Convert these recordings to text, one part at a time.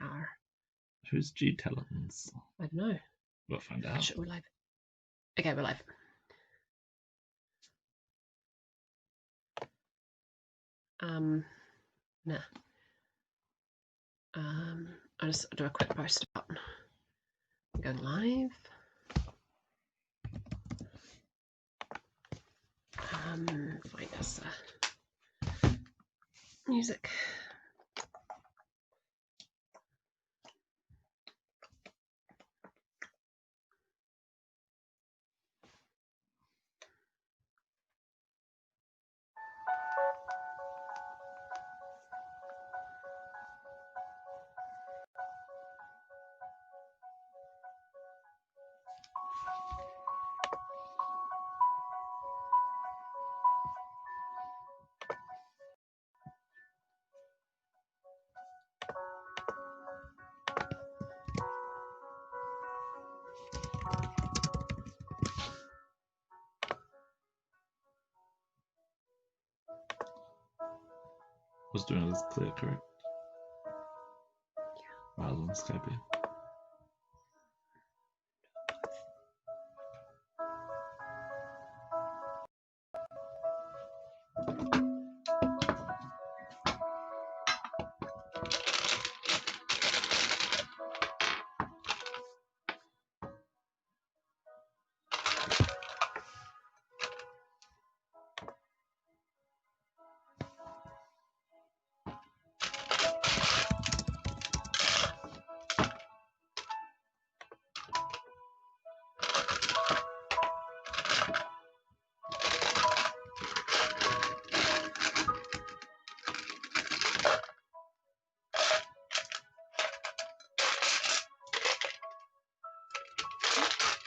our... Who's G Talons? I don't know. We'll find out. Shit, we're live. Okay, we're live. Nah. I'll just do a quick post about going live. Find us music. Was doing this clear, correct? Rather than Skype.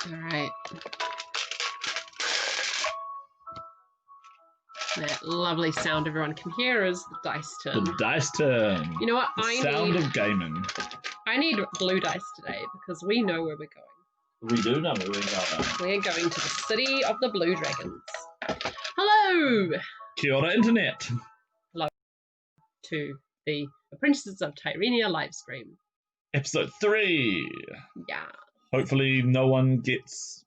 All right. That lovely sound everyone can hear is the dice turn. The dice turn. You know what? The sound of gaming. I need blue dice today because we know where we're going. We do know where we're going. We're going to the city of the Blue Dragons. Hello! Kia ora, internet. Hello to the Apprentices of Tirenia live stream. Episode 3. Yeah. Hopefully no one gets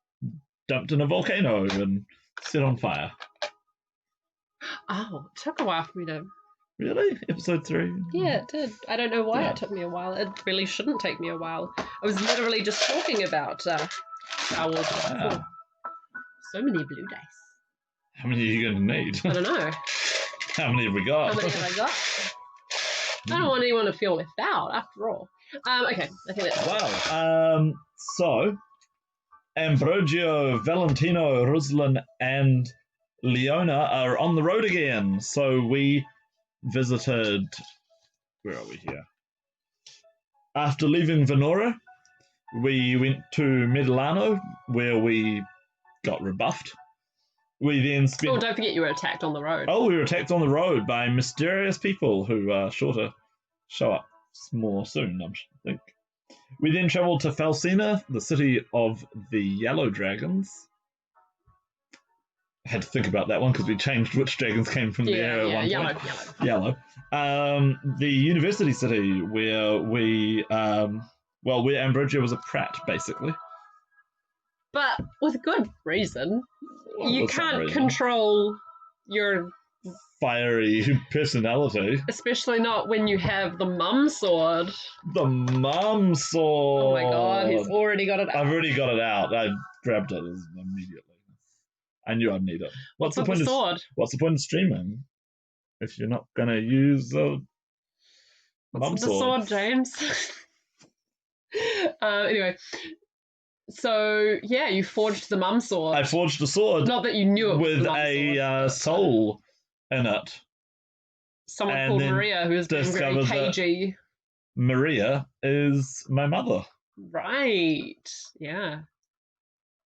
dumped in a volcano and set on fire. Oh, it took a while for me to... Really? Episode 3? Yeah, it did. I don't know why Yeah. it took me a while. It really shouldn't take me a while. I was literally just talking about Star Wars. Wow. So many blue dice. How many are you going to need? I don't know. How many have we got? How many have I got? I don't want anyone to feel left out, after all. Okay, I think that's... Wow. So, Ambrogio, Valentino, Ruslan, and Leona are on the road again. So we visited... Where are we here? After leaving Venora, we went to Medellano, where we got rebuffed. We then spent... Oh, don't forget you were attacked on the road. Oh, we were attacked on the road by mysterious people who are sure to show up more soon, I think. We then travelled to Falsina, the city of the Yellow Dragons. I had to think about that one because we changed which dragons came from there at one point. Yellow. The university city where we, where Ambrogio was a prat, basically. But with good reason. Well, you can't control your... fiery personality. Especially not when you have the mum sword. The mum sword. Oh my god, he's already got it out. I've already got it out. I grabbed it immediately. I knew I'd need it. What's the point of sword? What's the point of streaming if you're not going to use a mum sword? The sword, James. Anyway. So, yeah, you forged the mum sword. I forged a sword. Not that you knew it was with the mum a soul in it. Someone called Maria, who is very cagey. Maria is my mother. Right, yeah.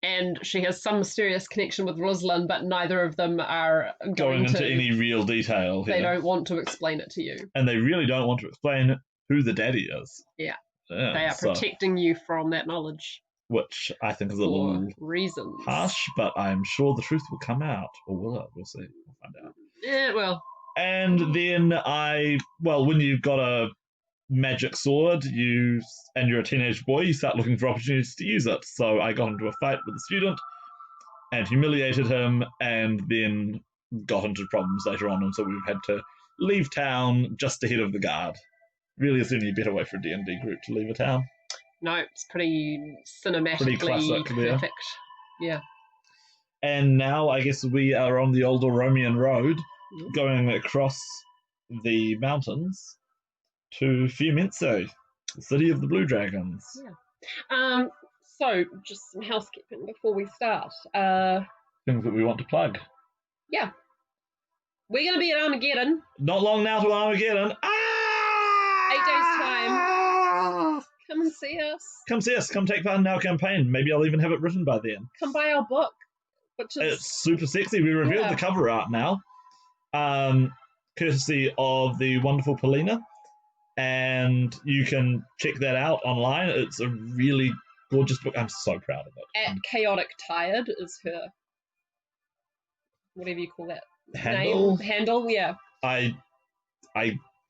And she has some mysterious connection with Ruslan, but neither of them are going into any real detail here. They don't want to explain it to you. And they really don't want to explain who the daddy is. Yeah. They are protecting you from that knowledge. Which I think is a little harsh, but I'm sure the truth will come out. Or will it? We'll see. We'll find out. Yeah, well. And then when you got magic sword, and you're a teenage boy, you start looking for opportunities to use it. So I got into a fight with a student and humiliated him, and then got into problems later on, and so we've had to leave town just ahead of the guard. Really isn't any better way for a D&D group to leave a town. No, it's pretty cinematically Pretty classic there. perfect. Yeah. And now I guess we are on the old Oromian Road, going across the mountains to Fiumense, the city of the Blue Dragons. Yeah. So, just some housekeeping before we start. Things that we want to plug. Yeah. We're going to be at Armageddon. Not long now to Armageddon. 8 days' time. Come and see us. Come see us. Come take part in our campaign. Maybe I'll even have it written by then. Come buy our book, which is... It's super sexy. We revealed the cover art now, courtesy of the wonderful Paulina, and you can check that out online. It's a really gorgeous book. I'm so proud of it. At Chaotic Tired is her, whatever you call that handle. Handle, yeah. I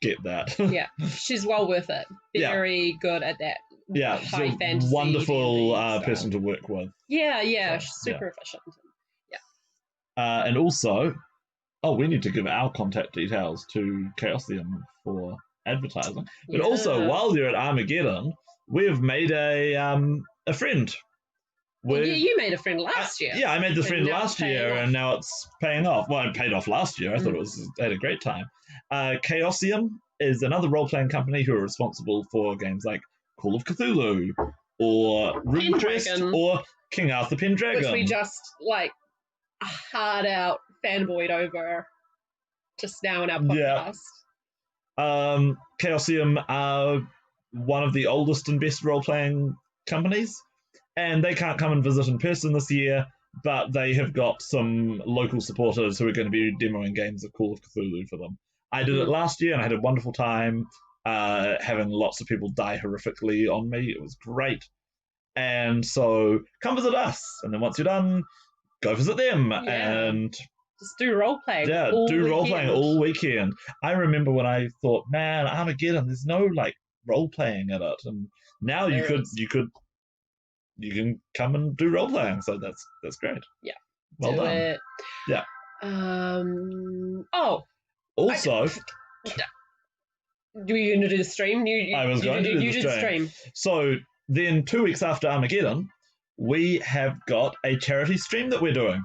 get that. Yeah, she's well worth it. Very good at that. Yeah, high she's a fantasy, wonderful person to work with. Yeah, she's super efficient. Yeah. And also, we need to give our contact details to Chaosium for advertising. But also, while you're at Armageddon, we've made a friend. You made a friend last year. Yeah, I made the friend last year, and now it's paying off. Well, it paid off last year. I thought I had a great time. Chaosium is another role-playing company who are responsible for games like Call of Cthulhu, or Runequest, or King Arthur Pendragon. Which we just, hard-out fanboyed over just now in our podcast. Yeah. Chaosium are one of the oldest and best role-playing companies, and they can't come and visit in person this year, but they have got some local supporters who are going to be demoing games of Call of Cthulhu for them. I did it last year, and I had a wonderful time having lots of people die horrifically on me. It was great. And so come visit us, and then once you're done, go visit them. And just do role-playing. Yeah, do role-playing all weekend. I remember when I thought, man, Armageddon, there's no role-playing at it. And now you can come and do role-playing, so that's great. Yeah. Well done. It. Yeah. Also, were you going to do the stream? I was going to do the stream. So then 2 weeks after Armageddon, we have got a charity stream that we're doing.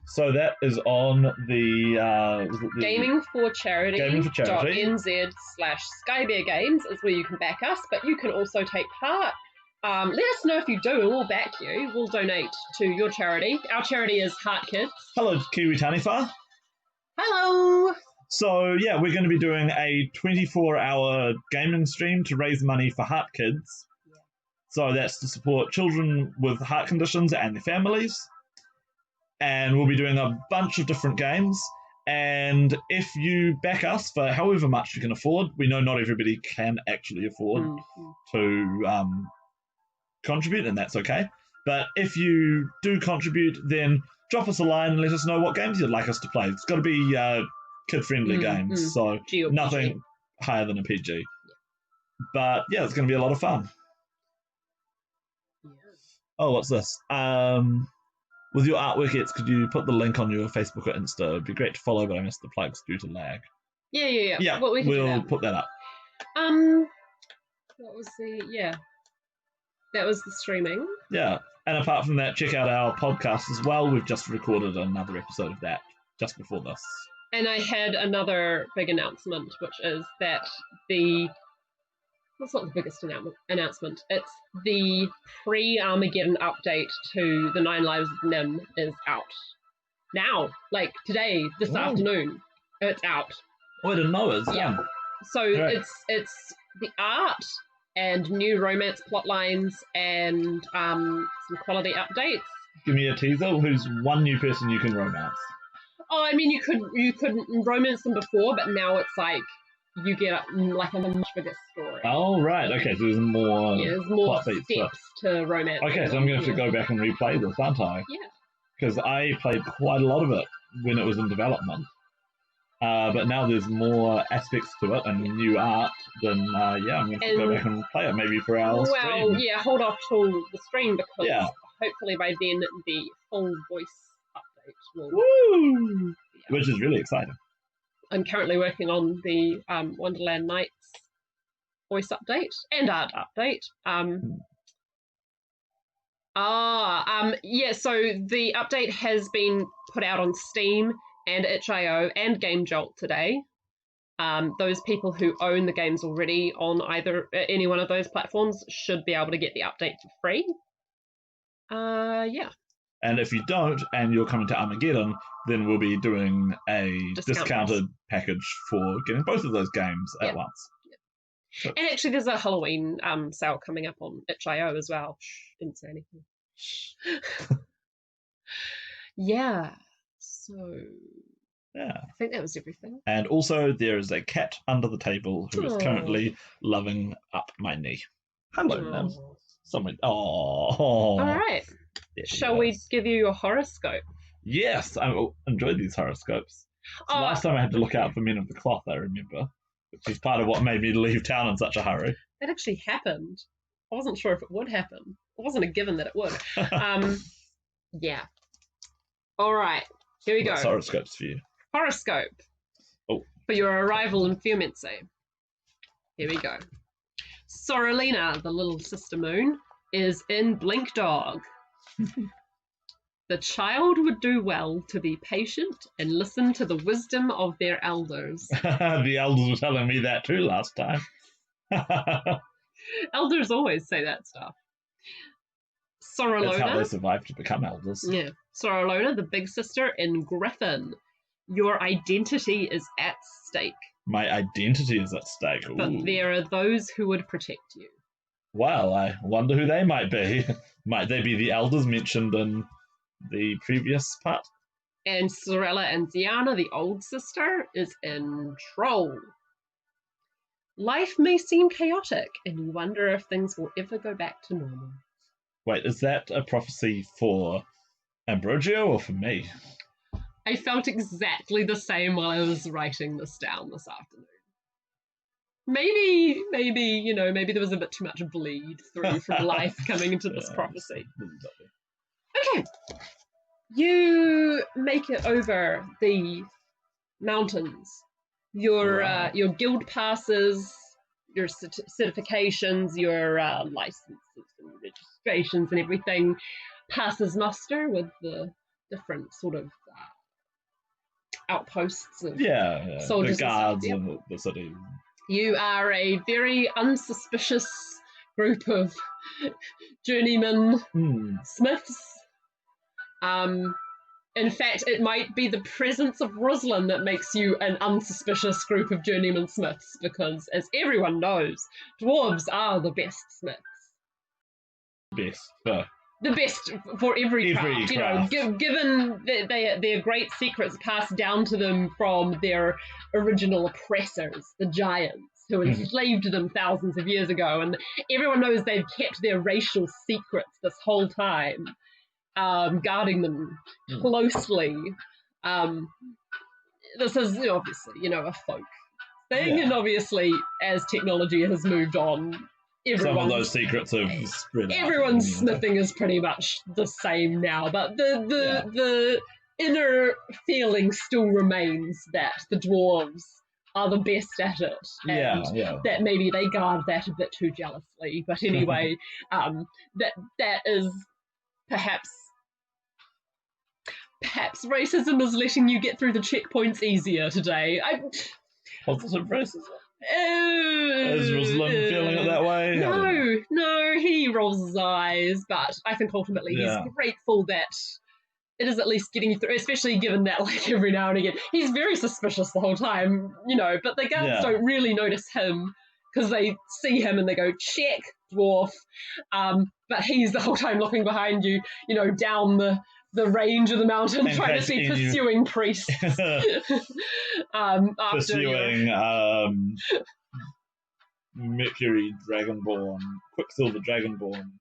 So that is on the Gaming for Charity. .nz/Skybear Games is where you can back us, but you can also take part. Let us know if you do, and we'll back you. We'll donate to your charity. Our charity is Heart Kids. Hello, Kiwi Taniwha. Hello. So, yeah, we're going to be doing a 24-hour gaming stream to raise money for Heart Kids. Yeah. So that's to support children with heart conditions and their families. And we'll be doing a bunch of different games. And if you back us for however much you can afford, we know not everybody can actually afford to contribute, and that's okay. But if you do contribute, then drop us a line and let us know what games you'd like us to play. It's got to be kid-friendly games, so nothing higher than a PG. Yeah. But yeah, it's going to be a lot of fun. Yeah. Oh, what's this? With your artwork, could you put the link on your Facebook or Insta? It'd be great to follow, but I missed the plugs due to lag. Yeah. Well, we'll put that up. What was that was the streaming. Yeah. And apart from that, check out our podcast as well. We've just recorded another episode of that just before this. And I had another big announcement, which is that it's not the biggest announcement. It's the pre-Armageddon update to the 9 Lives of Nim is out. Now. Today, this afternoon. It's out. Oh, I didn't know it was done. So it's the art and new romance plot lines and some quality updates. Give me a teaser. Who's one new person you can romance? Oh, I mean, you could romance them before, but now it's you get a much bigger story. Oh, right. Okay, so there's more steps to romance. Okay, so I'm going to have to go back and replay this, aren't I? Yeah. Because I played quite a lot of it when it was in development. But now there's more aspects to it and new art, then I'm going to go back and play it maybe for our stream. Well, yeah, hold off till the stream because Yeah. hopefully by then the full voice update will. Woo! Which is really exciting. I'm currently working on the Wonderland Nights voice update and art update. So the update has been put out on Steam and itch.io and Game Jolt today. Those people who own the games already on any one of those platforms should be able to get the update for free. Yeah. And if you don't, and you're coming to Armageddon, then we'll be doing a discounted package for getting both of those games at once. So. And actually, there's a Halloween sale coming up on itch.io as well. Didn't say anything. Yeah. So. Yeah. I think that was everything. And also, there is a cat under the table who is currently loving up my knee. Hello, ma'am. All right. Shall we give you your horoscope? Yes, I enjoyed these horoscopes. Last time I had to look out for Men of the Cloth, I remember, which is part of what made me leave town in such a hurry. That actually happened. I wasn't sure if it would happen. It wasn't a given that it would. Yeah. All right. Here we go. Horoscopes for you. Horoscope. Oh. For your arrival in Fiumense. Here we go. Sorolina, the little sister moon, is in Blink Dog. The child would do well to be patient and listen to the wisdom of their elders. The elders were telling me that too last time. Elders always say that stuff. Sorolona. That's how they survive to become elders. Yeah. Sorolona, the big sister in Griffin. Your identity is at stake. My identity is at stake. Ooh. But there are those who would protect you. Well, I wonder who they might be. Might they be the elders mentioned in the previous part? And Sorella and Ziana, the old sister, is in Troll. Life may seem chaotic, and you wonder if things will ever go back to normal. Wait, is that a prophecy for Ambrogio or for me? I felt exactly the same while I was writing this down this afternoon. Maybe, maybe there was a bit too much bleed through from life coming into this prophecy. Okay. You make it over the mountains. Your guild passes, your certifications, your licenses and registrations and everything passes muster with the different sort of outposts of soldiers, the guards and of the city. You are a very unsuspicious group of journeyman smiths. In fact, it might be the presence of Ruslan that makes you an unsuspicious group of journeyman smiths, because, as everyone knows, dwarves are the best smiths. The best for every craft. Given that their great secrets passed down to them from their original oppressors, the giants, who enslaved them thousands of years ago, and everyone knows they've kept their racial secrets this whole time, guarding them closely. This is obviously, a folk thing, and obviously, as technology has moved on, some of those secrets have spread out. Everyone's smithing is pretty much the same now, but the inner feeling still remains that the dwarves are the best at it, and that maybe they guard that a bit too jealously. But anyway, that is perhaps racism is letting you get through the checkpoints easier today. Positive racism. Is Ruslan feeling it that way? No, he rolls his eyes, but I think ultimately he's grateful that it is at least getting you through, especially given that, every now and again, he's very suspicious the whole time, but the guards don't really notice him because they see him and they go, check, dwarf, but he's the whole time looking behind you, down the range of the mountain, and trying to see pursuing priests. Pursuing Mercury Dragonborn, Quicksilver Dragonborn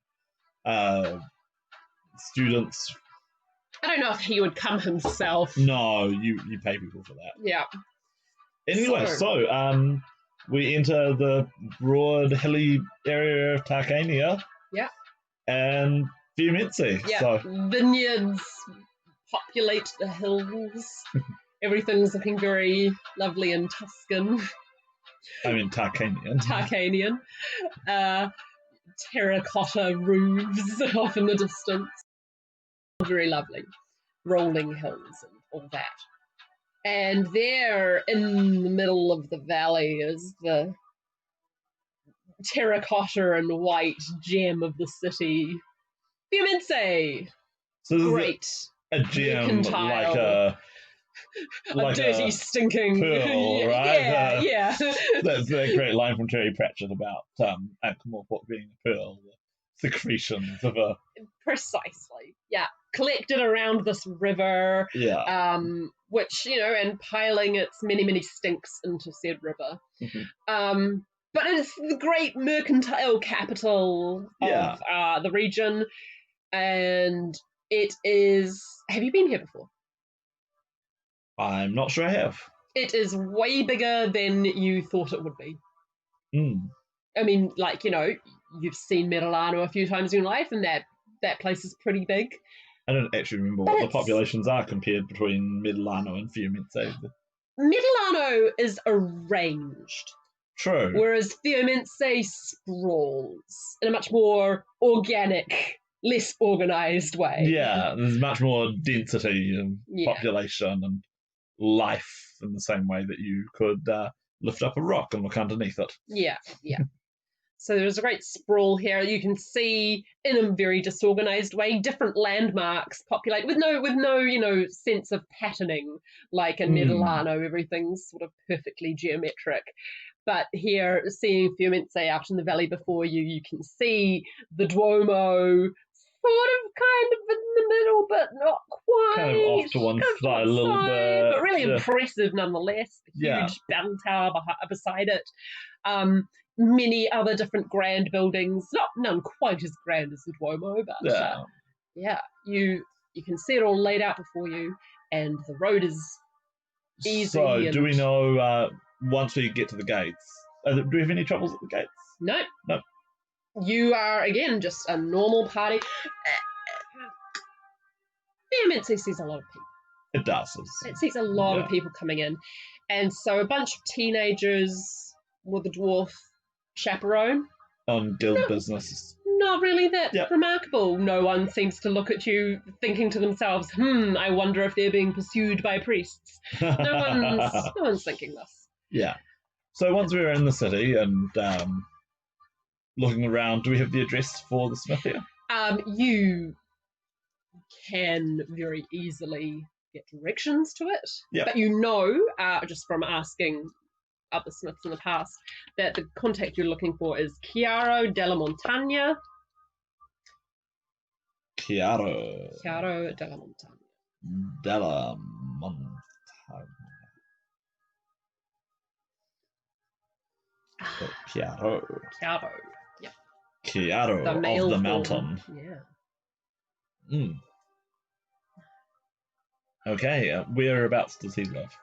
students. I don't know if he would come himself. No, you pay people for that. Yeah. Anyway, so we enter the broad hilly area of Tirenia. Yeah. And Fiumenzi. Yeah. So Vineyards populate the hills. Everything's looking very lovely and Tuscan. I mean Tarkanian. Tarkanian. Terracotta roofs off in the distance. Very lovely. Rolling hills and all that. And there in the middle of the valley is the terracotta and white gem of the city. Fiumenzi! So Great. A gem mercantile. like a dirty, stinking pearl, right? Yeah. That's a great line from Terry Pratchett about Ankh-Morpork being a pearl, the secretions of a... Precisely, yeah. Collected around this river, yeah. Which, and piling its many, many stinks into said river. But it's the great mercantile capital of the region, and it is... Have you been here before? I'm not sure I have. It is way bigger than you thought it would be. I mean, you've seen Milano a few times in your life, and that place is pretty big. I don't actually remember what the populations are compared between Milano and Fiumenzi. Milano is arranged. True. Whereas Fiumenzi sprawls in a much more organic, less organised way. Yeah, there's much more density and population and life in the same way that you could lift up a rock and look underneath it. Yeah. So there's a great sprawl here. You can see, in a very disorganised way, different landmarks populate with no sense of patterning like in Milano. Everything's sort of perfectly geometric. But here, seeing Fiumenzi out in the valley before you, you can see the Duomo sort of kind of in the middle, but not quite. Kind of off to one side a little bit. But really impressive nonetheless. The huge bell tower beside it. Many other different grand buildings, none quite as grand as the Duomo, but you can see it all laid out before you, and the road is easy. So, do we know, once we get to the gates, do we have any troubles at the gates? No. No. You are, again, just a normal party. Fiumenzi sees a lot of people. It does. It sees a lot of people coming in. And so a bunch of teenagers with a dwarf chaperone. On guild business. Not really that remarkable. No one seems to look at you thinking to themselves, I wonder if they're being pursued by priests. No one's thinking this. Yeah. So once we were in the city and looking around, do we have the address for the smith here? You can very easily get directions to it. Yeah. But just from asking other smiths in the past, that the contact you're looking for is Chiaro della Montagna. Chiaro della Montagna. Della Montagna. Chiaro. Yeah. Chiaro of the mountain. Yeah. Okay, whereabouts does he live?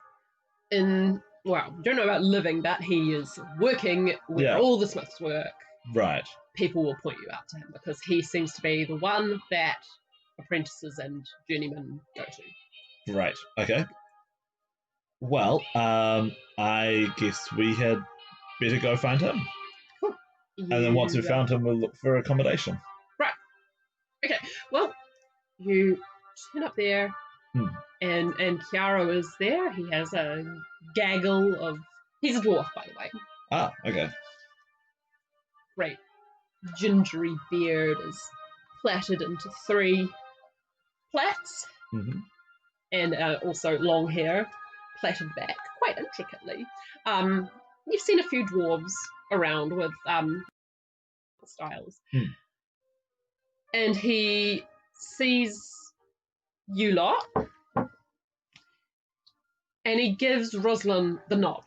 Don't know about living, but he is working where all the smiths work. Right. People will point you out to him because he seems to be the one that apprentices and journeymen go to. Right, okay. Well, I guess we had better go find him. Cool. And then once we've found him, we'll look for accommodation. Right. Okay, well, you turn up there. And Chiaro is there. He has a gaggle of... He's a dwarf, by the way. Ah, okay. Great. Gingery beard is plaited into 3 plaits. And also long hair, plaited back quite intricately. You've seen a few dwarves around with styles. And he sees you lot, and he gives Rosalind the nod.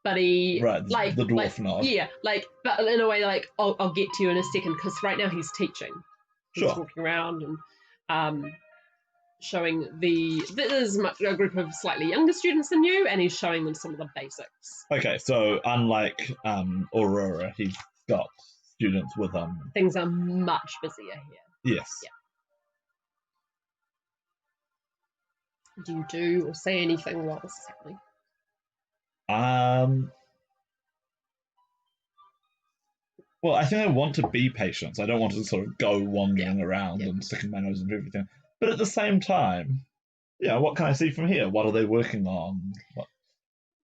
But he... Right, the dwarf nod. Yeah, but in a way, I'll get to you in a second, because right now he's teaching. He's walking around and showing there's a group of slightly younger students than you, and he's showing them some of the basics. Okay, so unlike Aurora, he's got students with him. Things are much busier here. Yes. Yeah. Do you do or say anything while this is happening? Well, I think I want to be patient. I don't want to sort of go wandering around and sticking my nose into everything. But at the same time, what can I see from here? What are they working on?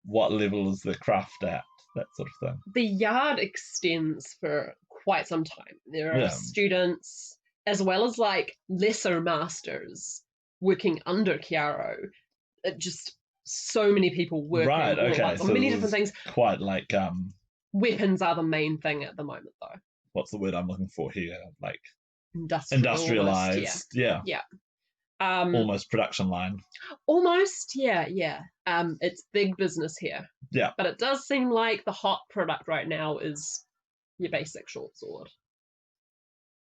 What level is the craft at? That sort of thing. The yard extends for quite some time. There are students as well as like lesser masters working under Chiaro. Just so many people working on so many different things. Quite like weapons are the main thing at the moment, though. What's the word I'm looking for here? Like industrialized. Yeah. Almost production line. Almost, yeah. It's big business here. Yeah. But it does seem like the hot product right now is your basic short sword.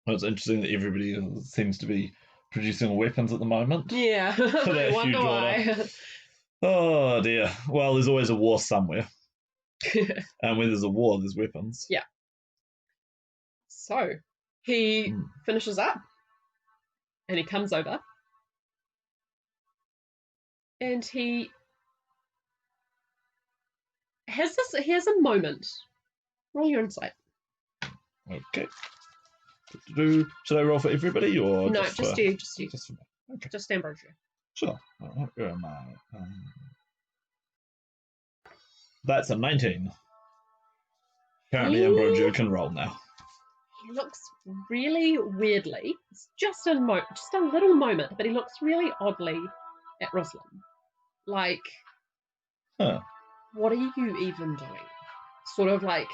Well, it's interesting that everybody seems to be producing weapons at the moment. Yeah. I wonder why. Oh dear. Well, there's always a war somewhere. And when there's a war, there's weapons. Yeah. So he finishes up and he comes over and he has a moment. Roll your insight. Okay. Should I roll for everybody or no? Just you. Just for me. Okay. Just Ambrosio. Sure. Where am I? That's a 19. Apparently, Ambrosio can roll now. He looks really weirdly. It's just a little moment, but he looks really oddly at Ruslan. Like, what are you even doing? Sort of like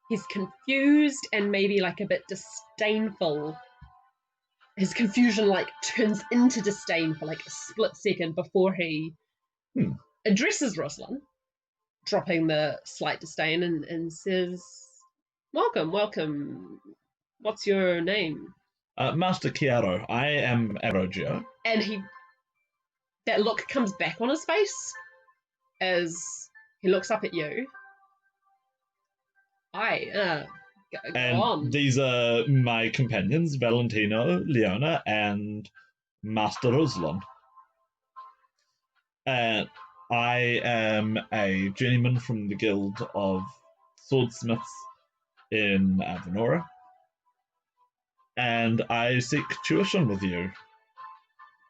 he's confused and maybe like a bit disdainful. His confusion like turns into disdain for like a split second before he addresses Ruslan, dropping the slight disdain and says, Welcome. What's your name? Master Chiaro. I am Ambrosio. And that look comes back on his face as he looks up at you. Go on. These are my companions, Valentino, Leona, and Master Ruslan. And I am a journeyman from the Guild of Swordsmiths in Venora. And I seek tuition with you.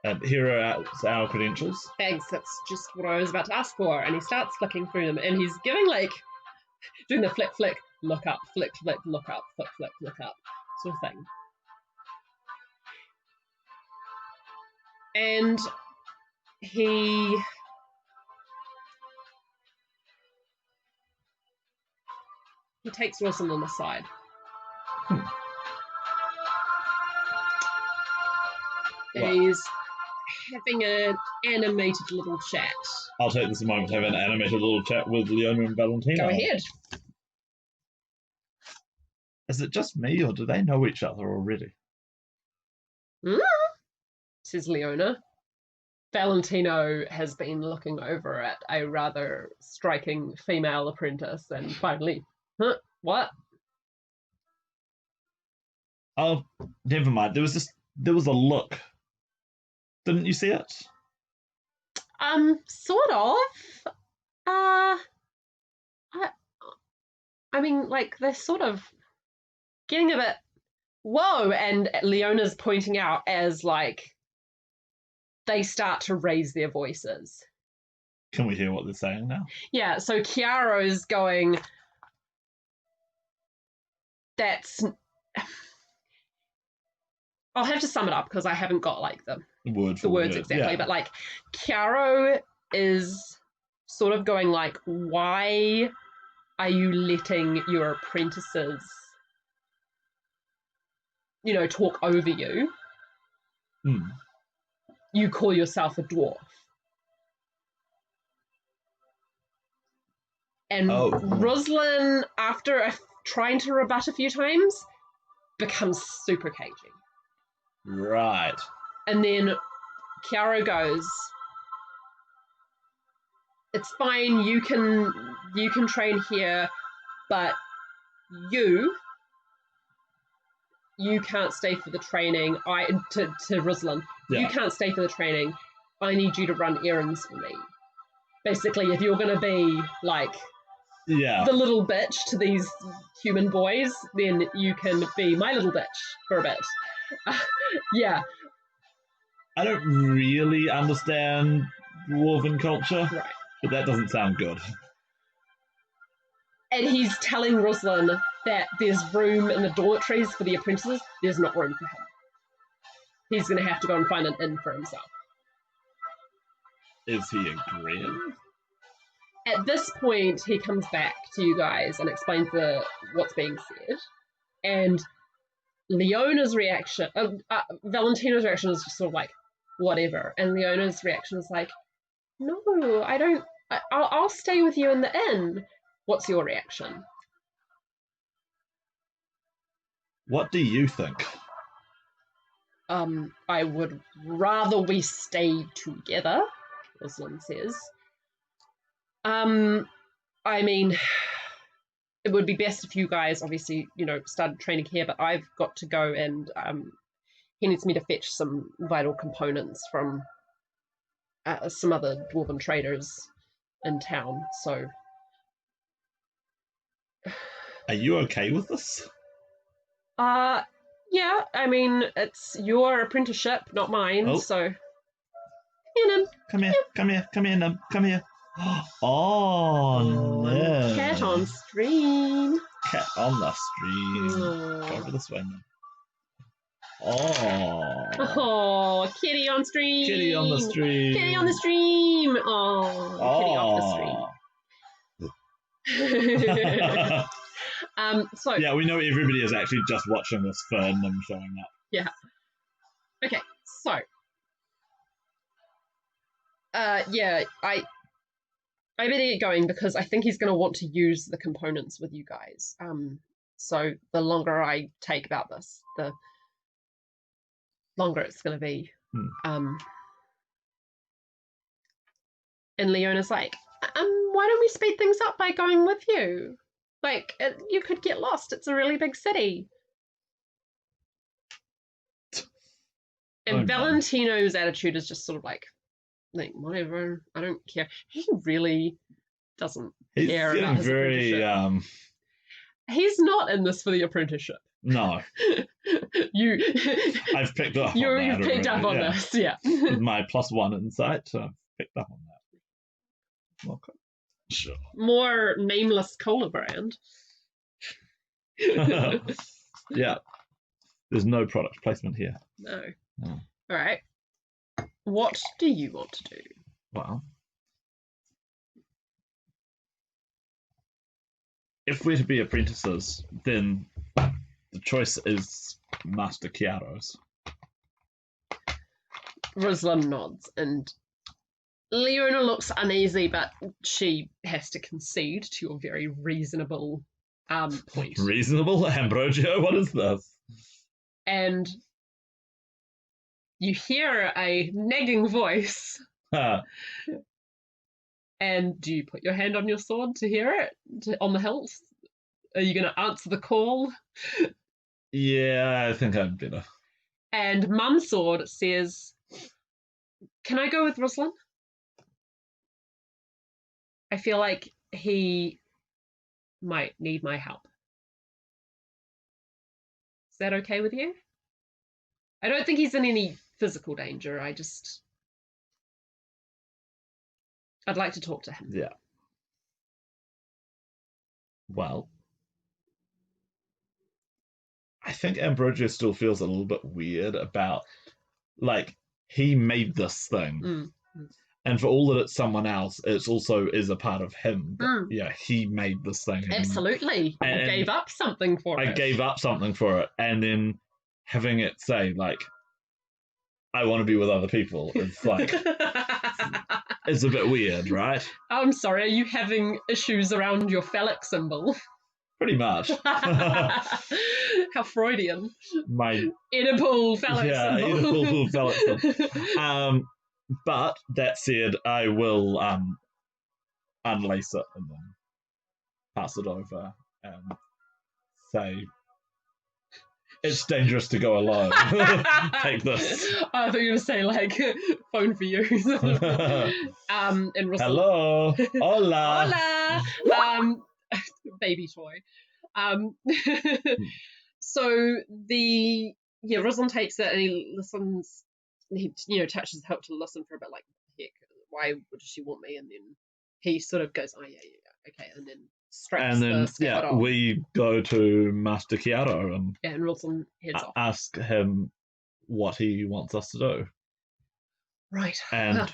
And here are our credentials. Thanks, that's just what I was about to ask for. And he starts flicking through them, and he's giving doing the flick, flick, look up, flick, flick, look up, flick, flick, look up, sort of thing. And he takes Wilson on the side. He's having an animated little chat. I'll take this moment to have an animated little chat with Leona and Valentino. Go ahead. Is it just me, or do they know each other already? Says Leona. Valentino has been looking over at a rather striking female apprentice and finally, what? Oh, never mind. There was a look. Didn't you see it? Sort of. I mean, like, they're sort of getting a bit, whoa, and Leona's pointing out as, like, they start to raise their voices. Can we hear what they're saying now? Yeah, so Chiaro's going, I'll have to sum it up because I haven't got, like, the words exactly, but, like, Chiaro is sort of going, like, why are you letting your apprentices, talk over you? You call yourself a dwarf. And Ruslan, after trying to rebut a few times, becomes super cagey. Right. And then Kiara goes, it's fine, you can train here, but you can't stay for the training. To Ruslan, you can't stay for the training. I need you to run errands for me. Basically, if you're gonna be like the little bitch to these human boys, then you can be my little bitch for a bit. Yeah. I don't really understand dwarven culture, Right. but that doesn't sound good. And he's telling Ruslan that there's room in the dormitories for the apprentices. There's not room for him. He's going to have to go and find an inn for himself. Is he agreeing? At this point, he comes back to you guys and explains what's being said. And Leona's reaction, Valentino's reaction is just sort of like, whatever. And Leona's reaction is like, no, I don't, I'll stay with you in the inn. What's your reaction? What do you think? I would rather we stay together, Ruslan says. I mean, it would be best if you guys obviously, started training here, but I've got to go and he needs me to fetch some vital components from some other dwarven traders in town, so... Are you okay with this? Yeah, I mean, it's your apprenticeship, not mine, so... Here, Nim. Come here, Nim. Come here. Oh, no. Cat on stream. Cat on the stream. Go over this way, Nim. Oh, kitty on stream. Kitty on the stream. Kitty on the stream. Kitty off the stream. So yeah, we know everybody is actually just watching this for Nim showing up. Yeah. Okay, so yeah, I better get going because I think he's going to want to use the components with you guys. So the longer I take about this, the longer it's going to be. And Leona's like, why don't we speed things up by going with you? Like, you could get lost. It's a really big city. And Valentino's attitude is just sort of like, whatever, I don't care. He really doesn't care about his apprenticeship. He's not in this for the apprenticeship. No. I've picked up You've picked up on this, yeah. With my +1 insight, I've picked up on that. Okay. Sure. More nameless cola brand. Yeah. There's no product placement here. No. All right. What do you want to do? Well, if we're to be apprentices, then the choice is Master Chiaro's. Ruslan nods, and Leona looks uneasy, but she has to concede to your very reasonable point. Reasonable? Ambrogio? What is this? And you hear a nagging voice. And do you put your hand on your sword to hear it? On the hilt? Are you going to answer the call? Yeah, I think I'd better. And Mumsword says, can I go with Ruslan? I feel like he might need my help. Is that okay with you? I don't think he's in any physical danger. I'd like to talk to him. Yeah. Well, I think Ambrogio still feels a little bit weird about, like, he made this thing. And for all that it's someone else, it also is a part of him. But yeah, he made this thing. Absolutely. And gave up something for it. I gave up something for it. And then having it say, like, I want to be with other people. It's like, it's a bit weird, right? I'm sorry, are you having issues around your phallic symbol? Pretty much. How Freudian. My Oedipal phallic symbol. Yeah, Oedipal phallic symbol. But that said, I will unlace it and then pass it over and say, it's dangerous to go alone. Take this. I thought you were going to say, like, phone for you. And Russell. Hello. Hola. Hola. Baby toy. So Ruslan takes it and he listens. He touches the hilt to listen for a bit, like, heck, why would she want me? And then he sort of goes, oh yeah, okay, and then straps the scabard on. We go to Master Chiaro and Ruslan heads off. Ask him what he wants us to do. Right. And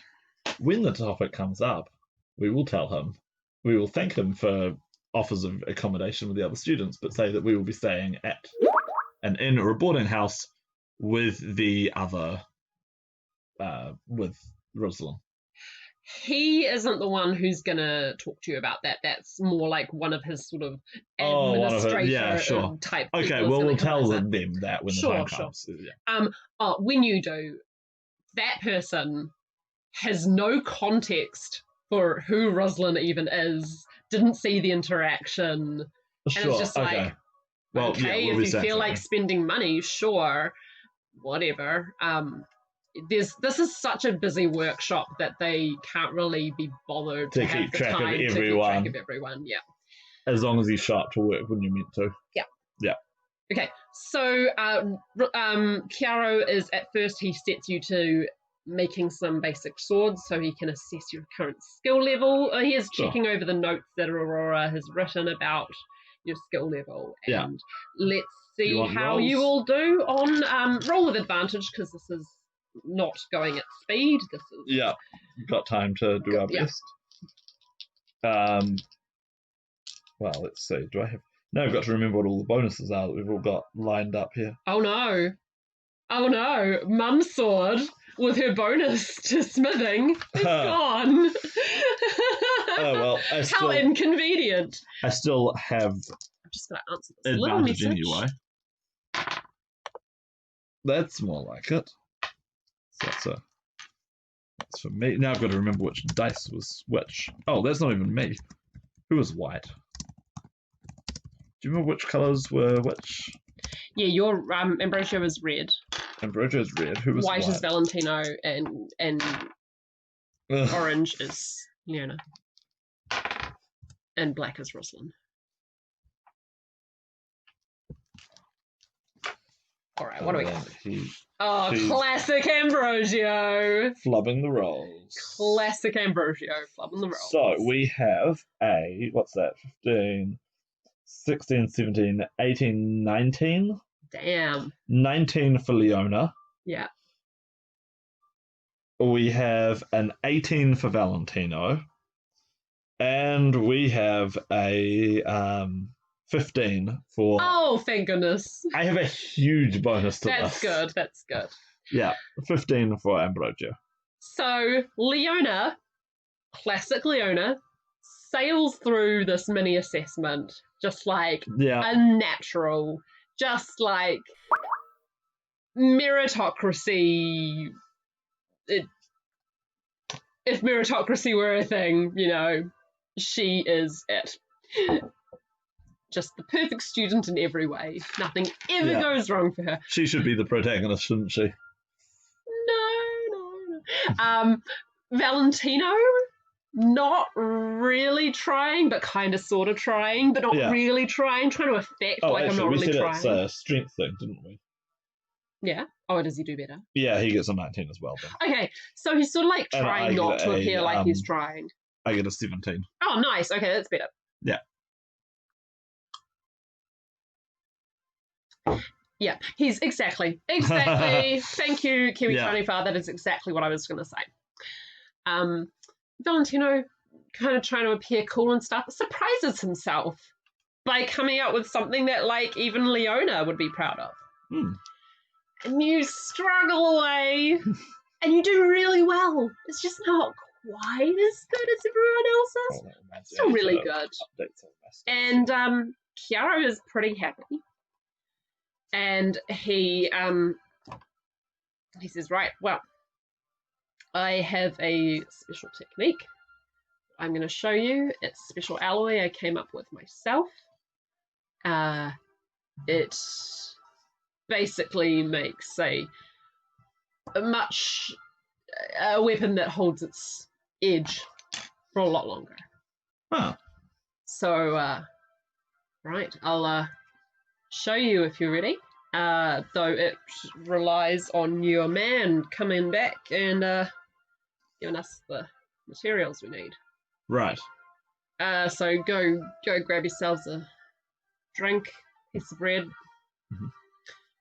when the topic comes up, we will tell him. We will thank him for offers of accommodation with the other students, but say that we will be staying at an inn or a boarding house with the other, with Ruslan. He isn't the one who's going to talk to you about that. That's more like one of his sort of administrator type. Okay, well, we'll tell them that when the time comes. Yeah. When you do, that person has no context for who Ruslan even is, didn't see the interaction, and it's just like, well, if you feel like spending money, sure, whatever. This is such a busy workshop that they can't really be bothered to keep track of everyone. Yeah. As long as you show up to work when you're meant to. Yeah. Yeah. Okay. So Chiaro is, at first he sets you to making some basic swords so he can assess your current skill level. He is checking over the notes that Aurora has written about your skill level. And let's see how you all do on roll with advantage, because this is not going at speed. This is we've got time to do our best. Well, let's see. Do I have? Now I've got to remember what all the bonuses are that we've all got lined up here. Oh no! Mum's sword with her bonus to smithing is gone. Oh well, how inconvenient! I still have. I'm just going to answer this advantage little message. Anyway. That's more like it. So that's for me. Now I've got to remember which dice was which. Oh, that's not even me. Who was white? Do you remember which colours were which? Yeah, your Ambrosio is red. Ambrosio is red. Who was white? White is Valentino, and orange is Leona. And black is Ruslan. All right, what do we got? Classic Ambrosio. Flubbing the rolls. Classic Ambrosio, flubbing the rolls. So we have what's that? 15, 16, 17, 18, 19. Damn. 19 for Leona. Yeah. We have an 18 for Valentino. And we have a 15 for... Oh, thank goodness. I have a huge bonus to this. That's good. Yeah, 15 for Ambrosio. So, Leona, classic Leona, sails through this mini assessment just like a natural, just like meritocracy. If meritocracy were a thing, she is it. Just the perfect student in every way. Nothing ever goes wrong for her. She should be the protagonist, shouldn't she? No. Valentino, not really trying, but kind of sort of trying, but not really trying to affect like I'm not really trying. We said it's a strength thing, didn't we? Yeah. Oh, does he do better? Yeah, he gets a 19 as well. Then. Okay, so he's sort of like trying not to appear like he's trying. I get a 17. Oh, nice. Okay, that's better. Yeah. Yeah, he's exactly. Thank you, Kiwi Tony Far. That is exactly what I was going to say. Valentino, kind of trying to appear cool and stuff, surprises himself by coming up with something that, like, even Leona would be proud of. And you struggle away, and you do really well. It's just not quite as good as everyone else's. It's still really good. And Chiaro is pretty happy. And he says, right, well, I have a special technique I'm going to show you. It's special alloy I came up with myself. It basically makes a weapon that holds its edge for a lot longer. Huh. So, right, I'll show you if you're ready. Though it relies on your man coming back and giving us the materials we need. Right. So go grab yourselves a drink, piece of bread. Mhm.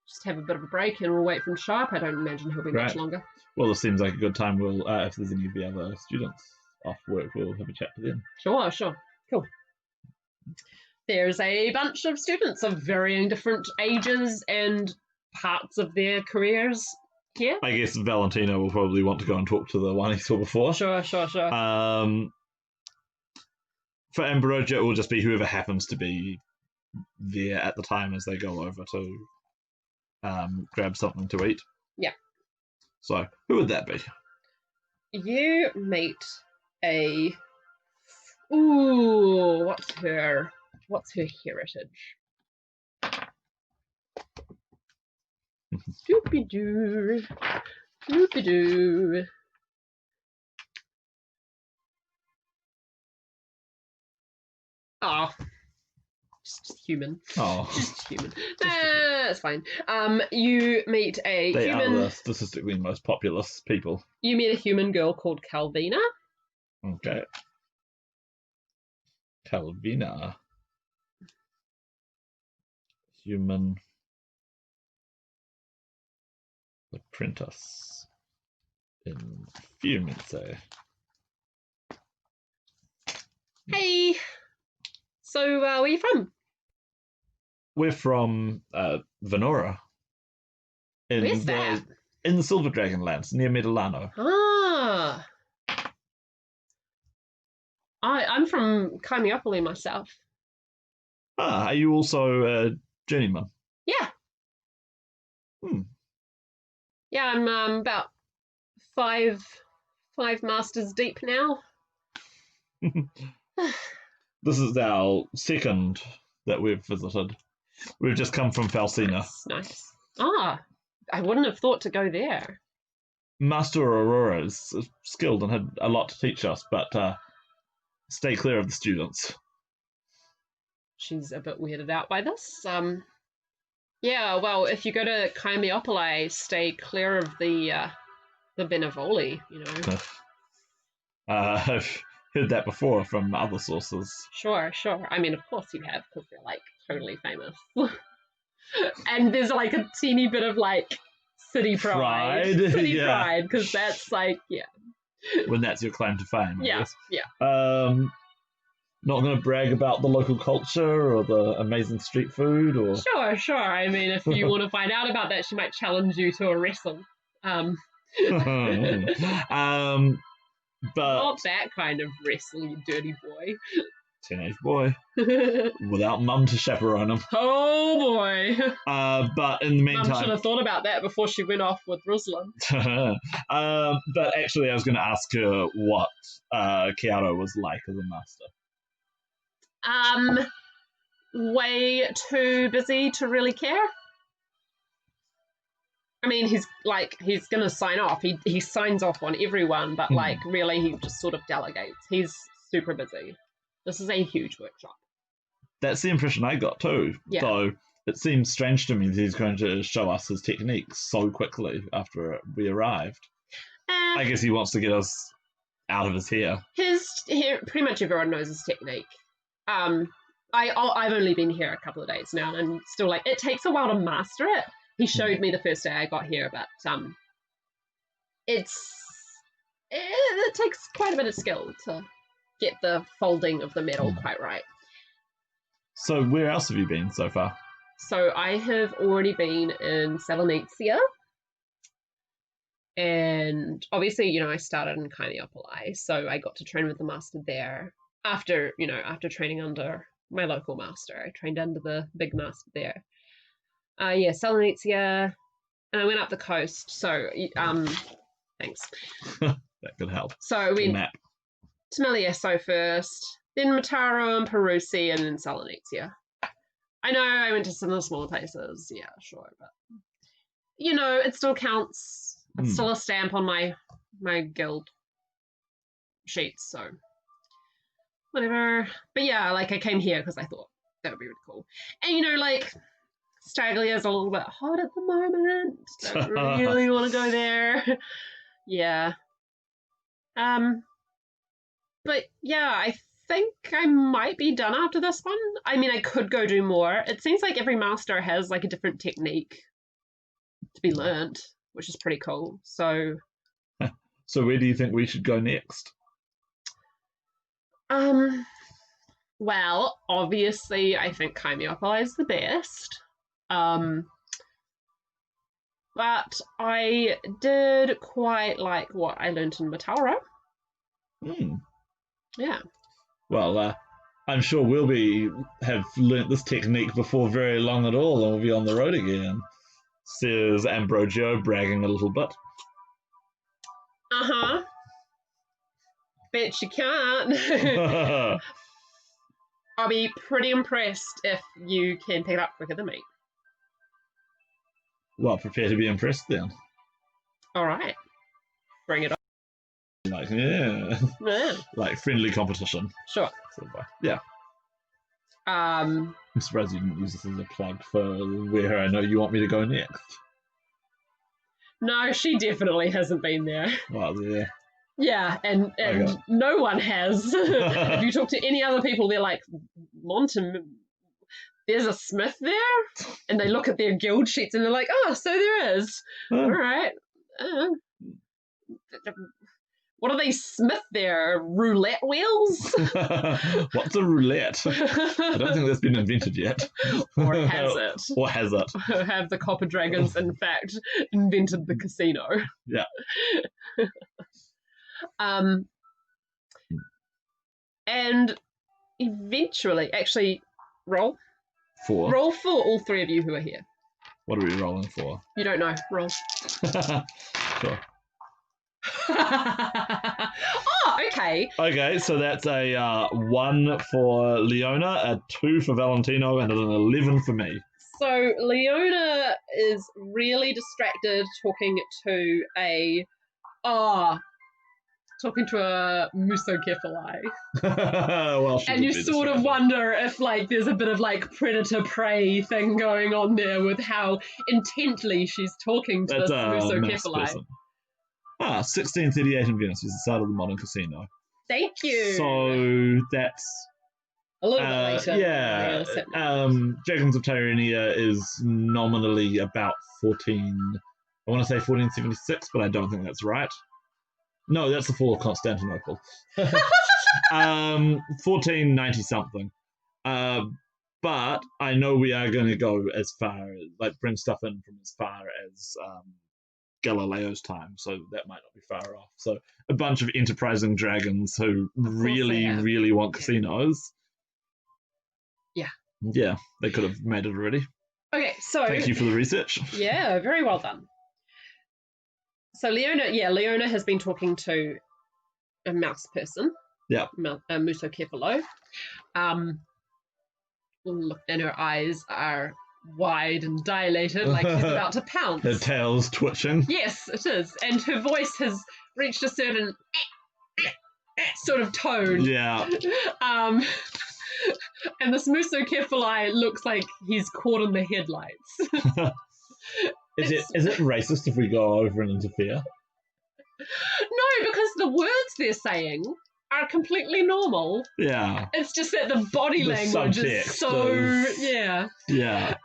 Just have a bit of a break, and we'll wait for him to show up. I don't imagine he'll be much Right. longer. Well, this seems like a good time. We'll, if there's any of the other students off work, we'll have a chat to them. Sure. Cool. There's a bunch of students of varying different ages and parts of their careers here. I guess Valentina will probably want to go and talk to the one he saw before. Sure. For Ambrosia, it will just be whoever happens to be there at the time as they go over to grab something to eat. Yeah. So, who would that be? You meet a... Ooh, what's her heritage? Doopy-doo. Doopy-doo. Oh, just human. Oh, Just human. That's fine. You meet a they human. are the statistically most populous people. You meet a human girl called Calvina. Okay. Calvina. Human apprentice in Fiumice. Hey. So, where are you from? We're from Venora. Where's that? In the Silver Dragon lands, near Medilano. Ah. I'm from Chimeopoli myself. Ah, are you also a journeyman? Yeah. Hmm. Yeah, I'm about five masters deep now. This is our second that we've visited. We've just come from Falsina. Nice. Ah, I wouldn't have thought to go there. Master Aurora is skilled and had a lot to teach us, but stay clear of the students. She's a bit weirded out by this. Yeah, well, if you go to Chimeopoli, stay clear of the Benevoli, you know. I've heard that before from other sources. Sure. I mean, of course you have, because they're, like, totally famous. And there's, like, a teeny bit of, like, city pride. City pride, because that's, like, yeah. When that's your claim to fame, I guess. Yeah. Not going to brag about the local culture or the amazing street food, or Sure. I mean, if you want to find out about that, she might challenge you to a wrestle. But not that kind of wrestle, you dirty boy. Teenage boy without mum to chaperone him. Oh boy. But in the meantime, Mum should have thought about that before she went off with Ruslan. But actually, I was going to ask her what Chiaro was like as a master. Way too busy to really care. I mean, he's gonna sign off. He signs off on everyone, but like really he just sort of delegates. He's super busy. This is a huge workshop. That's the impression I got too. Yeah. Though it seems strange to me that he's going to show us his techniques so quickly after we arrived. I guess he wants to get us out of his hair. Pretty much everyone knows his technique. I've only been here a couple of days now, and still like it takes a while to master it. He showed me the first day I got here, but it takes quite a bit of skill to get the folding of the metal quite right. So where else have you been so far? So I have already been in Salonitia, and obviously, you know, I started in Chimeopoli, so I got to train with the master there. After training under my local master, I trained under the big master there. Salonitia, and I went up the coast. So, Thanks. That could help. So we The map. to Malieso first, then Mataro and Perusi, and then Salonitia. I know I went to some of the smaller places, yeah, sure, but it still counts. It's still a stamp on my guild sheets, so whatever. But yeah, I came here because I thought that would be really cool. And Staglia's a little bit hot at the moment. Don't really want to go there. Yeah. But yeah, I think I might be done after this one. I mean, I could go do more. It seems like every master has a different technique to be learnt, which is pretty cool. So where do you think we should go next? Well, obviously, I think Chimiopolis is the best. But I did quite like what I learnt in Mataro. Yeah. Well, I'm sure we'll have learnt this technique before very long at all, and we'll be on the road again. Says Ambrogio, bragging a little bit. Bet you can't. I'll be pretty impressed if you can pick it up quicker than me. Well, prepare to be impressed then. All right. Bring it on. Yeah. Like friendly competition. Sure. Yeah. I'm surprised you didn't use this as a plug for where I know you want me to go next. No, she definitely hasn't been there. Well, yeah. Yeah, and no one has. If you talk to any other people, they're like, Montam, there's a smith there? And they look at their guild sheets and they're like, oh, so there is. All right. What are they smith there? Roulette wheels? What's a roulette? I don't think that's been invented yet. Or has it? Or has it? Have the Copper Dragons, in fact, invented the casino? Yeah. And eventually, actually, roll. 4. Roll for all 3 of you who are here. What are we rolling for? You don't know. Roll. Sure. Oh, okay. Okay, so that's a 1 for Leona, a 2 for Valentino, and an 11 for me. So Leona is really distracted talking to a Musocephaly. Well, and you sort of wonder if there's a bit of predator-prey thing going on there with how intently she's talking to this Musocephaly. 1638 in Venice is the start of the modern casino. Thank you. So that's a little bit later. Yeah. Dragons of Tirenia is nominally about 1476, but I don't think that's right. No, that's the fall of Constantinople. 1490 something. But I know we are going to go as far as, bring stuff in from as far as Galileo's time, so that might not be far off. So a bunch of enterprising dragons who really want casinos. Yeah. Yeah, they could have made it already. Okay, so thank you for the research. Yeah, very well done. So Leona has been talking to a mouse person. Yeah. A Musocephaly. Look, and her eyes are wide and dilated, like she's about to pounce. Her tail's twitching. Yes, it is. And her voice has reached a certain sort of tone. Yeah. And this Musocephaly looks like he's caught in the headlights. Is it racist if we go over and interfere? No, because the words they're saying are completely normal. Yeah. It's just that the body language is so... Yeah. Yeah.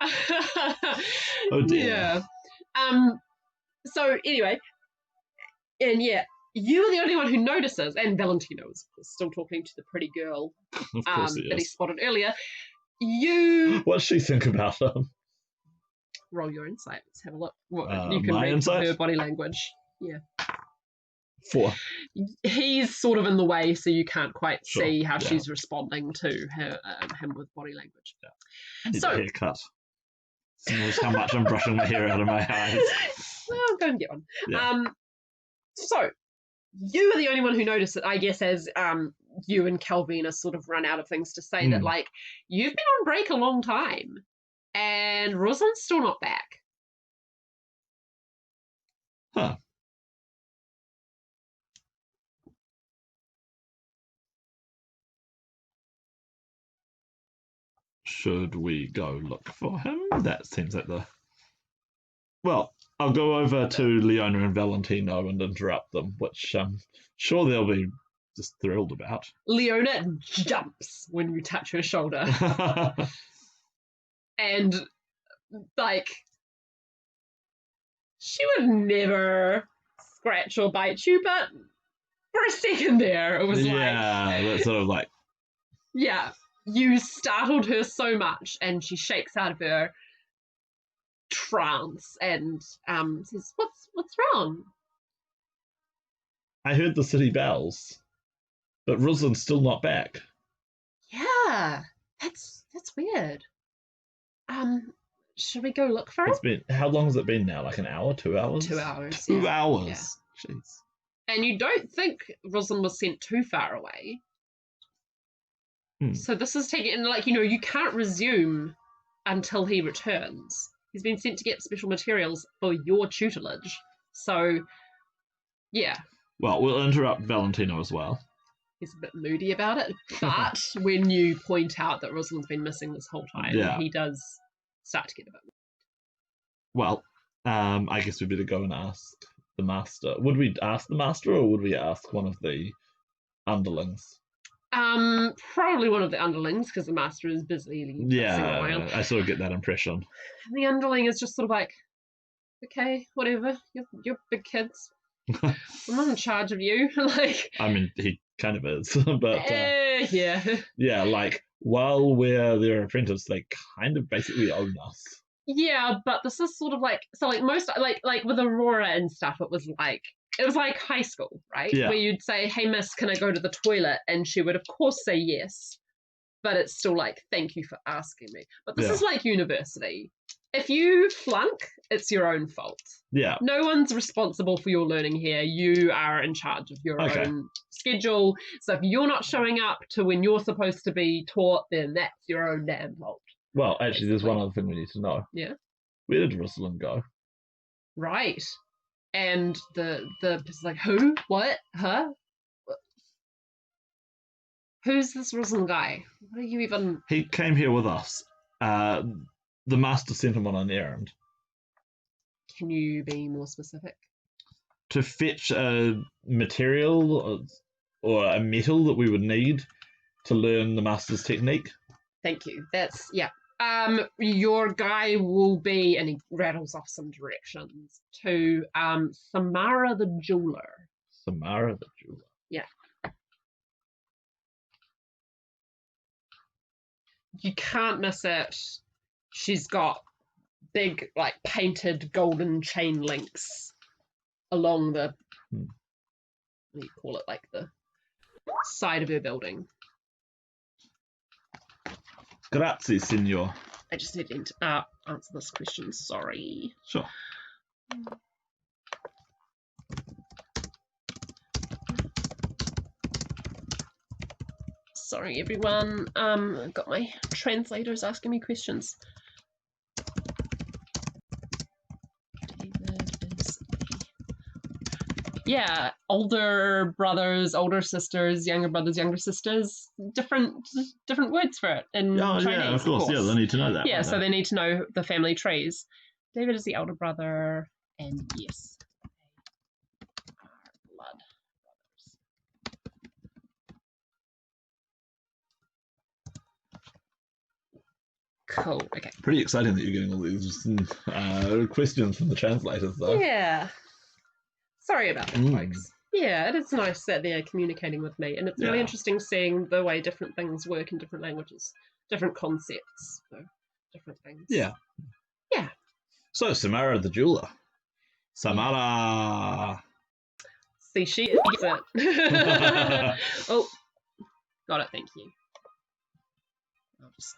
Oh dear. Yeah. So anyway, and yeah, you are the only one who notices, and Valentino is still talking to the pretty girl of course that he spotted earlier. What's she think about him? Roll your insight. Let's have a look. You can read insight? her body language. Yeah. 4. He's sort of in the way, so you can't quite see how she's responding to him with body language. Yeah. I need a haircut. Knows how much I'm brushing my hair out of my eyes. Well, go and get one. Yeah. So, you are the only one who noticed it, I guess, as you and Calvina sort of run out of things to say, that, like, you've been on break a long time, and Rosalind's still not back. Huh. Should we go look for him? That seems like the... Well, I'll go over to Leona and Valentino and interrupt them, which I'm sure they'll be just thrilled about. Leona jumps when you touch her shoulder. And, like, she would never scratch or bite you, but for a second there, it was yeah, that's sort of like... Yeah, you startled her so much, and she shakes out of her trance and says, "What's wrong?" I heard the city bells, but Rosalind's still not back. Yeah, that's weird. Should we go look for her? How long has it been now? Like an hour, 2 hours? 2 hours. 2 yeah. hours. Yeah. Jeez. And you don't think Rosalind was sent too far away. So this is taking, like, you can't resume until he returns. He's been sent to get special materials for your tutelage. So, yeah. Well, we'll interrupt Valentino as well. He's a bit moody about it, but when you point out that Rosalind's been missing this whole time, he does start to get a bit moody. Well, I guess we better go and ask the master. Would we ask the master, or would we ask one of the underlings? Probably one of the underlings, because the master is busy. Yeah, I sort of get that impression. The underling is just sort of like, okay, whatever, you're big kids. I'm not in charge of you. Like, I mean, he kind of is, but yeah. Yeah, like, while we're their apprentice, they kind of basically own us. Yeah, but this is sort of like, so like most, like with Aurora and stuff, it was like high school, right? Yeah. Where you'd say, "Hey miss, can I go to the toilet?" And she would of course say yes, but it's still like, "Thank you for asking me." But this is like university. If you flunk, it's your own fault. Yeah. No one's responsible for your learning here. You are in charge of your own schedule. So if you're not showing up to when you're supposed to be taught, then that's your own damn fault. Well, actually, there's one other thing we need to know. Yeah. Where did Rosalind go? Right. And the person's like, who? What? Huh? Who's this Rosalind guy? What are you even... He came here with us. The master sent him on an errand. Can you be more specific? To fetch a material or a metal that we would need to learn the master's technique. Thank you. That's, yeah. Your guy will be, and he rattles off some directions, to Samara the jeweler. Samara the jeweler. Yeah. You can't miss it. She's got big, like, painted golden chain links along the, what do you call it, like the side of her building. Grazie, signor. I just need to answer this question, sorry. Sure. Sorry, everyone. I've got my translators asking me questions. Yeah, older brothers, older sisters, younger brothers, younger sisters, different words for it in Chinese. Yeah, of course. Yeah, they need to know that. Yeah, so they need to know the family trees. David is the elder brother, and yes, they are blood brothers. Cool, okay. Pretty exciting that you're getting all these questions from the translators, though. Yeah. Sorry about that, folks. Yeah, it is nice that they're communicating with me, and it's really interesting seeing the way different things work in different languages, different concepts, so different things. Yeah. Yeah. So, Samara the jeweler. Samara. See, she gets it. Oh, got it, thank you. I'll just...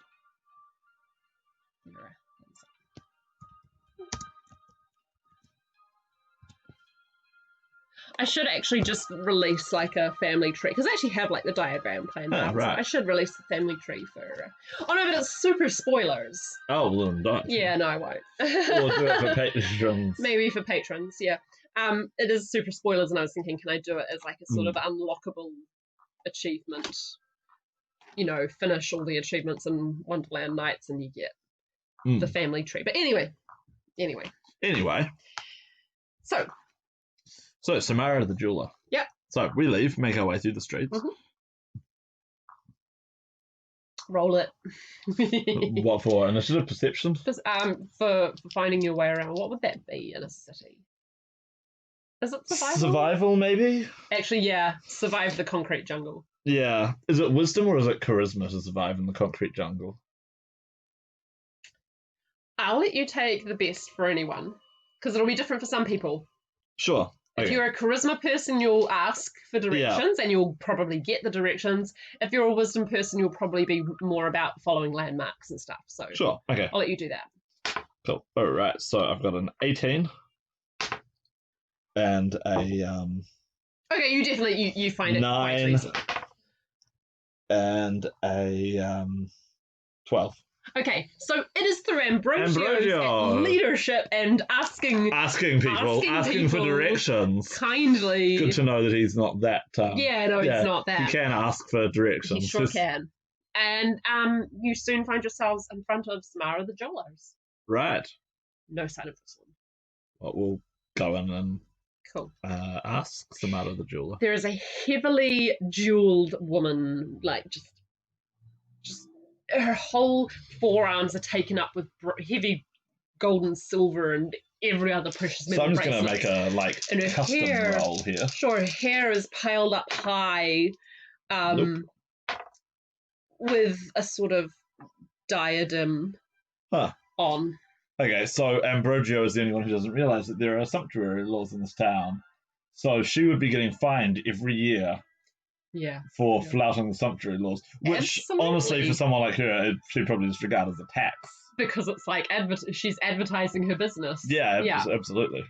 I should actually just release like a family tree because I actually have like the diagram planned out. right. So I should release the family tree for. Oh no, but it's super spoilers. Oh, well, then don't. Yeah, no, I won't. Or do it for patrons. Maybe for patrons, yeah. It is super spoilers, and I was thinking, can I do it as like a sort of unlockable achievement? You know, finish all the achievements in Wonderland Nights, and you get the family tree. But anyway. So Samara the jeweler. Yep. So we leave, make our way through the streets. Roll it. What for? Initiative, perception? Just, for finding your way around. What would that be in a city? Is it survival? Survival, maybe? Actually, yeah. Survive the concrete jungle. Yeah. Is it wisdom or is it charisma to survive in the concrete jungle? I'll let you take the best for anyone, because it'll be different for some people. Sure. If you're a charisma person, you'll ask for directions and you'll probably get the directions. If you're a wisdom person, you'll probably be more about following landmarks and stuff. So sure, okay. I'll let you do that. Cool. All right. So I've got an 18 and a Okay, you definitely you find it 9 quite easy. And a 12. Okay, so it is through Ambrogio's leadership and asking people for directions. Kindly. Good to know that he's not that. He's not that. He can ask for directions. He sure can. And you soon find yourselves in front of Samara the Jewelers. Right. No sign of this one. Well, we'll go in and ask Samara the Jeweler. There is a heavily jeweled woman, like just her whole forearms are taken up with heavy gold and silver and every other precious metal. So I'm just going to make a custom roll here. Sure, her hair is piled up high, with a sort of diadem on. Okay, so Ambrogio is the only one who doesn't realise that there are sumptuary laws in this town. So she would be getting fined every year. Yeah. For flouting the sumptuary laws, which honestly, for someone like her, she'd probably just regard as a tax. Because it's like she's advertising her business. Yeah, absolutely.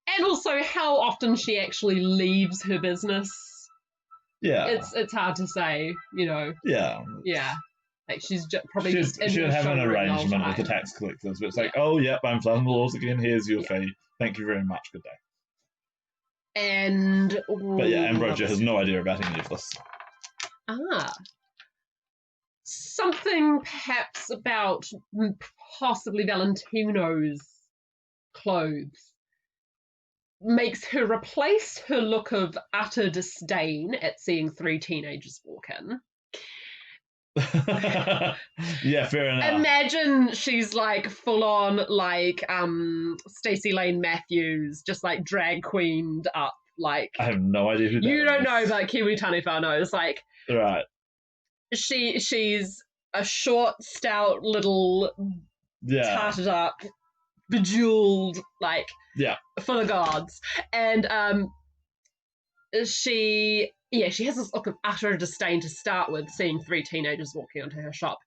And also how often she actually leaves her business. Yeah. It's hard to say, you know. Yeah. Yeah. Like she's probably just she'd have an arrangement with the tax collectors, but it's like, oh, yep, I'm flouting the laws again. Here's your fee. Thank you very much. Good day. And but yeah, Ambrogio has no idea about any of this. Something perhaps about possibly Valentino's clothes makes her replace her look of utter disdain at seeing 3 teenagers walk in. Yeah, fair enough. Imagine she's like full on like Stacey Lane Matthews, just like drag queened up. Like I have no idea who that you don't is. know, but Kiwi Taniwha knows. Like right, she's a short, stout little, tarted up, bejeweled, like for the gods, and she has this look of utter disdain to start with, seeing 3 teenagers walking onto her shop.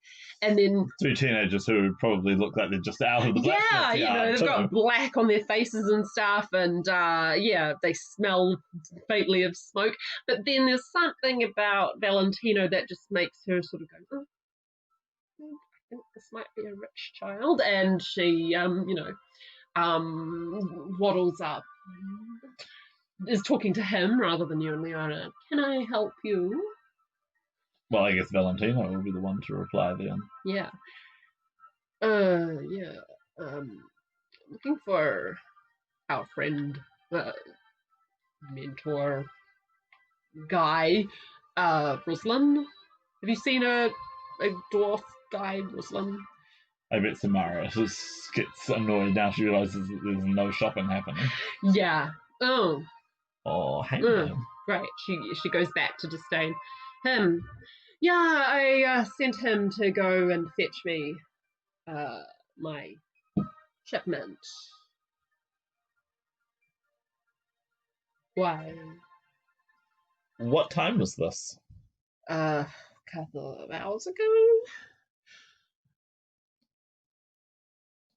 And then 3 teenagers who probably look like they're just out of the blacksmith yard. They've got black on their faces and stuff, and they smell faintly of smoke. But then there's something about Valentino that just makes her sort of go, I think this might be a rich child. And she, waddles up, is talking to him rather than you and Leona. Can I help you? Well, I guess Valentino will be the one to reply then. Yeah. Looking for our friend, mentor, guy, Ruslan. Have you seen a dwarf guy, Ruslan? I bet Samara just gets annoyed now she realises that there's no shopping happening. Yeah. Oh, hang on. Right. She goes back to disdain. Him. Yeah, I sent him to go and fetch me my shipment. Why? What time was this? A couple of hours ago.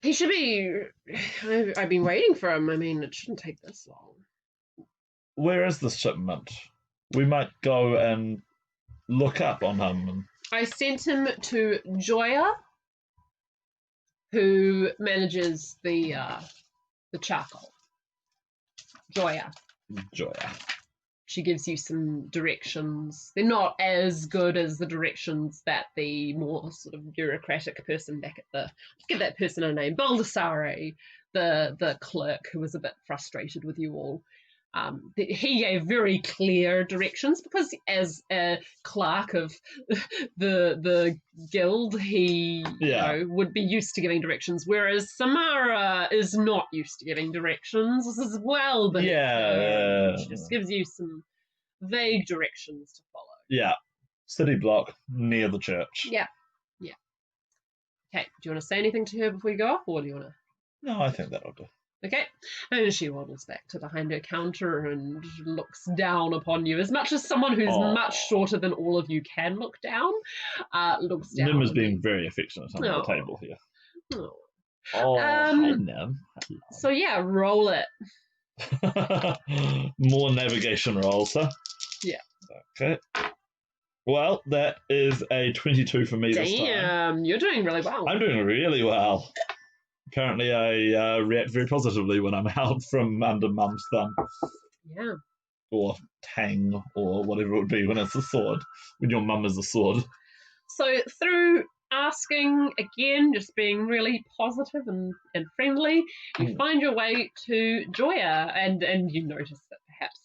He should be... I've been waiting for him. I mean, it shouldn't take this long. where is this shipment? We might go and look up on him. I sent him to Joya, who manages the charcoal. Joya. She gives you some directions. They're not as good as the directions that the more sort of bureaucratic person back at the, give that person a name, Baldessare, the clerk who was a bit frustrated with you all. He gave very clear directions because as a clerk of the guild, he would be used to giving directions, whereas Samara is not used to giving directions as well. But she just gives you some vague directions to follow. Yeah, city block near the church. Yeah. Okay, do you want to say anything to her before you go off, or do you want to? No, I think that'll do. Okay, and she waddles back to behind her counter and looks down upon you as much as someone who's much shorter than all of you can look down. Looks down. Nim is being very affectionate under the table here. Hi, Nim. So yeah, roll it. More navigation rolls, huh? Yeah. Okay. Well, that is a 22 for me this time. Damn, you're doing really well. I'm doing really well. Apparently, I react very positively when I'm out from under Mum's thumb. Yeah. Or tang, or whatever it would be when it's a sword. When your mum is a sword. So through asking again, just being really positive and friendly, you find your way to Joya, and you notice that perhaps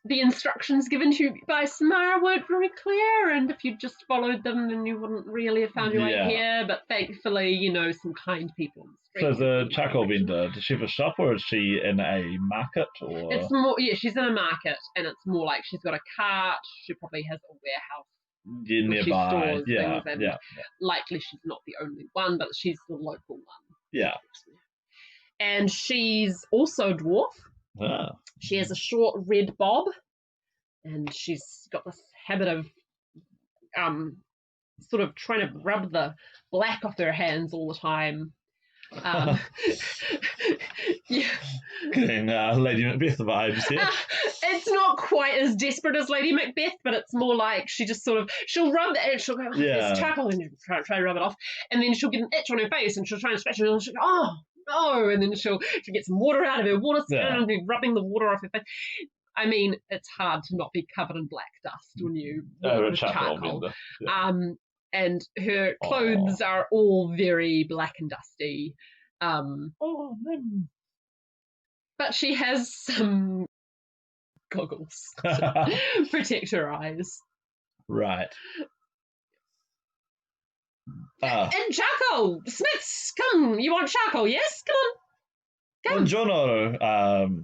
the instructions given to you by Samara weren't very clear, and if you'd just followed them, then you wouldn't really have found your way here. But thankfully, some kind people on the street. So the charcoal vendor, does she have a shop, or is she in a market? Or it's more, she's in a market, and it's more like she's got a cart. She probably has a warehouse nearby. She stores things, and likely she's not the only one, but she's the local one. Yeah. And she's also a dwarf. Ah. She has a short red bob, and she's got this habit of sort of trying to rub the black off her hands all the time. Yeah. Getting Lady Macbeth vibes here. It's not quite as desperate as Lady Macbeth, but it's more like she just she'll rub it and she'll go, there's charcoal, and try to rub it off, and then she'll get an itch on her face and she'll try and scratch it, and she'll go, oh no, and then she'll get some water out of her water spoon and be rubbing the water off her face. I mean, it's hard to not be covered in black dust when you work with charcoal. And her clothes are all very black and dusty. But she has some goggles to protect her eyes. Right. And charcoal! Smiths, come! You want charcoal, yes? Come on. Buongiorno.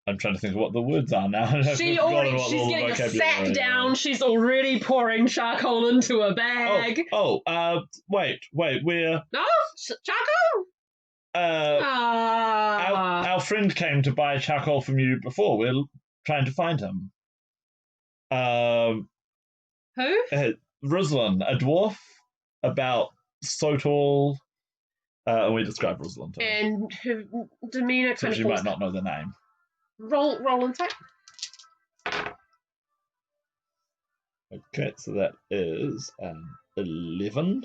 I'm trying to think of what the words are now. She's getting a sack down. She's already pouring charcoal into a bag. Wait, we're... No? Charcoal? Our friend came to buy charcoal from you before. We're trying to find him. Who? Ruslan, a dwarf, about so tall. And we describe Ruslan to her. And her demeanour so she might not know the name. Roll insight. Okay, so that is an 11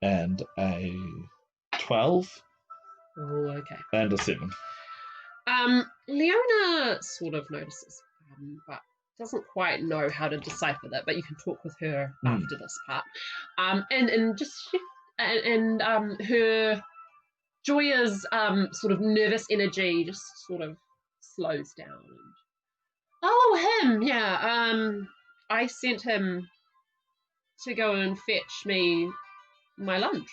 and a 12. Oh, okay. And a 7. Leona sort of notices, but doesn't quite know how to decipher that. But you can talk with her after this part. And her Joya's sort of nervous energy just sort of slows down. Him, yeah. I sent him to go and fetch me my lunch.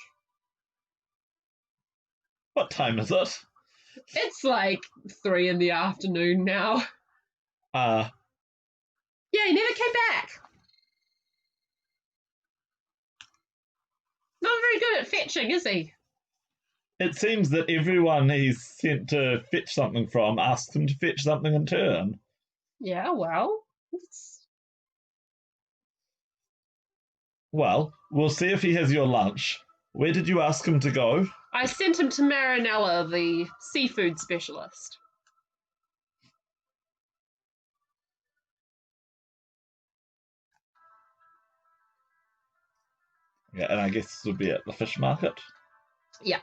What time is it? It's like 3 PM now. Yeah, he never came back. Not very good at fetching, is he? It seems that everyone he's sent to fetch something from asks him to fetch something in turn. Yeah, well. Well, we'll see if he has your lunch. Where did you ask him to go? I sent him to Marinella, the seafood specialist. Yeah, and I guess this would be at the fish market. Yeah.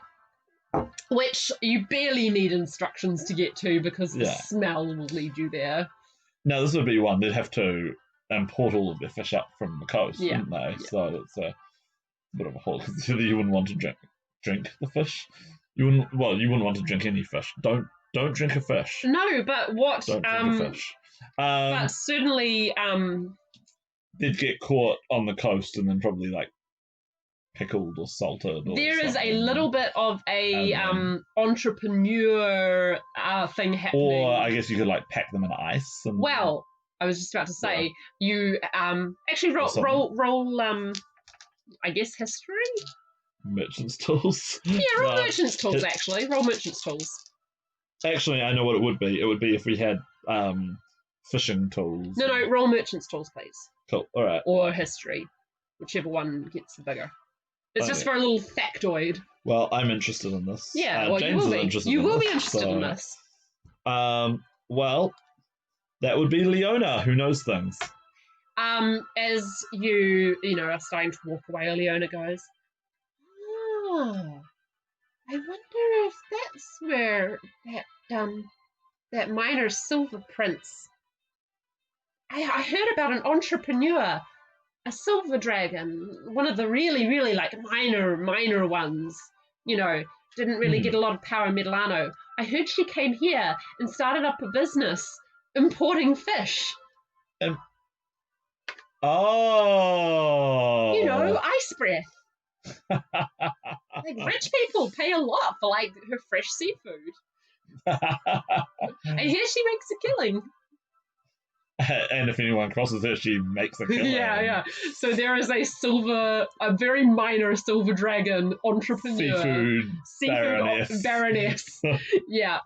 Which you barely need instructions to get to because the smell will lead you there. Now, this would be one they'd have to import all of their fish up from the coast, Yeah. wouldn't they? Yeah. So it's a bit of a haul. You wouldn't want to drink the fish. You wouldn't want to drink any fish. Don't drink a fish. No, but what? Don't drink a fish. But certainly, they'd get caught on the coast and then probably like pickled or salted. Or there is something. a little bit of a entrepreneur thing happening. Or I guess you could like pack them in ice. And, well, I was just about to say you actually roll I guess history. Merchant's tools. Yeah, roll merchant's tools. Actually, roll merchant's tools. Actually, I know what it would be. It would be if we had fishing tools. No, roll merchant's tools, please. Cool. All right. Or history, whichever one gets the bigger. It's just for a little factoid. Well, I'm interested in this. Yeah, well, James you will be interested in this. Well, that would be Leona, who knows things. As you are starting to walk away, Leona goes, I wonder if that's where that miner Silver Prince. I heard about an entrepreneur, a silver dragon, one of the really, really like minor ones. Didn't really get a lot of power in Medilano. I heard she came here and started up a business importing fish. Ice breath. Like rich people pay a lot for like her fresh seafood. And here she makes a killing. And if anyone crosses her, she makes a killing. Yeah. So there is a very minor silver dragon entrepreneur. Seafood baroness. Yeah.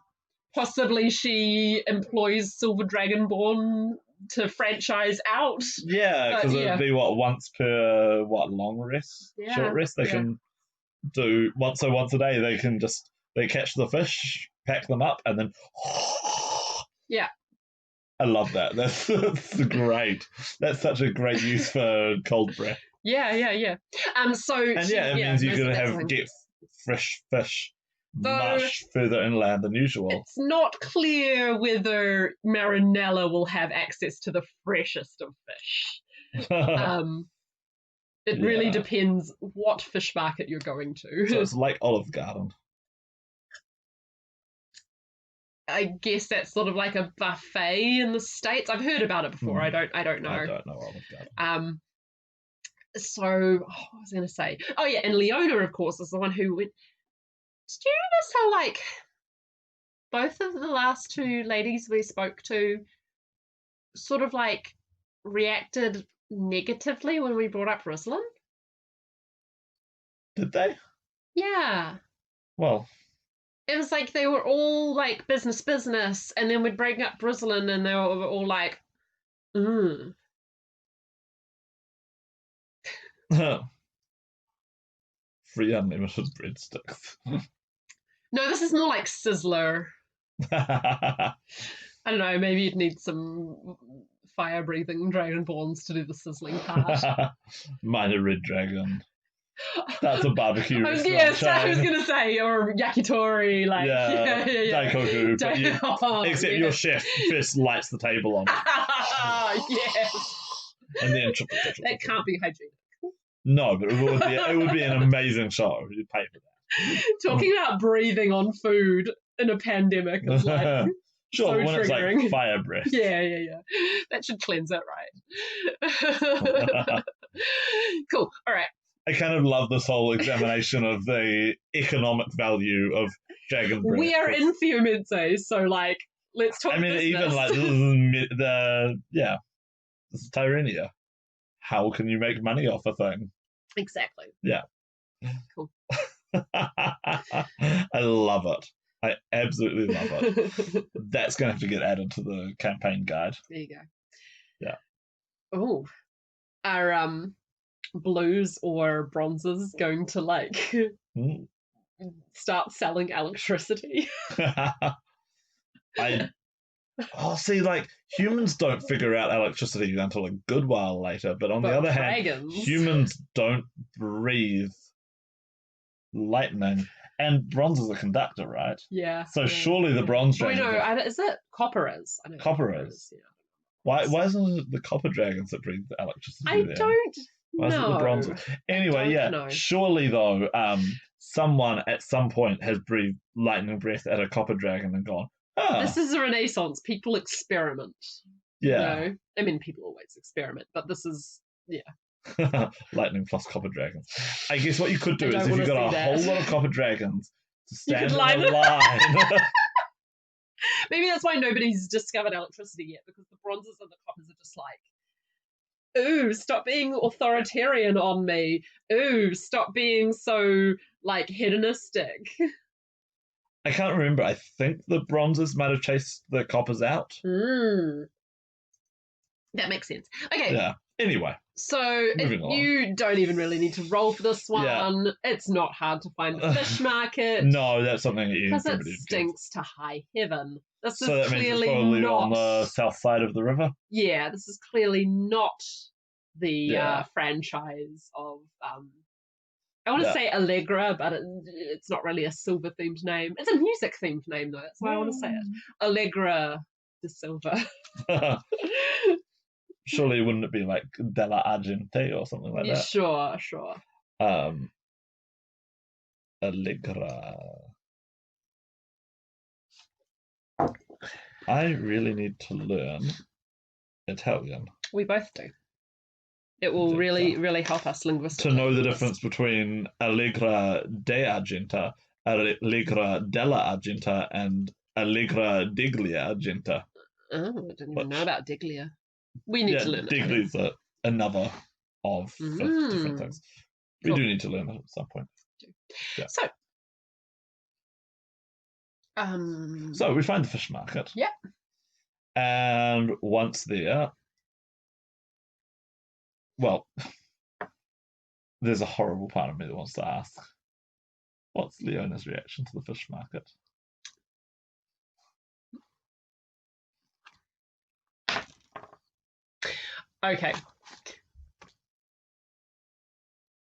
Possibly she employs silver dragonborn to franchise out. Yeah, because it'd be once per long rest, short rest. They can do once a day. They catch the fish, pack them up, and then. Yeah. I love that. That's great. That's such a great use for cold breath. Yeah. It means you can get fresh fish much further inland than usual. It's not clear whether Marinella will have access to the freshest of fish. It really depends what fish market you're going to. So it's like Olive Garden. I guess that's sort of like a buffet in the States. I've heard about it before. I don't know. I don't know Olive Garden. So what was I going to say? Oh yeah, and Leona, of course, is the one who went. Do you notice how like both of the last two ladies we spoke to sort of like reacted negatively when we brought up Ruslan? Did they? Yeah. Well. It was like they were all like business, and then we'd bring up Ruslan and they were all like, Free unlimited breadsticks. No, this is more like Sizzler. I don't know, maybe you'd need some fire-breathing dragonborns to do the sizzling part. Minor red dragon. That's a barbecue. I was going to say, or yakitori, like daikoku. Except your chef first lights the table on it. Yes. And then that can't be hygienic. No, but it would be an amazing show. You'd pay for that. Talking about breathing on food in a pandemic is like sure, so when triggering. It's like fire breath. Yeah. That should cleanse it, right? Cool. All right. I kind of love this whole examination of the economic value of dragon breath. We are in Fiumense, so like, let's talk. Even like this is Tirenia. How can you make money off a thing? Exactly. Yeah. Cool. I love it. I absolutely love it. That's going to have to get added to the campaign guide. There you go. Yeah. Oh, our blues or bronzes going to like Mm. start selling electricity? See, like, humans don't figure out electricity until a good while later, but on the other dragons. hand, humans don't breathe lightning, and bronze is a conductor, right? Yeah. So surely the bronze dragons. Is it copper is? I know Copper is. Yeah. Why isn't it the copper dragons that breathe the electricity? I there? don't Why is it the bronze? Anyway, know. Surely though, someone at some point has breathed lightning breath at a copper dragon and gone, this is a renaissance. People experiment. Yeah. You know? I mean, people always experiment, but this is, lightning plus copper dragons. I guess what you could do is if you got a whole lot of copper dragons to stand in a line. Maybe that's why nobody's discovered electricity yet, because the bronzes and the coppers are just like, ooh, stop being authoritarian on me. Ooh, stop being so, like, hedonistic. I can't remember. I think the bronzes might have chased the coppers out. That makes sense. Okay. Yeah. Anyway. So you don't even really need to roll for this one. Yeah. It's not hard to find the fish market. No, that's something that you because it stinks to high heaven. This is clearly means it's probably not on the south side of the river. Yeah, this is clearly not the franchise of. I want to say Allegra, but it's not really a silver themed name. It's a music themed name though. That's why I want to say it. Allegra de Silva. Surely wouldn't it be like Della Argente or something like that? Sure. Allegra. I really need to learn Italian. We both do. It will really help us linguistically. To know the difference between Allegra de Argenta, Allegra della Argenta, and Allegra diglia Argenta. Oh, I didn't even know about diglia. We need to learn it. Diglia's another of different things. We do need to learn it at some point. Yeah. So we find the fish market. Yeah. And once there, well, there's a horrible part of me that wants to ask, what's Leona's reaction to the fish market? Okay.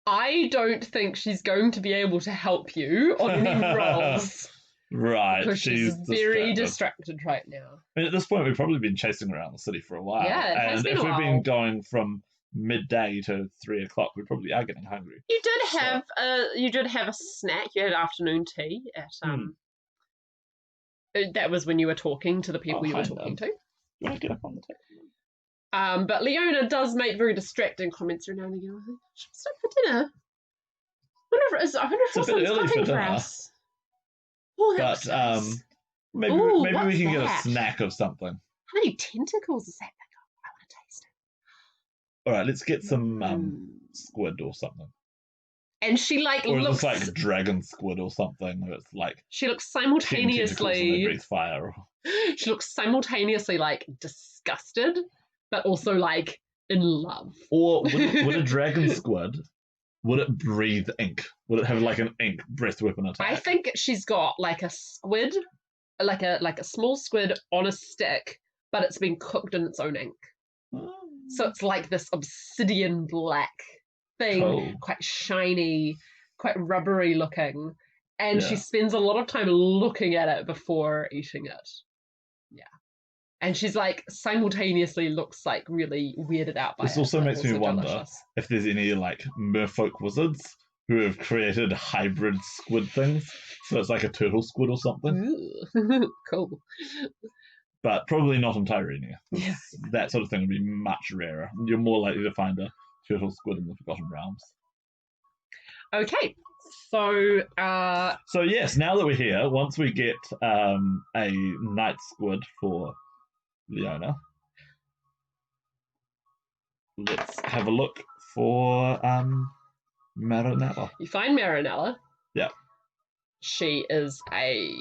I don't think she's going to be able to help you on any rolls. Right. Because she's very distracted right now. I mean, at this point, we've probably been chasing around the city for a while. Yeah, it has been a while. If we've been going from midday to 3 o'clock, we probably are getting hungry. You did have a snack. You had afternoon tea at that was when you were talking to the people you were talking to. You want to get up on the table? But Leona does make very distracting comments every now and again. Should we stop for dinner? I wonder if it's a bit early for dinner. Us. Oh, but maybe we can get a snack of something. How many tentacles is that thing? I want to taste it. All right, let's get some squid or something. And she looks, it looks like dragon squid or something. It's like she looks simultaneously breathe fire. She looks simultaneously like disgusted, but also like in love. Or would a dragon squid? Would it breathe ink? Would it have like an ink breath weapon attack? I think she's got like a squid, like a small squid on a stick, but it's been cooked in its own ink. So it's like this obsidian black thing, quite shiny, quite rubbery looking, and she spends a lot of time looking at it before eating it. Yeah. And she's like simultaneously looks like really weirded out by it. This also makes me wonder if there's any like merfolk wizards who have created hybrid squid things. So it's like a turtle squid or something. Cool. But probably not in Tirenia. Yeah. That sort of thing would be much rarer. You're more likely to find a turtle squid in the Forgotten Realms. Okay. So yes, now that we're here, once we get a night squid for Leona, let's have a look for Marinella. You find Marinella. Yeah. She is a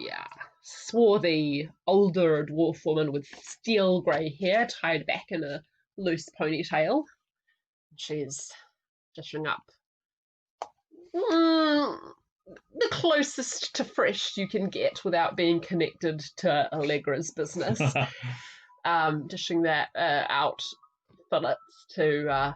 swarthy, older dwarf woman with steel grey hair tied back in a loose ponytail. She's dishing up the closest to fresh you can get without being connected to Allegra's business. Dishing that out fillets to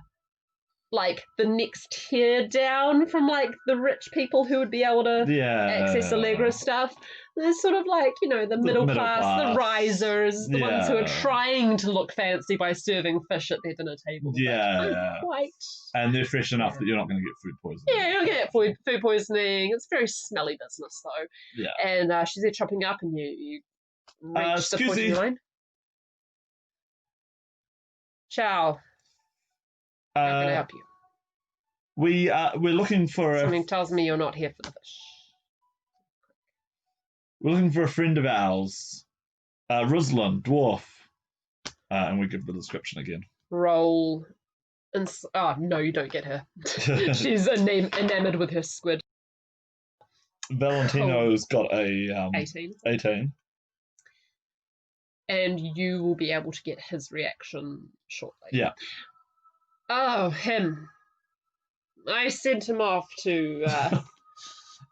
like the next tier down from like the rich people who would be able to access Allegra stuff. There's sort of like, you know, the middle class, the risers, the ones who are trying to look fancy by serving fish at their dinner table. Yeah. Quite. And they're fresh enough that you're not going to get food poisoning. Yeah, you'll get food poisoning. It's very smelly business though. Yeah. And she's there chopping up and you reach the point in line. Ciao. How can I help you? We're looking for Something tells me you're not here for the fish. We're looking for a friend of ours, Ruslan, dwarf. And we give the description again. Roll. Oh, no, you don't get her. She's enamored with her squid. Valentino's got a 18. And you will be able to get his reaction shortly. Yeah. Oh, him. I sent him off to...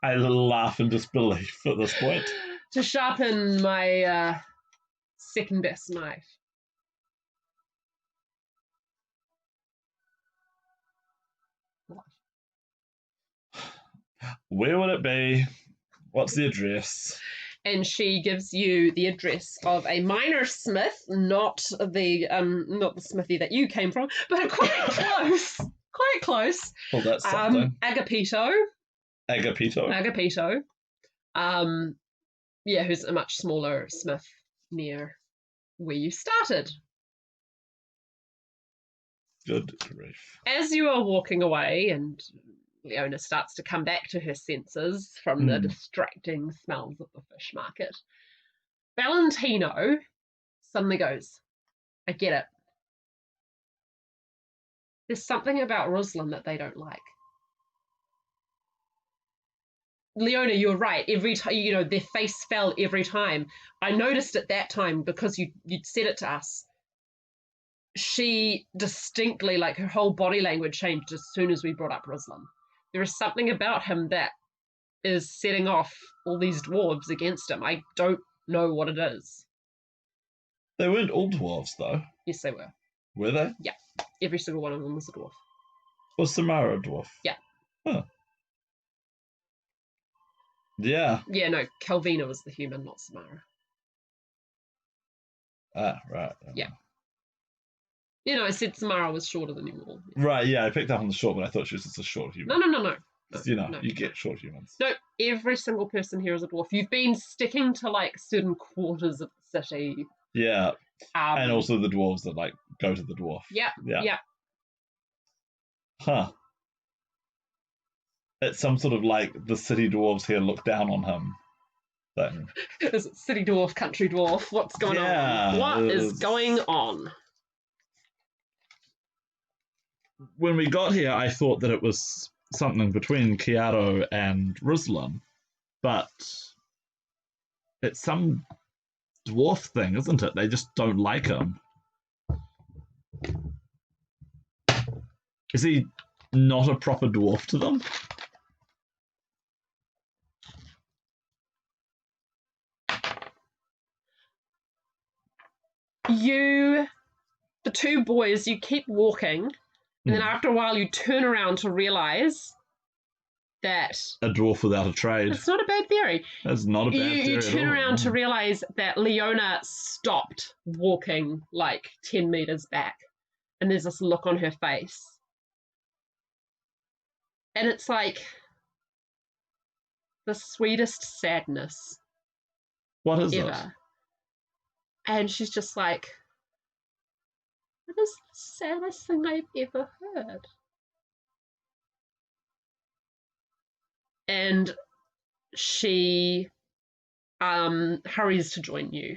I laugh in disbelief at this point. To sharpen my second best knife. What? Where would it be? What's the address? And she gives you the address of a minor smith, not the smithy that you came from, but quite close. Quite close. Oh, that's something. Agapito. Yeah, who's a much smaller smith near where you started. Good grief. As you are walking away and Leona starts to come back to her senses from the distracting smells of the fish market, Valentino suddenly goes, I get it. There's something about Ruslan that they don't like. Leona, you're right. Every time, you know, their face fell every time. I noticed it that time because you'd said it to us. She distinctly, like her whole body language changed as soon as we brought up Ruslan. There is something about him that is setting off all these dwarves against him. I don't know what it is. They weren't all dwarves, though. Yes, they were. Were they? Yeah. Every single one of them was a dwarf. Was Samara a dwarf? Yeah. Huh. Yeah. Yeah, no, Calvina was the human, not Samara. Ah, right. Yeah. You know, I said Samara was shorter than you all. Right, yeah, I picked up on the short, but I thought she was just a short human. No. You get short humans. No, every single person here is a dwarf. You've been sticking to, like, certain quarters of the city. Yeah. And also the dwarves that, like, go to the dwarf. Yeah. Huh. It's some sort of, like, the city dwarves here look down on him thing. Is it city dwarf, country dwarf? What's going on? What is going on? When we got here, I thought that it was something between Chiaro and Ruslan, but it's some dwarf thing, isn't it? They just don't like him. Is he not a proper dwarf to them? The two boys, you keep walking, and then after a while you turn around to realise that... A dwarf without a trade. It's not a bad theory. That's not a bad theory You turn at all. around to realise that Leona stopped walking like 10 metres back, and there's this look on her face. And it's like the sweetest sadness. What is ever. it? And she's just like, that is the saddest thing I've ever heard. And she hurries to join you.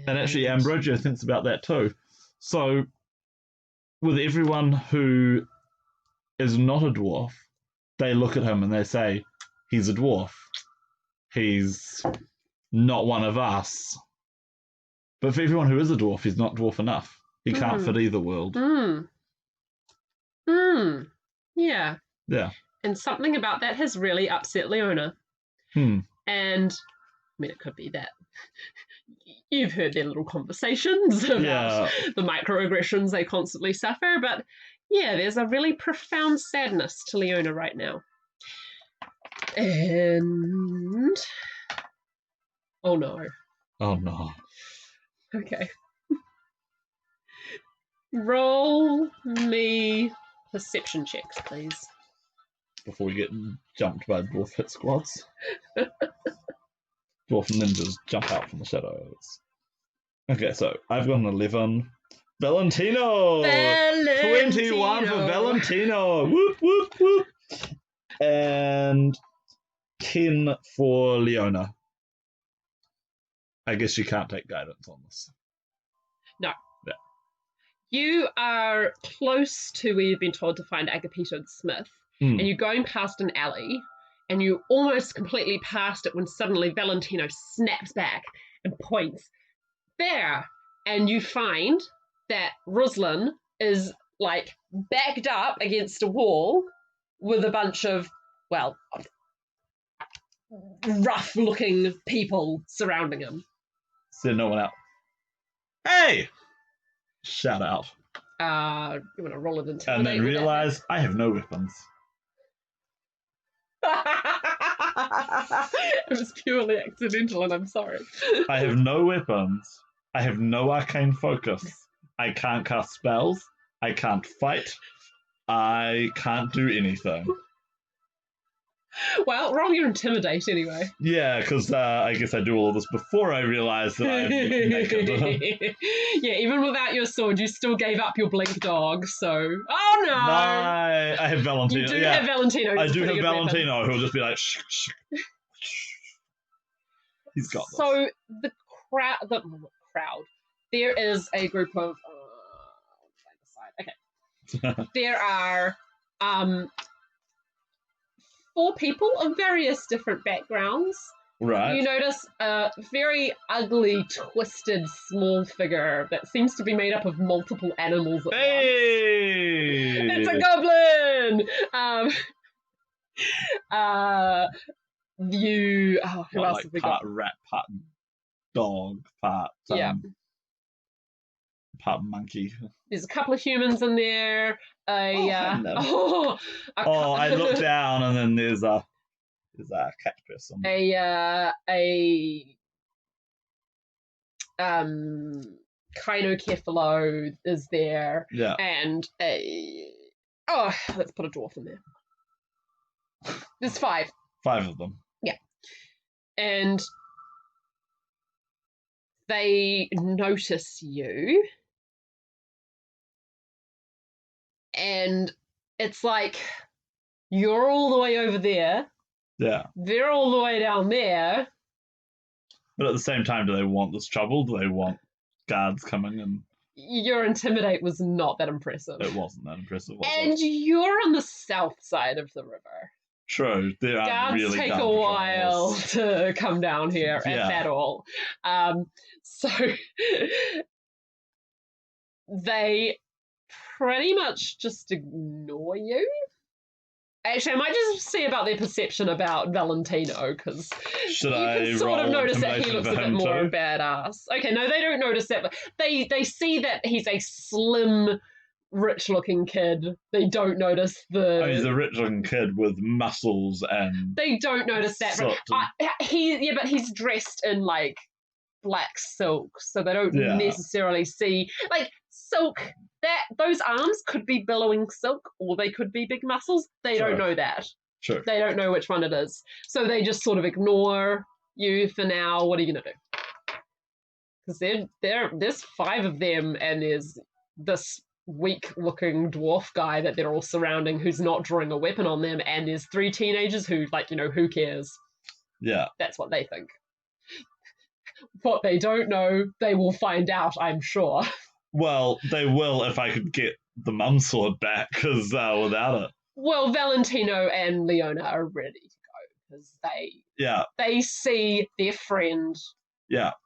And actually, Ambrogio thinks about that too. So, with everyone who is not a dwarf, they look at him and they say, he's a dwarf. He's not one of us. But for everyone who is a dwarf, he's not dwarf enough. He can't fit either world. Yeah. Yeah. And something about that has really upset Leona. And I mean, it could be that you've heard their little conversations about the microaggressions they constantly suffer, but yeah, there's a really profound sadness to Leona right now. And oh no. Oh no. Okay. Roll me perception checks, please. Before we get jumped by dwarf hit squads. Dwarf ninjas jump out from the shadows. Okay, so I've got an 11. Valentino! 21 for Valentino! Whoop, whoop, whoop! And 10 for Leona. I guess you can't take guidance on this. No. Yeah. You are close to where you've been told to find Agapito the Smith, and you're going past an alley, and you almost completely passed it when suddenly Valentino snaps back and points there, and you find that Ruslan is like backed up against a wall with a bunch of, well, rough-looking people surrounding him. So no one out. Hey! Shout out. You want to roll it intimidate? And then realize I have no weapons. It was purely accidental, and I'm sorry. I have no weapons. I have no arcane focus. I can't cast spells. I can't fight. I can't do anything. Well, roll your intimidate anyway. Yeah, because I guess I do all of this before I realize that I'm naked. Yeah, even without your sword, you still gave up your blink dog, so... Oh, no! I have Valentino. You do have Valentino. I do have Valentino, who'll just be like, shh, shh. He's got this. So, the crowd... There is a group of... Okay. There are... 4 people of various different backgrounds. Right. You notice a very ugly, twisted, small figure that seems to be made up of multiple animals at once. It's a goblin! Who else have we got? Part rat, part dog, part part monkey. There's a couple of humans in there. I look down and then there's a cat person. Kynocephalo is there. Yeah. And let's put a dwarf in there. There's 5. 5 of them. Yeah. And they notice you. And it's like, you're all the way over there. Yeah. They're all the way down there. But at the same time, do they want this trouble? Do they want guards coming and... Your intimidate was not that impressive. It wasn't that impressive, was and you're on the south side of the river. True. There are guards really take a while to come down here, if at all. So they pretty much just ignore you. Actually, I might just see about their perception about Valentino, because you can sort of notice that he looks a bit more badass. Okay, no, they don't notice that, but they see that he's a slim, rich-looking kid. They don't notice the... he's a rich-looking kid with muscles and... They don't notice that. But he's dressed in, like, black silk, so they don't necessarily see... Like, silk... Those arms could be billowing silk, or they could be big muscles. They don't know that. Sure. They don't know which one it is. So they just sort of ignore you for now. What are you going to do? Because there's 5 of them, and there's this weak-looking dwarf guy that they're all surrounding who's not drawing a weapon on them, and there's 3 teenagers who, like, who cares? Yeah. That's what they think. What they don't know, they will find out, I'm sure. Well, they will if I could get the mum sword back, because without it... Well, Valentino and Leona are ready to go, because they see their friend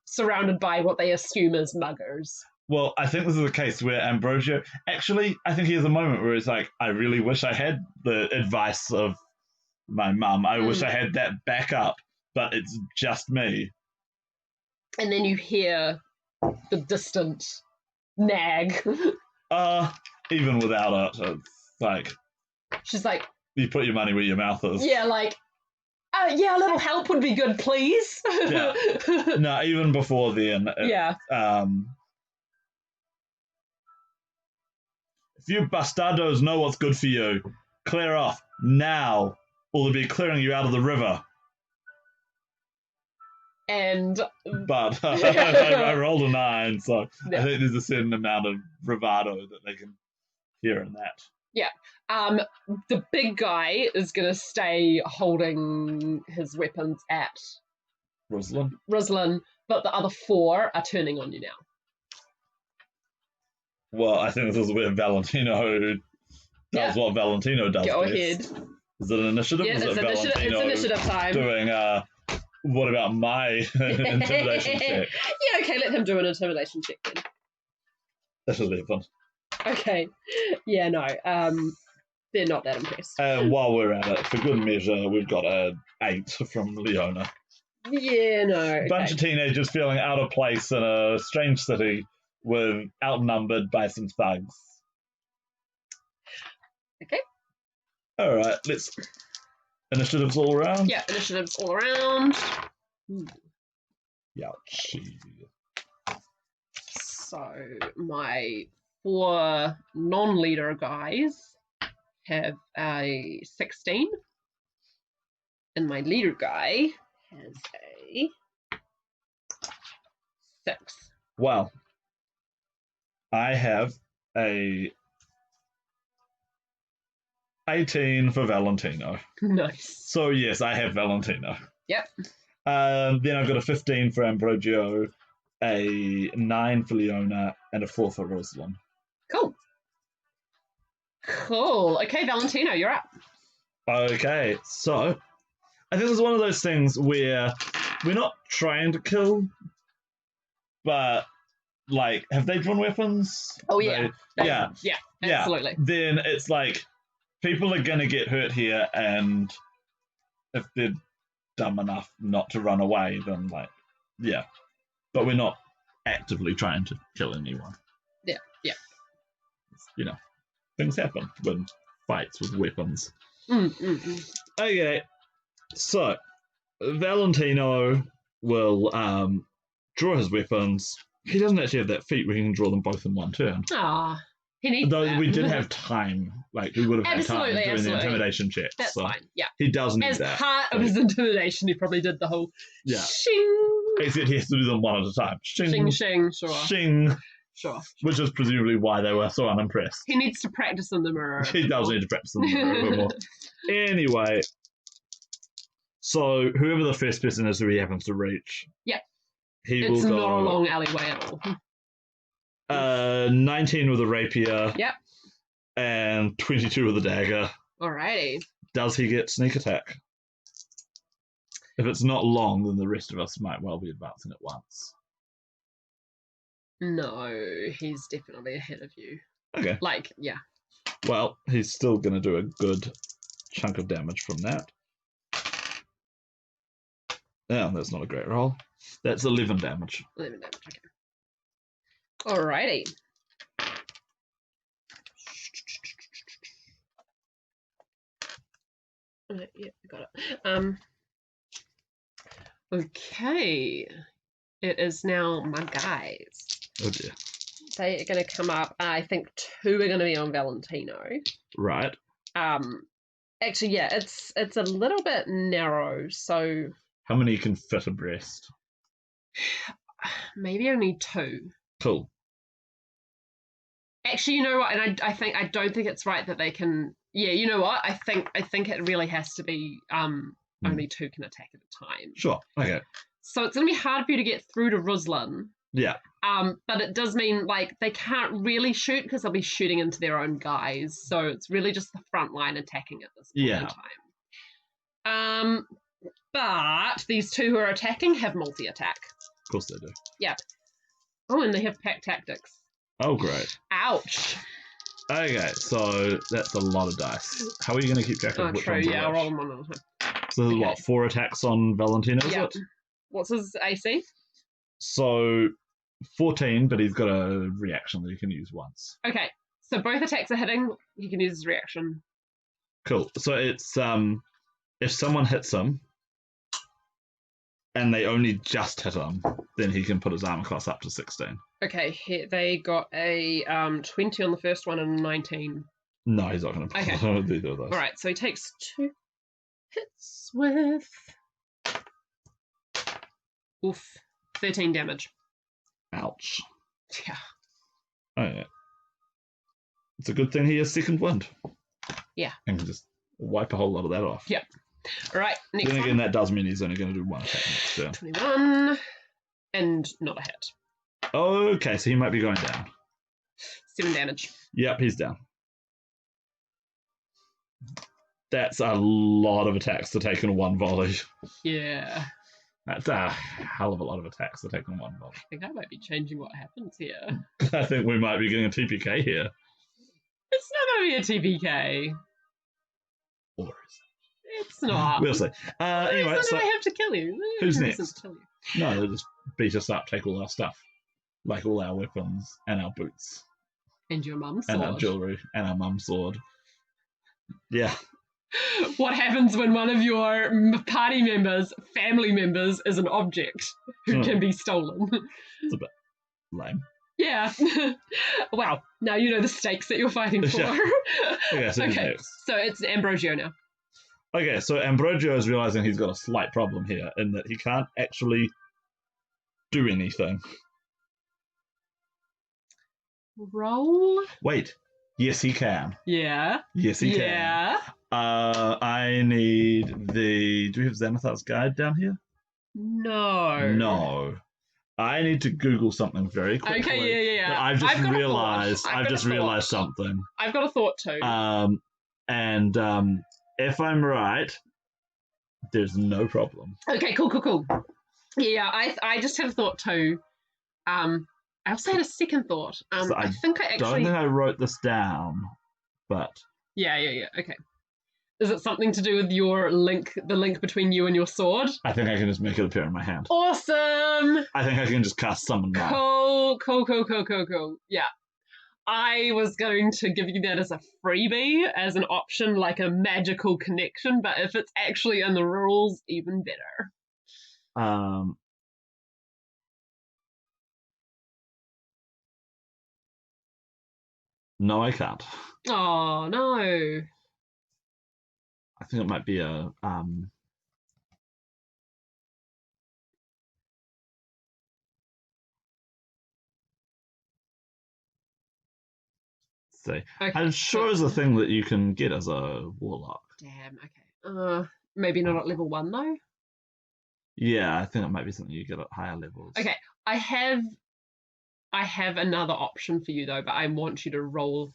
surrounded by what they assume as muggers. Well, I think this is a case where Ambrosio actually, I think he has a moment where he's like, I really wish I had the advice of my mum. I wish I had that backup, but it's just me. And then you hear the distant nag. Even without it, it's like She's like, you put your money where your mouth is. yeah, like, yeah, a little help would be good, please. Yeah. No, even before then. Yeah. If you bastardos know what's good for you, clear off now, or they'll be clearing you out of the river. And But I rolled a 9, so I think there's a certain amount of bravado that they can hear in that. Yeah. The big guy is going to stay holding his weapons at Ruslan, but the other 4 are turning on you now. Well, I think this is where Valentino does what Valentino does. Go best. ahead. Is it initiative? Yeah, it's initiative time. Doing, what about my intimidation check? Yeah, okay, let him do an intimidation check then. That's 11. Okay. Yeah, no. They're not that impressed. While we're at it, for good measure, we've got a 8 from Leona. Yeah, no. Okay. Bunch of teenagers feeling out of place in a strange city with outnumbered by some thugs. Okay. All right, let's. Initiatives all around? Yeah, initiatives all around. Youchie. So, my 4 non-leader guys have a 16. And my leader guy has a 6. Wow. I have a 18 for Valentino. Nice. So yes, I have Valentino. Yep. Then I've got a 15 for Ambrogio, a 9 for Leona, and a 4 for Rosalind. Cool. Okay, Valentino, you're up. Okay, so I think this is one of those things where we're not trying to kill, but like, have they drawn weapons? Oh yeah. Yeah, absolutely. Then it's like people are gonna get hurt here, and if they're dumb enough not to run away, then like, yeah. But we're not actively trying to kill anyone. Yeah. You know, things happen when fights with weapons. Okay, so Valentino will draw his weapons. He doesn't actually have that feat where he can draw them both in one turn. He needs Though that. we did have time, like we would have had time doing the intimidation check. That's so fine, yeah. He does need As that. As part of his intimidation, he probably did the whole shing. Except he has to do them one at a time. Shing, shing, sure. Shing. Sure. Which is presumably why they were so unimpressed. He needs to practice in the mirror. He does need to practice in the mirror a bit more. Anyway, so whoever the first person is who he happens to reach. Yep. It's not a long alleyway at all. 19 with a rapier. Yep. And 22 with a dagger. Alrighty. Does he get sneak attack? If it's not long, then the rest of us might well be advancing at once. No, he's definitely ahead of you. Okay. Like, yeah. Well, he's still going to do a good chunk of damage from that. Yeah, that's not a great roll. That's 11 damage. 11 damage, okay. Alrighty. Yeah, got it. Okay. It is now my guys. Oh dear. They are going to come up. I think 2 are going to be on Valentino. Right. Actually, yeah, it's a little bit narrow, so... How many can fit abreast? Maybe only 2. Cool. Actually, you know what? And I don't think it's right that they can... Yeah, you know what? I think it really has to be only 2 can attack at a time. Sure, okay. So it's going to be hard for you to get through to Ruslan. Yeah. But it does mean, like, they can't really shoot because they'll be shooting into their own guys. So it's really just the front line attacking at this point in time. But these 2 who are attacking have multi-attack. Of course they do. Yeah. Oh, and they have pack tactics. Oh, great. Ouch. Okay, so that's a lot of dice. How are you going to keep track of which True. ones Yeah, are I'll roll which? them one at a time. So there's Okay. what, 4 attacks on Valentina, is Yeah. it? What's his AC? So 14, but he's got a reaction that he can use once. Okay. So both attacks are hitting. He can use his reaction. Cool. So it's if someone hits him and they only just hit him, then he can put his armor class up to 16. Okay. They got a 20 on the first one and a 19. No, he's not going to put either of those. All right. So he takes 2 hits with 13 damage. Ouch. Yeah. Oh, yeah. It's a good thing he has second wind. Yeah. And can just wipe a whole lot of that off. Yeah. All right. Next Then one. again, that does mean he's only going to do 1 attack next turn. 21 and not a hit. Okay, so he might be going down. 7 damage. Yep, he's down. That's a lot of attacks to take in one volley. Yeah. That's a hell of a lot of attacks to take in one volley. I think I might be changing what happens here. I think we might be getting a TPK here. It's not going to be a TPK. Or is it? It's not. We'll see. Anyway, so I have to kill you. who's There's no reason next? to kill you. no, they'll just beat us up, take all our stuff. Like all our weapons and our boots. And your mum's And sword. our jewellery and our mum's sword. Yeah. What happens when one of your party members, family members, is an object who can be stolen? It's a bit lame. Yeah. Wow. Now you know the stakes that you're fighting for. Yeah. Okay, so who's Okay. next? So it's Ambrosio now. Okay, so Ambrogio is realizing he's got a slight problem here in that he can't actually do anything. Roll. Wait. Yes, he can. Yeah. Yes, he can. Yeah. I need the... Do we have Xanathar's Guide down here? No. No. I need to Google something very quickly. Okay, yeah. But I've just got a realized... thought. I've just realized something. I've got a thought too. And if I'm right, there's no problem. Okay, cool. Yeah, I just had a thought too. I also had a second thought. So I think I don't actually. think I wrote this down, but Yeah. Okay. Is it something to do with your link, the link between you and your sword? I think I can just make it appear in my hand. Awesome! I think I can just cast Summon Now. Cool. Yeah. I was going to give you that as a freebie, as an option, like a magical connection, but if it's actually in the rules, even better. No, I can't. Oh, no. I think it might be a say. Okay. I'm sure it's a thing that you can get as a warlock. Damn, okay. Maybe not at level 1, though? Yeah, I think it might be something you get at higher levels. Okay, I have another option for you, though, but I want you to roll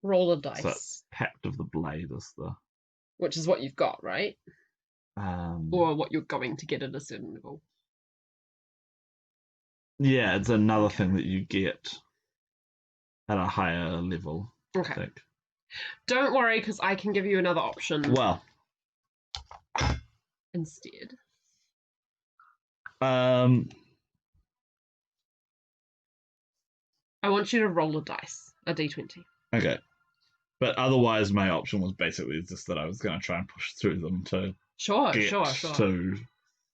a dice. So it's Pact of the Blade is the... Which is what you've got, right? Or what you're going to get at a certain level. Yeah, it's another thing that you get at a higher level. Okay. I think. Don't worry, because I can give you another option Well, instead. I want you to roll a dice, a d20. Okay. But otherwise, my option was basically just that I was going to try and push through them to Sure. get to...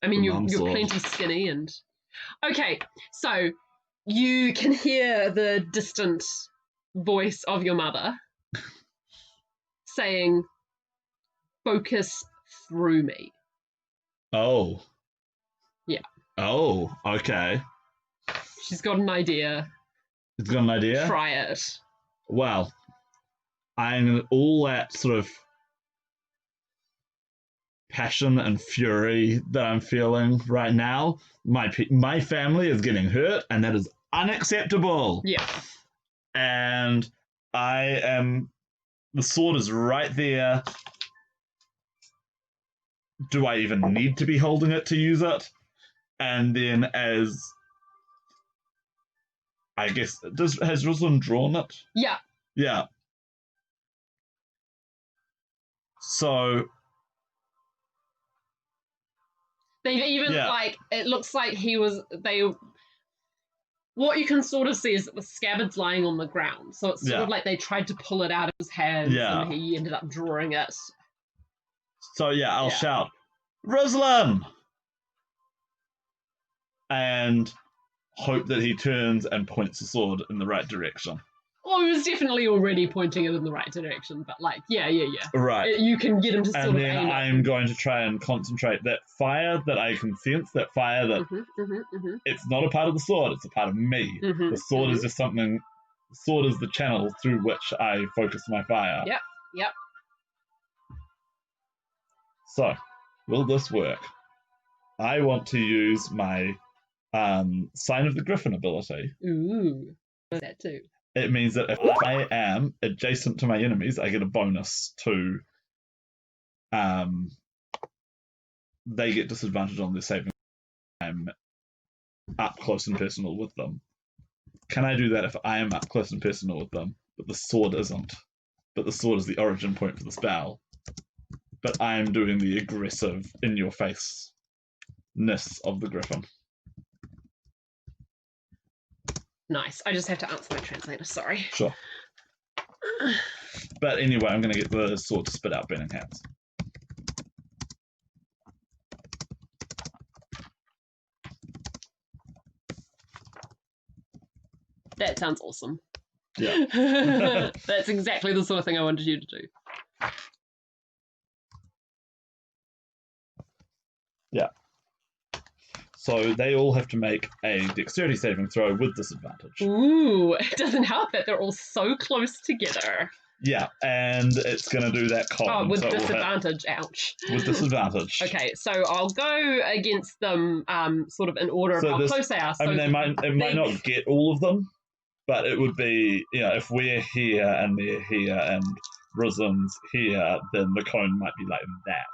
I mean, the you're non-sword. plenty skinny and... Okay, so you can hear the distant voice of your mother saying, "Focus through me." Oh. Yeah. Oh, okay. She's got an idea. It's got an idea? Try it. Well, I'm all that sort of passion and fury that I'm feeling right now. My family is getting hurt, and that is unacceptable. Yeah. And the sword is right there. Do I even need to be holding it to use it? And then as I guess has Rosalind drawn it? Yeah. Yeah. So They've even it looks like what you can sort of see is that the scabbard's lying on the ground. So it's sort of like they tried to pull it out of his hands and he ended up drawing it. So I'll shout, Rosalind! And hope that he turns and points the sword in the right direction. Well, he was definitely already pointing it in the right direction, but Right. You can get him to sort of aim. And then I'm going to try and concentrate that fire that I can sense, that fire that it's not a part of the sword, it's a part of me. The sword is just something. The sword is the channel through which I focus my fire. Yep. So, will this work? I want to use my Sign of the Griffin ability. Ooh, that too. It means that if I am adjacent to my enemies, I get a bonus to. They get disadvantage on their saving. I'm up close and personal with them. Can I do that if I am up close and personal with them, but the sword isn't? But the sword is the origin point for the spell. But I'm doing the aggressive, in-your-face-ness of the griffin. Nice. I just have to answer my translator, sorry. Sure. But anyway, I'm going to get the sword to spit out burning hands. That sounds awesome. Yeah. That's exactly the sort of thing I wanted you to do. Yeah. So they all have to make a dexterity saving throw with disadvantage. Ooh, it doesn't help that they're all so close together. Yeah, and it's going to do that cone. Oh, with disadvantage, ouch. With disadvantage. Okay, so I'll go against them sort of in order of how close they are. So it might not get all of them, but it would be, if we're here and they're here and Rosalind's here, then the cone might be like that.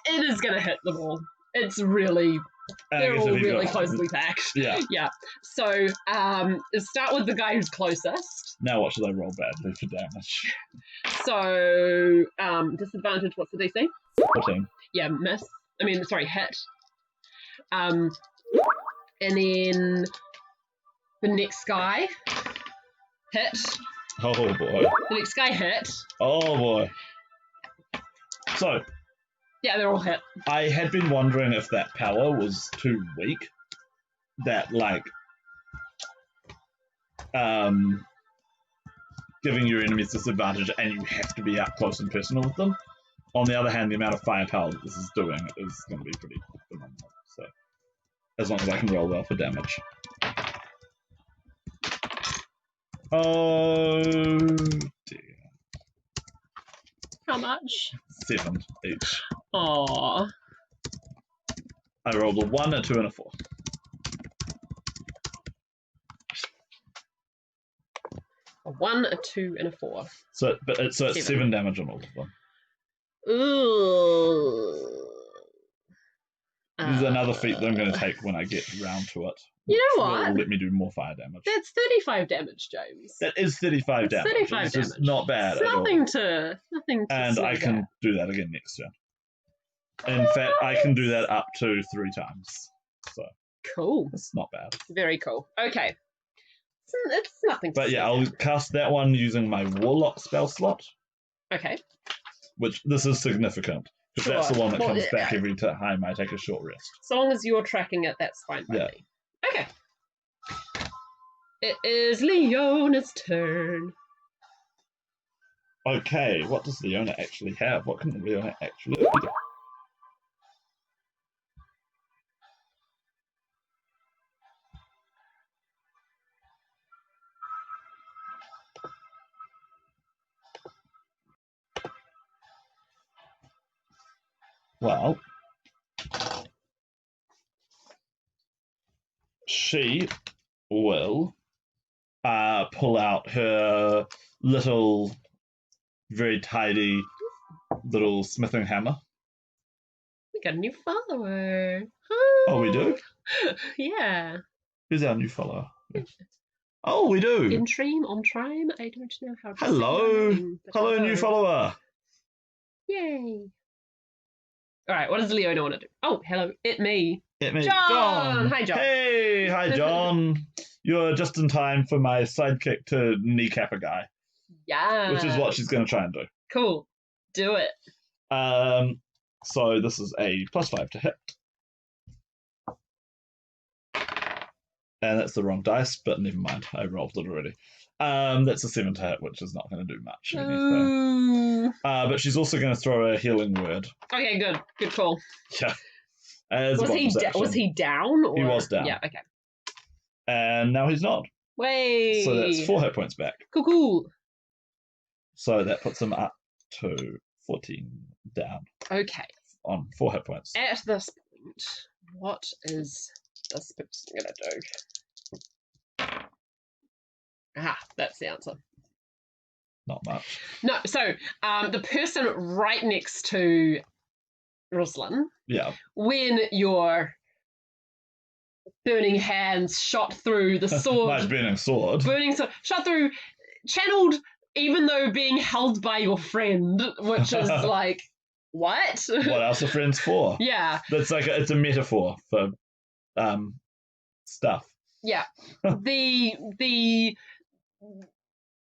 It is going to hit them all. It's really... They're all really closely packed. Yeah. Yeah. So, start with the guy who's closest. Now what should I roll badly for damage? So, disadvantage, what's the DC? 14. Yeah, hit. And then the next guy hit. Oh boy. The next guy hit. Oh boy. So... Yeah, they're all hit. I had been wondering if that power was too weak. That, giving your enemies disadvantage and you have to be up close and personal with them. On the other hand, the amount of firepower that this is doing is going to be pretty phenomenal. So, as long as I can roll well for damage. Oh dear. How much? 7 each. Aww. I rolled a 1, a 2, and a 4. A 1, a 2, and a 4. So it's 7 damage on all of them. Ooh. There's another feat that I'm going to take when I get round to it. You know what? Will let me do more fire damage. That's 35 damage, James. That is 35 damage. 35 it's damage. Just not bad it's at nothing all. Nothing to and I can do that again next turn. In fact, I can do that up to 3 times. So cool. It's not bad. Very cool. Okay. It's nothing to But yeah, I'll cast that one using my Warlock spell slot. Okay. Which, this is significant. Because that's the one that comes back every time I take a short rest. So long as you're tracking it, that's fine by me. Okay. It is Leona's turn. Okay, what does Leona actually have? What can Leona actually do? Well, she will pull out her little, very tidy little smithing hammer. We got a new follower. Oh, we do? Yeah. Who's our new follower? Oh, we do. Intream, on Trime. I don't know how to say Hello. your name, but Hello, new follower. Yay. All right, what does Leona want to do? Oh, hello, me. Me. John. Hi, John. Hey, hi, John. You're just in time for my sidekick to kneecap a guy. Yeah. Which is what she's going to try and do. Cool. Do it. So this is a +5 to hit. And that's the wrong dice, but never mind. I rolled it already. That's a 7 to hit, which is not going to do much. Anything. But she's also going to throw a healing word. Okay, good. Good call. Yeah. Was he down? Or? He was down. Yeah, okay. And now he's not. Way. So that's 4 hit points back. Cool. So that puts him up to 14 down. Okay. On 4 hit points. At this point, what is this person going to do? That's the answer. Not much. No, so the person right next to Rosalind, yeah, when your burning hands shot through the sword, my burning sword, shot through, channeled, even though being held by your friend, which is like, what? What else are friends for? Yeah, that's like it's a metaphor for stuff. Yeah, the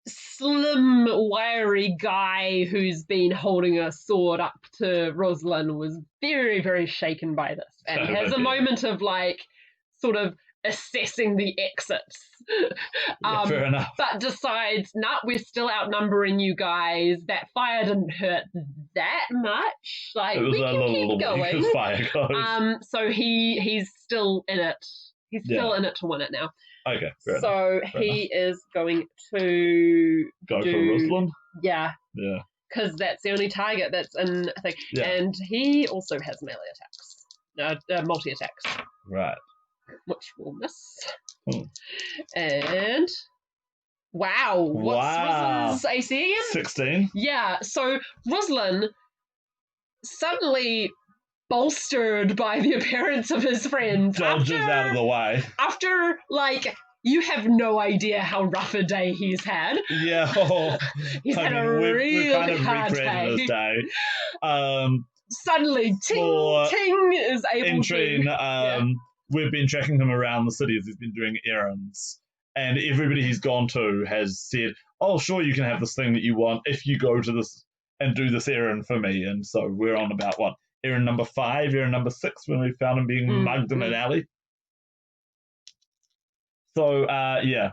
slim, wiry guy who's been holding a sword up to Rosalind was very, very shaken by this and has a moment of like sort of assessing the exits. Fair enough. But decides, nah, we're still outnumbering you guys. That fire didn't hurt that much. Like, we can keep going. Fire goes. So he's still in it. He's still in it to win it now. Okay, fair enough. So he is going to go for Rosalind? Yeah. Yeah. Because that's the only target that's in a thing. Yeah. And he also has melee attacks. Multi-attacks. Right. Which will miss. And... Wow. What's Rosalind's AC again? 16. Yeah, so Rosalind suddenly... bolstered by the appearance of his friends. Dodges out of the way. After, like, you have no idea how rough a day he's had. Yeah. He's had a really kind of hard day. His day. Suddenly, Ting is able to... We've been tracking him around the city as he's been doing errands. And everybody he's gone to has said, oh, sure, you can have this thing that you want if you go to this and do this errand for me. And so we're on about, what, errand number 5, errand number 6, when we found him being mugged in an alley. So, yeah.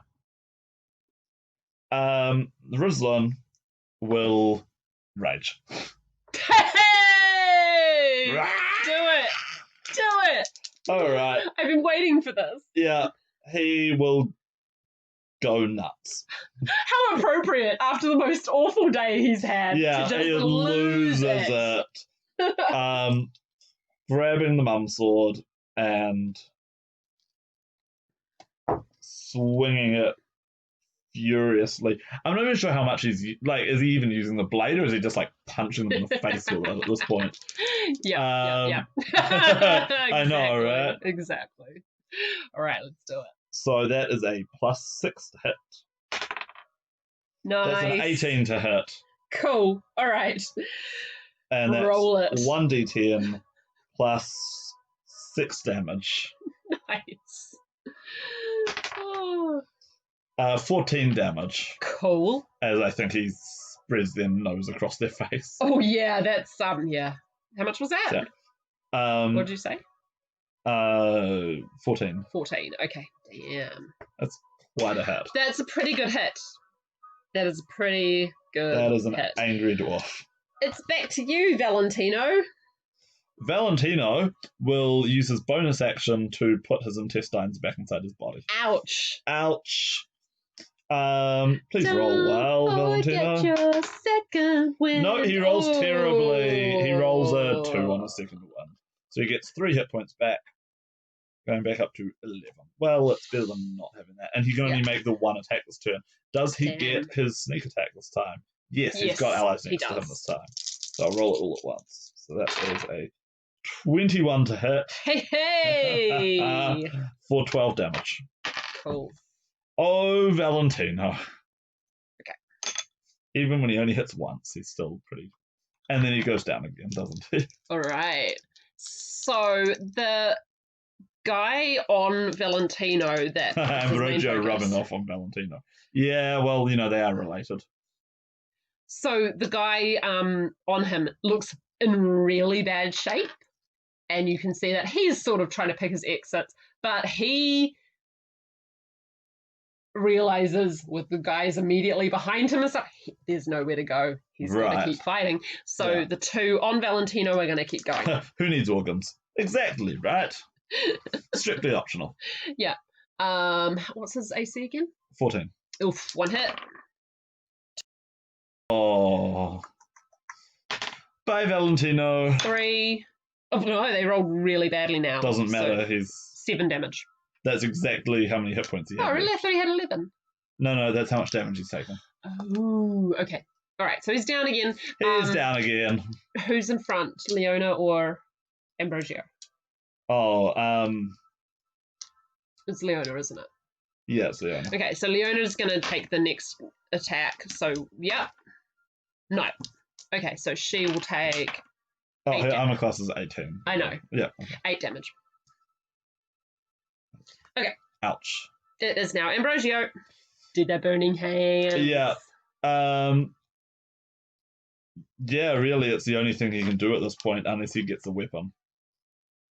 Rosalind will rage. Hey! Do it! Do it! All right. I've been waiting for this. Yeah, he will go nuts. How appropriate after the most awful day he's had. Yeah, to just he loses it. Grabbing the mum sword and swinging it furiously. I'm not even sure how much he's like. Is he even using the blade, or is he just like punching them in the face with it at this point? Yeah. Exactly. I know, right? Exactly. All right, let's do it. So that is a +6 to hit. Nice. That's an 18 to hit. Cool. All right. And that's roll it. 1d10 plus 6 damage. Nice. Oh. 14 damage. Cool. As I think he spreads their nose across their face. Oh yeah, that's yeah. How much was that? Yeah. What did you say? 14. 14. Okay. Damn. That's quite a hit. That's a pretty good hit. That is a pretty good hit. That is an angry dwarf. It's back to you, Valentino. Valentino will use his bonus action to put his intestines back inside his body. Ouch. Ouch. Please roll well, Valentino. Your second win. No, he rolls terribly. He rolls a 2 on a second one. So he gets 3 hit points back, going back up to 11. Well, it's better than not having that. And he can only make the 1 attack this turn. Does he get his sneak attack this time? Yes, he's got allies next to him this time. So I'll roll it all at once. So that is a 21 to hit. Hey! For 12 damage. Cool. Oh, Valentino. Okay. Even when he only hits once, he's still pretty... And then he goes down again, doesn't he? All right. So the guy on Valentino that... Ambrogio rubbing off on Valentino. Yeah, well, they are related. So the guy on him looks in really bad shape. And you can see that he's sort of trying to pick his exits. But he realizes with the guys immediately behind him and stuff, there's nowhere to go. He's going to keep fighting. So the two on Valentino are going to keep going. Who needs organs? Exactly, right? Strictly optional. Yeah. What's his AC again? 14. Oof, one hit. Oh. Bye, Valentino. 3. Oh, no, they rolled really badly now. Doesn't matter, he's... 7 damage. That's exactly how many hit points he had. Oh, really? I thought he had 11. No, that's how much damage he's taken. Oh, okay. All right, so he's down again. He's down again. Who's in front, Leona or Ambrogio? Oh, It's Leona, isn't it? Yeah, it's Leona. Okay, so Leona's going to take the next attack. So, yeah. No. Okay, so she will take... Oh, her armor class is 18. I know. Yeah. Okay. 8 damage. Okay. Ouch. It is now Ambrogio. Did their burning hands. Yeah. Yeah, really, it's the only thing he can do at this point, unless he gets a weapon.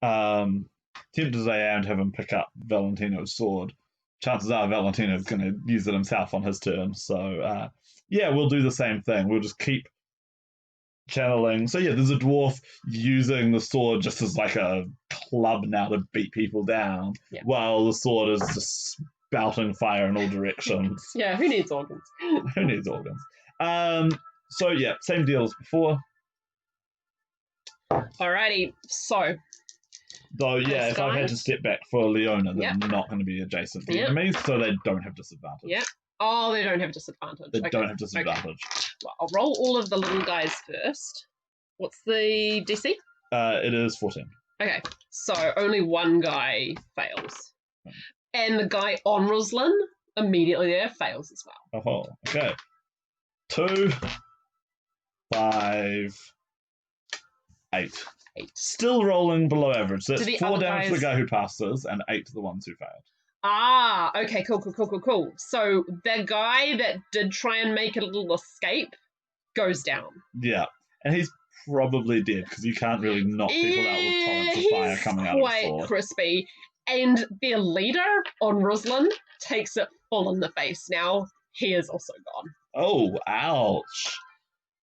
Tempted as I am to have him pick up Valentino's sword, chances are Valentino's going to use it himself on his turn. So, yeah, we'll do the same thing. We'll just keep channeling. So, yeah, there's a dwarf using the sword just as like a club now to beat people down, while the sword is just spouting fire in all directions. Yeah, who needs organs? Who needs organs? So, yeah, same deal as before. Alrighty, so... Though, yeah, if I had to step back for Leona, they're not going to be adjacent to enemies, so they don't have disadvantage. Yeah. Oh, they don't have disadvantage. They don't have disadvantage. Okay. Well, I'll roll all of the little guys first. What's the DC? It is 14. Okay, so only one guy fails. And the guy on Roslyn, immediately there, fails as well. Oh, okay. 2, 5, 8. 8. Still rolling below average. So that's 4 down to the guys... guy who passes and 8 to the ones who failed. Ah, okay, cool. So the guy that did try and make a little escape goes down. Yeah, and he's probably dead because you can't really knock people out with torrents of fire coming out of the sword. Quite crispy. And their leader on Roslyn takes it full in the face now. He is also gone. Oh, ouch.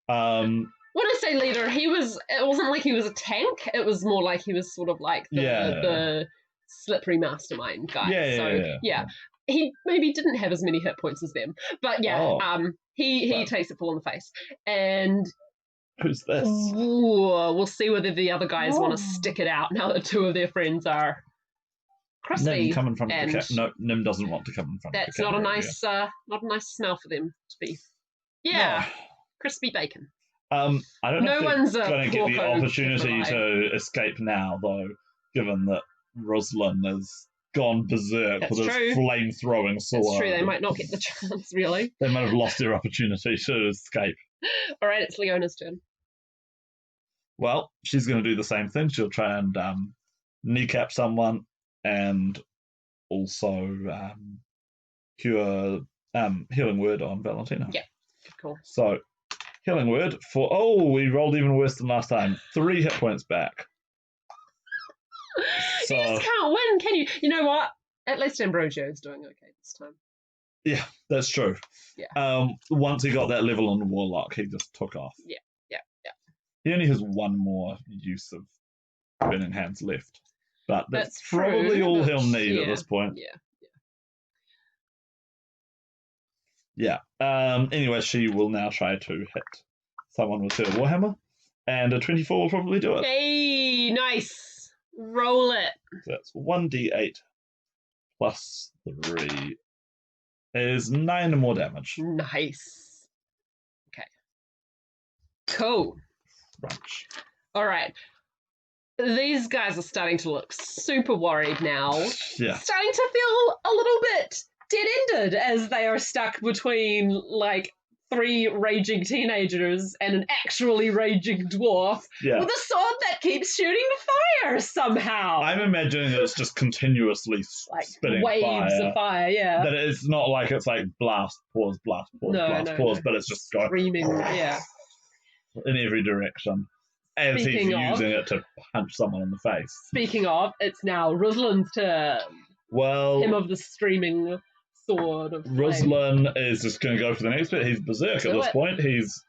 When I say leader, it wasn't like he was a tank. It was more like he was sort of like the slippery mastermind guy. Yeah. He maybe didn't have as many hit points as them. But he takes it full in the face. And who's this? We'll see whether the other guys want to stick it out now that 2 of their friends are crispy. Nim come in front of the no, Nim doesn't want to come in front of the camera. That's not a nice smell for them to be. Yeah. Crispy bacon. I don't know if they're going to get the opportunity to escape now, though, given that Roslyn has gone berserk with his flame-throwing sword. That's true, they might not get the chance, really. They might have lost their opportunity to escape. All right, it's Leona's turn. Well, she's going to do the same thing. She'll try and kneecap someone and also cure Healing Word on Valentino. Yeah, cool. So... Healing Word for... Oh, we rolled even worse than last time. 3 hit points back. So, you just can't win, can you? You know what? At least Ambrogio is doing okay this time. Yeah, that's true. Yeah. Once he got that level on Warlock, he just took off. Yeah. He only has 1 more use of Burning Hands left. But that's probably all he'll need at this point. Yeah. Anyway, she will now try to hit someone with her Warhammer, and a 24 will probably do it. Hey, nice. Roll it. So that's 1d8 plus 3 is 9 more damage. Nice. Okay. Cool. Crunch. All right. These guys are starting to look super worried now. Yeah. Starting to feel a little bit dead-ended as they are stuck between, like, 3 raging teenagers and an actually raging dwarf with a sword that keeps shooting fire somehow. I'm imagining that it's just continuously like spitting waves fire. of fire, yeah. That it's not like it's like blast, pause, blast, pause, blast, pause, but it's just going screaming, yeah, in every direction as he's using it to punch someone in the face. Speaking of, it's now Ruslan's turn. Well, him of the streaming sword of flame. Ruslan is just going to go for the next bit. He's berserk at this point. He's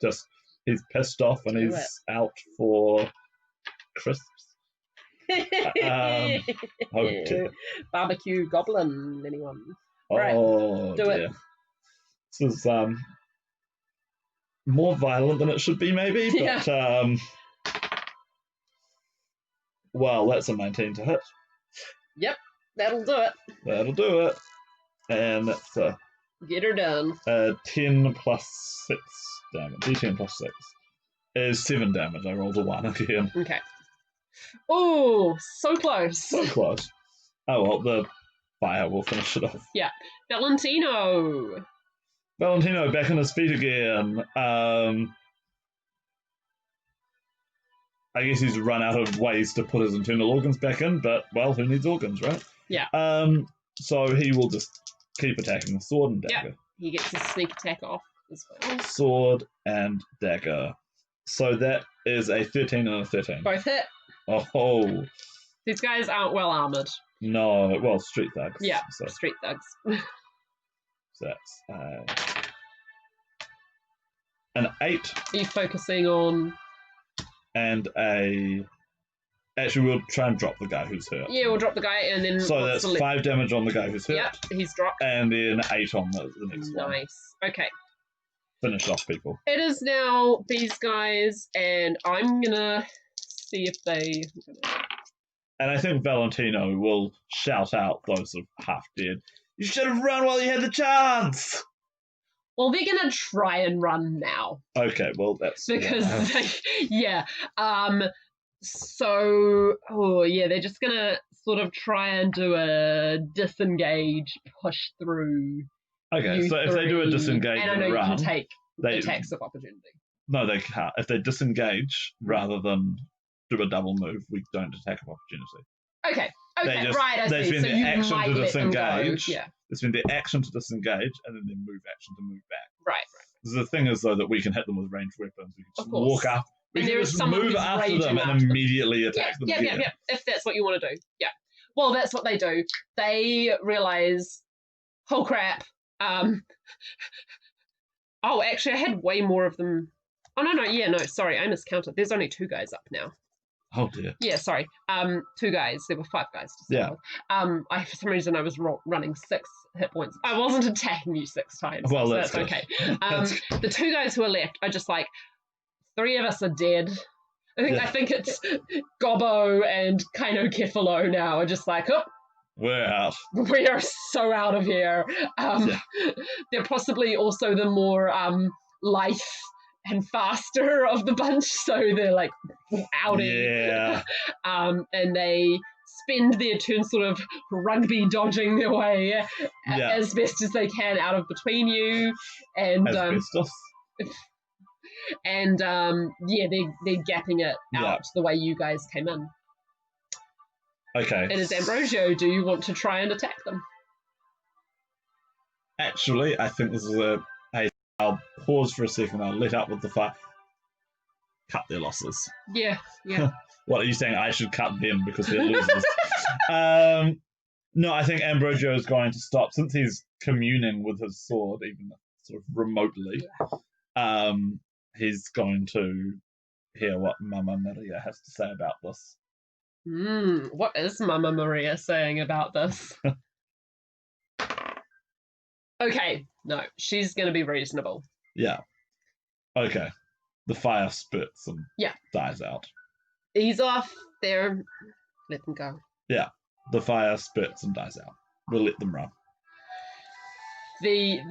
pissed off and he's out for crisps. Oh dear. Barbecue goblin, anyone? Oh right, do dear. it. This is more violent than it should be, maybe, but well, that's a 19 to hit. Yep, that'll do it. That'll do it. And that's a get her done. 10 plus 6 damage. D10 plus 6 is 7 damage. I rolled a 1 again. Okay. Oh, so close. So close. Oh well, the fire will finish it off. Yeah. Valentino back on his feet again. I guess he's run out of ways to put his internal organs back in, but, well, who needs organs, right? Yeah. So he will just keep attacking the sword and dagger. Yep. He gets his sneak attack off as well. Sword and dagger. So that is a 13 and a 13. Both hit. Oh. These guys aren't well armoured. No, well, street thugs. Yeah, so. Street thugs. So that's an 8. Are you focusing on... And a... Actually, we'll try and drop the guy who's hurt. Yeah, we'll drop the guy and then... So that's 5 damage on the guy who's hurt. Yep, he's dropped. And then 8 on the next one. Nice. Okay. Finish off people. It is now these guys, and I'm gonna see if they... And I think Valentino will shout out those of half dead. You should have run while you had the chance! Well, they're gonna try and run now. Okay, well, that's... Because they... Yeah. So, they're just gonna sort of try and do a disengage, push through. Okay, so if they do a disengage and I know run, you can take attacks of opportunity. No, they can't. If they disengage rather than do a double move, we don't attack of opportunity. Okay, right, I see. They spend so the action to disengage. Yeah. They spend their action to disengage, and then their move action to move back. Right. The thing is, though, that we can hit them with ranged weapons. We can just walk up. We can just move after them and immediately attack them again. Yeah, if that's what you want to do. Yeah. Well, that's what they do. They realise, oh crap. Oh, actually, I had way more of them. Oh, no, sorry, I miscounted. There's only 2 guys up now. Oh, dear. Yeah, sorry. 2 guys. There were 5 guys to start with. For some reason, I was running 6 hit points. I wasn't attacking you 6 times. Well, so that's okay. The 2 guys who are left are just like, 3 of us are dead. I think it's Gobbo and Kaino Kefalo now are just like, oh, we're out. We are so out of here. They're possibly also the more lithe and faster of the bunch, so they're like outing. Yeah. And they spend their turn sort of rugby dodging their way as best as they can out of between you. And and they're gapping it out the way you guys came in. Okay. And as Ambrosio, do you want to try and attack them? Actually, I think this is I'll pause for a second. I'll let up with the fire. Cut their losses. Yeah. What are you saying? I should cut them because they're losers. No, I think Ambrosio is going to stop since he's communing with his sword, even sort of remotely. He's going to hear what Mama Maria has to say about this. What is Mama Maria saying about this? Okay, no, she's going to be reasonable. Yeah. Okay. The fire spits and dies out. Ease off there. Let them go. Yeah. The fire spits and dies out. We'll let them run. These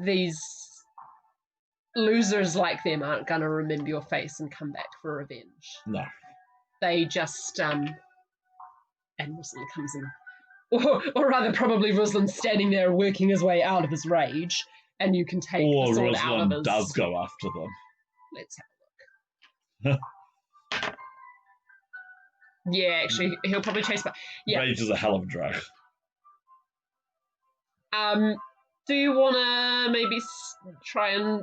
losers like them aren't going to remember your face and come back for revenge. No. They just, and Wilson comes and Or rather, probably Ruslan standing there working his way out of his rage, and you can take Or the sword out of Ruslan his... does go after them. Let's have a look. Yeah, actually, he'll probably chase back. Yeah. Rage is a hell of a drug. Do you want to maybe try and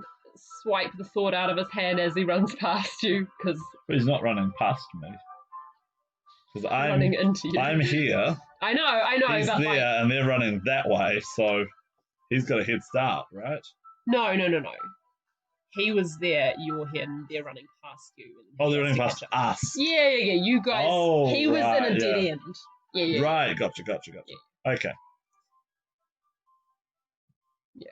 swipe the sword out of his hand as he runs past you? Because he's not running past me. Because I'm running into you. I'm here. I know. He's but there, and they're running that way, so he's got a head start, right? No. He was there, you're here, and they're running past you. Oh, they're running past us. Yeah. You guys. Oh, he was right, in a dead end. Yeah. Right, gotcha. Okay. Yeah.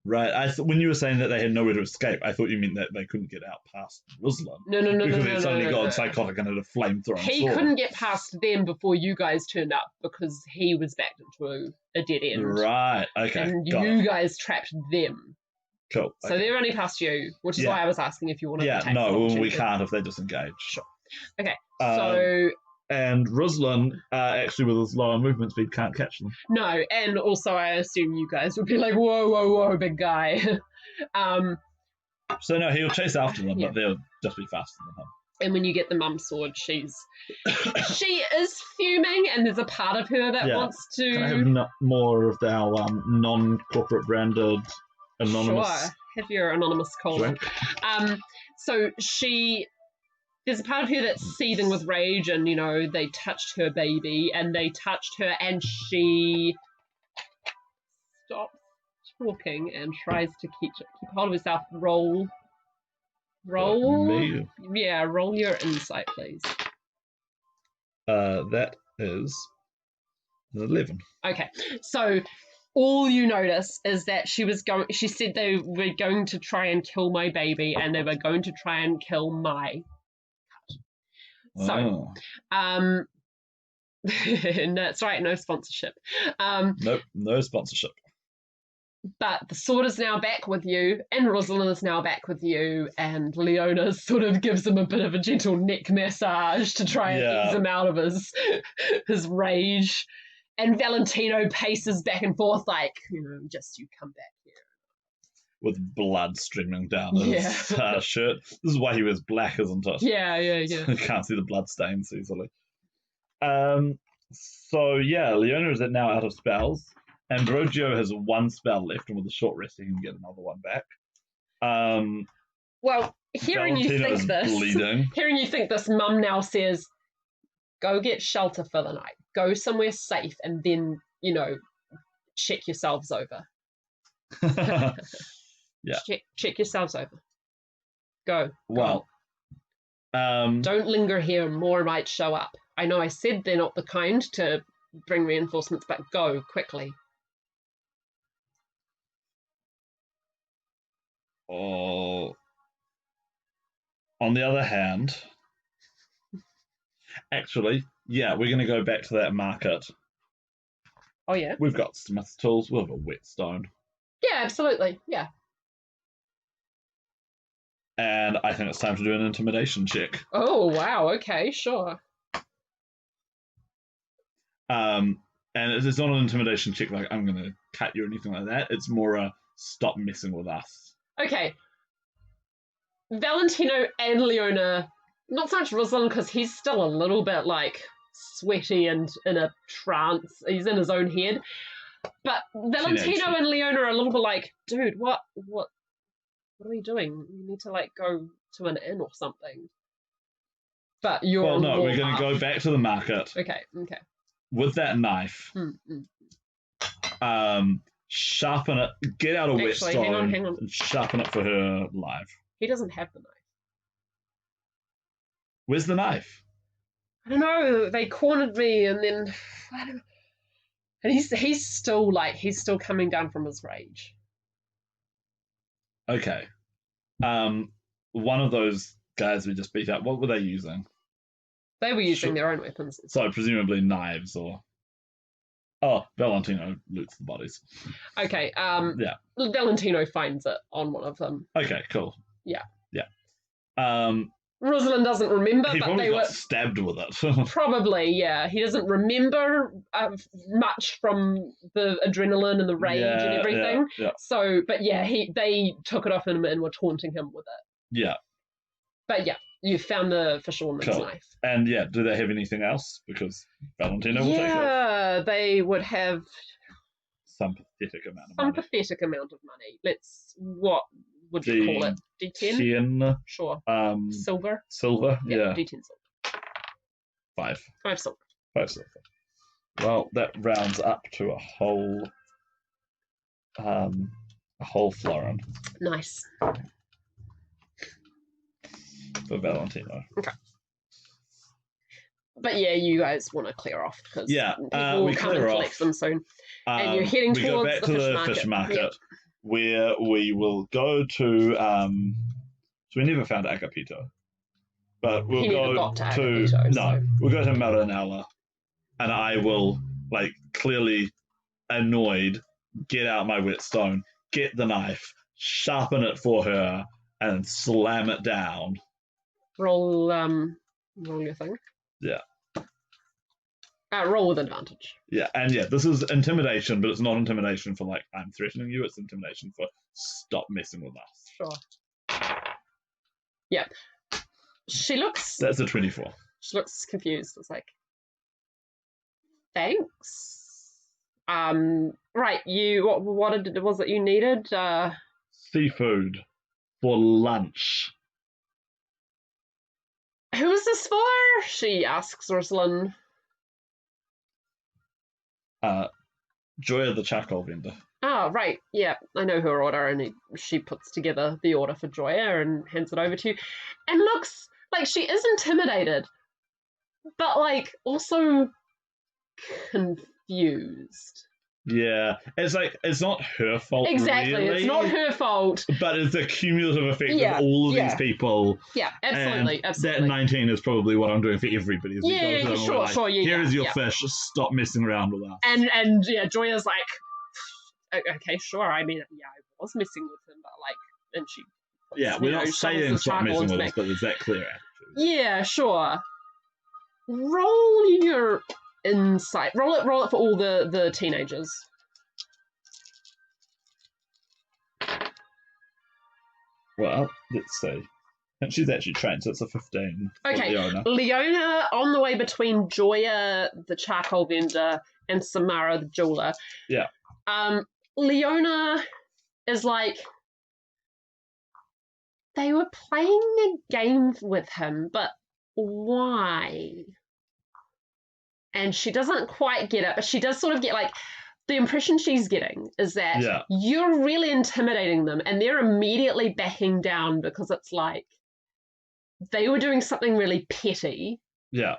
Right. When you were saying that they had nowhere to escape, I thought you meant that they couldn't get out past Ruslan. No. Because he suddenly got psychotic and had a flamethrower. He couldn't get past them before you guys turned up because he was backed into a dead end. Right. Okay. And you guys trapped them. Cool. So they're running past you, which is why I was asking if you wanted to take we can't if they disengage. Sure. Okay. And Ruslan, actually with his lower movement speed, can't catch them. No, and also I assume you guys would be like, whoa, big guy. So no, he'll chase after them, but they'll just be faster than him. And when you get the mum sword, she is fuming, and there's a part of her that wants to... Can I have more of our non-corporate branded anonymous... Sure, have your anonymous cola. So there's a part of her that's seething with rage, and, they touched her baby, and they touched her, and she stops talking and tries to keep hold of herself. Roll. Me? Yeah, roll your insight, please. That is an 11. Okay, so all you notice is that she said they were going to try and kill my baby, and they were going to try and kill my cat. So, that's right, no sponsorship. Nope, no sponsorship. But the sword is now back with you, and Rosalind is now back with you, and Leona sort of gives him a bit of a gentle neck massage to try and ease him out of his rage. And Valentino paces back and forth like, just you come back here. With blood streaming down his shirt. This is why he wears black, isn't it? Yeah. You can't see the blood stains easily. So, Leona is now out of spells. Ambrogio has one spell left, and with a short rest, he can get another one back. Well, hearing you think this, Mum now says, go get shelter for the night. Go somewhere safe, and then, check yourselves over. Yeah. Check yourselves over. Go. Well. Don't linger here. More might show up. I know I said they're not the kind to bring reinforcements, but go quickly. Oh. On the other hand, actually, we're going to go back to that market. Oh, yeah? We've got smith's tools. We'll have a whetstone. Yeah, absolutely. Yeah. And I think it's time to do an intimidation check. Oh, wow. Okay, sure. And it's not an intimidation check like I'm going to cut you or anything like that. It's more a stop messing with us. Okay. Valentino and Leona, not so much Rosalind because he's still a little bit like sweaty and in a trance. He's in his own head. But Valentino and Leona are a little bit like, dude, what are we doing? We need to go to an inn or something. But you're we're going to go back to the market. Okay. With that knife. Sharpen it. Get out a whetstone. Hang on. And sharpen it for her live. He doesn't have the knife. Where's the knife? I don't know. They cornered me, and then I don't know. And he's still coming down from his rage. Okay. One of those guys we just beat up, what were they using? They were using their own weapons. So presumably knives or... Oh, Valentino loots the bodies. Okay, Valentino finds it on one of them. Okay, cool. Yeah. Rosalind doesn't remember, He but probably they got were stabbed with it. probably, yeah. He doesn't remember much from the adrenaline and the rage and everything. Yeah. So, but yeah, they took it off him and were taunting him with it. Yeah. But yeah, you found the fisherwoman's Cool. knife. And yeah, do they have anything else? Because Valentina will take it. Yeah, they would have Some pathetic amount of some money. pathetic amount of money. What would you call it? D10? 10. Sure. Silver? Silver? Yeah. D10 silver. 5. 5 silver. 5 silver. Well, that rounds up to a whole florin Nice. for Valentino. Okay. But yeah, you guys want to clear off because people will come and collect them soon. And you're heading towards go back the fish market. Yep. Where we will go to. So we never found Agapito, but we'll go to Agapito, we'll go to Marinella, and I will clearly annoyed get out my whetstone, get the knife, sharpen it for her, and slam it down. Roll your thing. Yeah. Roll with advantage. Yeah, and this is intimidation, but it's not intimidation for I'm threatening you. It's intimidation for stop messing with us. Sure. Yeah. She looks. That's a 24. She looks confused. It's like, thanks. Right. What was it you needed? Seafood for lunch. Who is this for? She asks Rosalind. Joya the charcoal vendor. Oh, right. Yeah, I know her order, and she puts together the order for Joya and hands it over to you. And looks like she is intimidated, but also confused. Yeah, it's not her fault. Exactly, really, it's not her fault. But it's the cumulative effect of all of these people. Yeah, absolutely, absolutely. That 19 is probably what I'm doing for everybody. Yeah, sure. Here is your fish. Stop messing around with us. And Joya's like, okay, sure. I mean, yeah, I was messing with him, but and she. Yeah, we're not saying stop messing with us, but there's that clear attitude. Yeah, sure. Roll your insight. Roll it for all the teenagers. Well, let's see. And she's actually trained, so it's a 15. Okay, Leona on the way between Joya, the charcoal vendor, and Samara, the jeweler. Yeah. Leona is they were playing a game with him, but why? And she doesn't quite get it, but she does sort of get the impression she's getting is that you're really intimidating them and they're immediately backing down because it's they were doing something really petty. Yeah.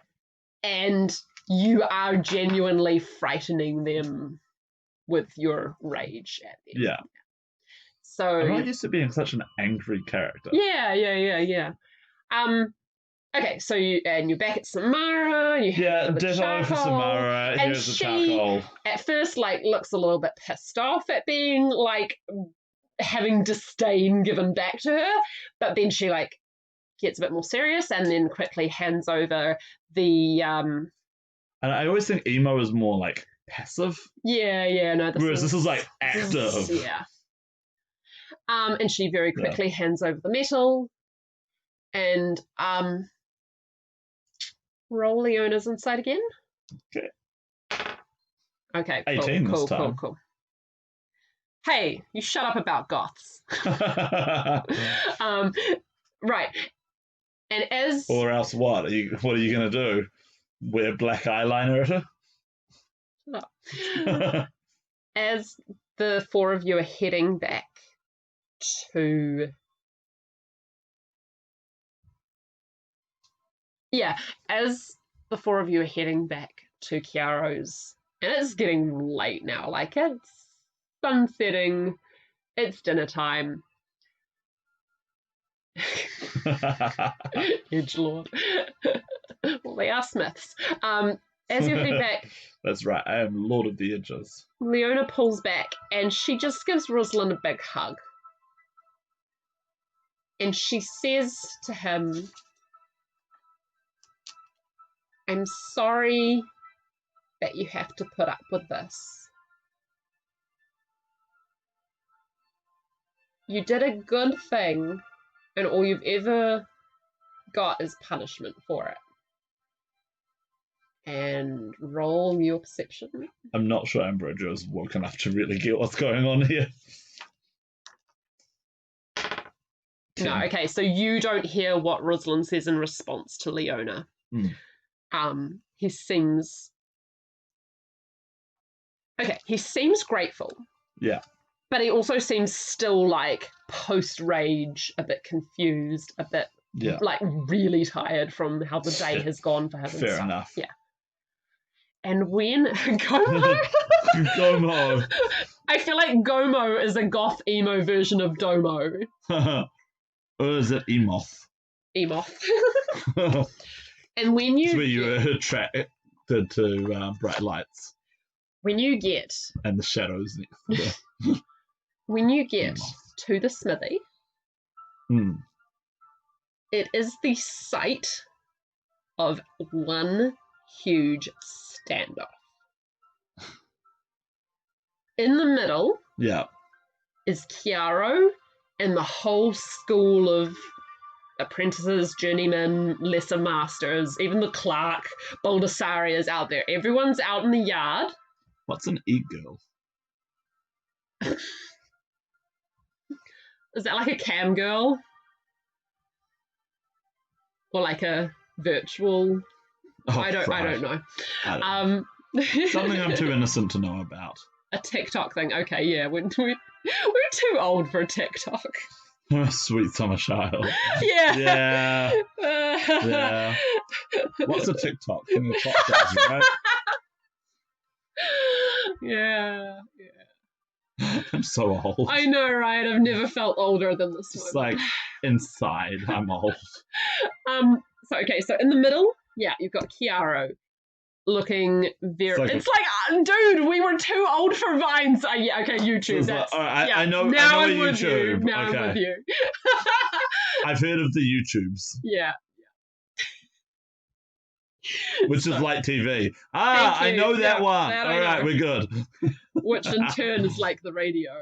And you are genuinely frightening them with your rage at them. Yeah. So I'm not used to being such an angry character. Yeah. Okay, so you're back at Samara. Ditto for Samara. And here's the charcoal. At first, looks a little bit pissed off at being having disdain given back to her, but then she gets a bit more serious and then quickly hands over the. And I always think emo is more passive. Yeah. No, whereas this is active. Yeah. And she very quickly hands over the metal, and roll Leona's insight again. Okay. 18 this time. Cool. Hey, you shut up about goths. Right. And or else what? What are you gonna do? Wear black eyeliner at her? As the four of you are heading back to as the four of you are heading back to Chiaro's, and it's getting late now, it's sunsetting, it's dinner time. Edgelord. Well, they are Smiths. As you're heading back... That's right, I am Lord of the Edges. Leona pulls back, and she just gives Rosalind a big hug. And she says to him, I'm sorry that you have to put up with this. You did a good thing, and all you've ever got is punishment for it. And roll your perception. I'm not sure Ambrosia is woke enough to really get what's going on here. No, okay, so you don't hear what Rosalind says in response to Leona. He seems... Okay, he seems grateful. Yeah. But he also seems still, like, post-rage, a bit confused, a bit, like, really tired from how the day has gone for him. Fair enough. Yeah. And when... Gomo? Gomo. I feel like Gomo is a goth emo version of Domo. Or is it Emoth? Emoth. And when you... It's where you are attracted to bright lights. When you get... And the shadows next to them. When you get to the smithy, it is the site of one huge standoff. In the middle is Chiaro and the whole school of apprentices, journeymen, lesser masters, even the clerk, Baldessari is out there. Everyone's out in the yard. What's an e-girl? Is that like a cam girl? Or like a virtual? I don't know. Something I'm too innocent to know about. A TikTok thing. Okay, yeah. We're too old for a TikTok. Sweet summer child. Yeah. Yeah. What's a TikTok? Thing the clock does, right? Yeah. I'm so old. I know, right? I've never felt older than this It's moment. like inside, I'm old. So in the middle, you've got Chiaro looking very... It's like, dude, we were too old for Vines. Okay, YouTube. That's, I know. Now I know I'm with YouTube. you. Now I'm with you. I've heard of the YouTubes. Yeah. Which is like TV. I know that one. All right, we're good. Which in turn is like the radio.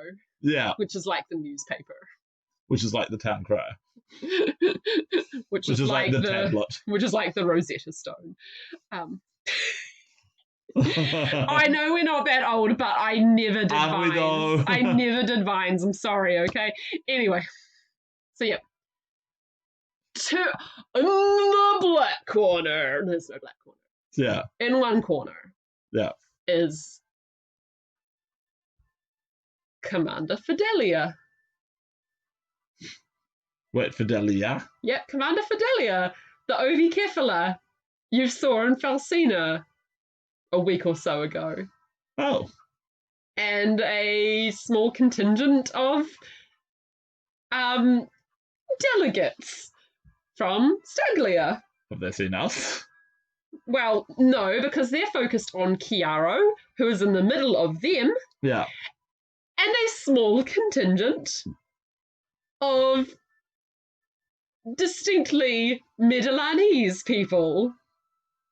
Yeah. Which is like the newspaper. Which is like the town crier. which is like the tablet. Which is like the Rosetta Stone. I know we're not that old, but I never did Vines. I never did Vines. I'm sorry, okay? Anyway. So, in the black corner. There's no black corner. Yeah. In one corner. Yeah. Is Commander Fidelia. Wait, Fidelia? Yep, Commander Fidelia, the Ovi Kefala you saw in Falsina a week or so ago. Oh. And a small contingent of delegates from Staglia. Have they seen us? Well, no, because they're focused on Chiaro, who is in the middle of them. Yeah. And a small contingent of distinctly Middlelanese people,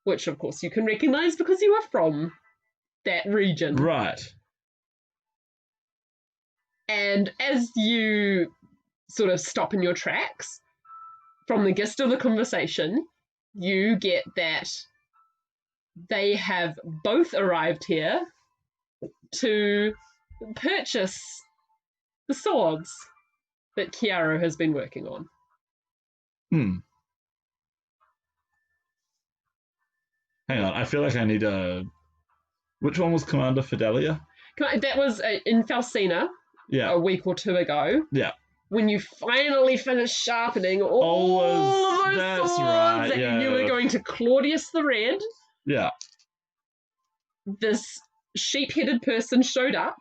which of course you can recognise because you are from that region. Right. And as you sort of stop in your tracks, from the gist of the conversation, you get that they have both arrived here to purchase the swords that Chiaro has been working on. Hang on, I feel like I need a... Which one was Commander Fidelia? That was in Falsina a week or two ago. Yeah. When you finally finished sharpening all of those swords that you knew were going to Claudius the Red. Yeah. This sheep-headed person showed up,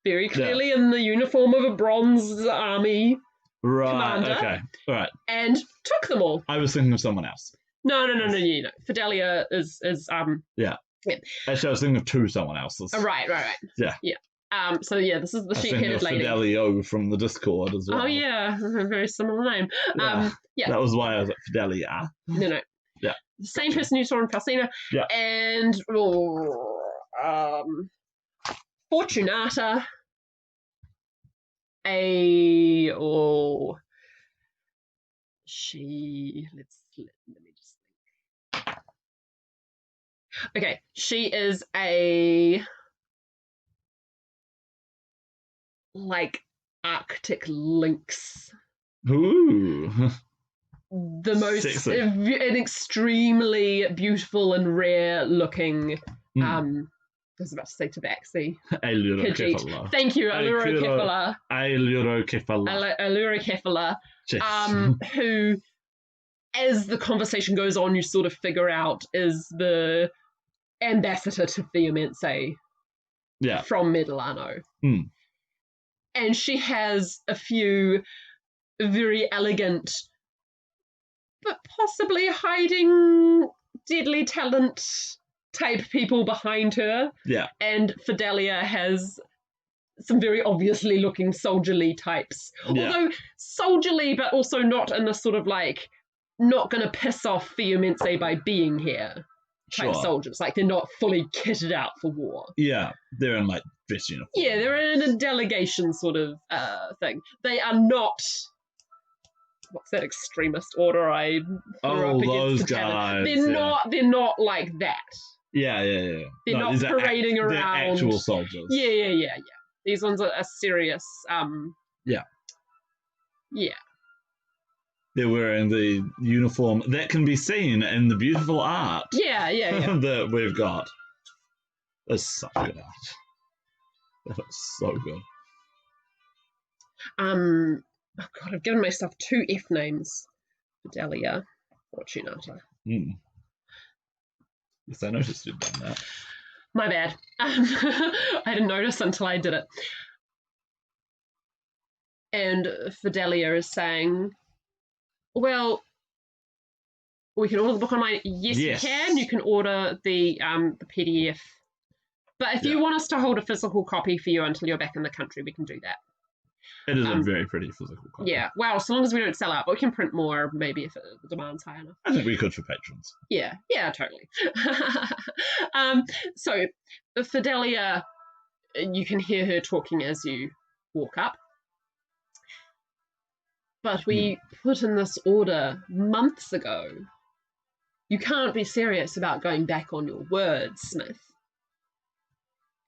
very clearly in the uniform of a bronze army commander. Okay, all right. And took them all. I was thinking of someone else. No. Fidelia is Yeah. Actually, I was thinking of someone else's. Right. Yeah. So this is the sheep-headed lady. Fidelio from the Discord as well. Oh yeah, a very similar name. Yeah. That was why I was at Fidelia. No. Yeah. The same person you saw in Falsina. Yeah. And Fortunata. She let me just think. Okay, she is a like Arctic lynx. Ooh. The most Sexy. an extremely beautiful and rare looking I was about to say tabaxi. Ailurocephala. Thank you, Ailurocephala. Ailurocephala. Who, as the conversation goes on, you sort of figure out is the ambassador to Theomense from Medilano. And she has a few very elegant, but possibly hiding deadly talent type people behind her. Yeah. And Fidelia has some very obviously looking soldierly types. Yeah. Although soldierly, but also not in the sort of like, not going to piss off Theomense by being here type soldiers. Like, they're not fully kitted out for war. Yeah, they're in like dress uniform. Yeah, they're in a delegation sort of thing. They are not... What's that extremist order I threw up against those the tavern? guys. They're not like that. Yeah. They're not parading around. They're actual soldiers. Yeah. These ones are serious. Yeah. Yeah. They're wearing the uniform that can be seen in the beautiful art. Yeah. that we've got. That's such good art. That looks so good. Oh God, I've given myself 2 F names. Fidelia, Fortunata. Yes, I noticed you'd done that. My bad. I didn't notice until I did it. And Fidelia is saying, well, we can order the book online. Yes, you can. You can order the PDF. But if you want us to hold a physical copy for you until you're back in the country, we can do that. It is a very pretty physical copy. Yeah, well, so long as we don't sell out, but we can print more, maybe, if the demand's high enough. I think we could for patrons. Yeah, totally. So, Fidelia, you can hear her talking as you walk up. But we put in this order months ago. You can't be serious about going back on your word, Smith.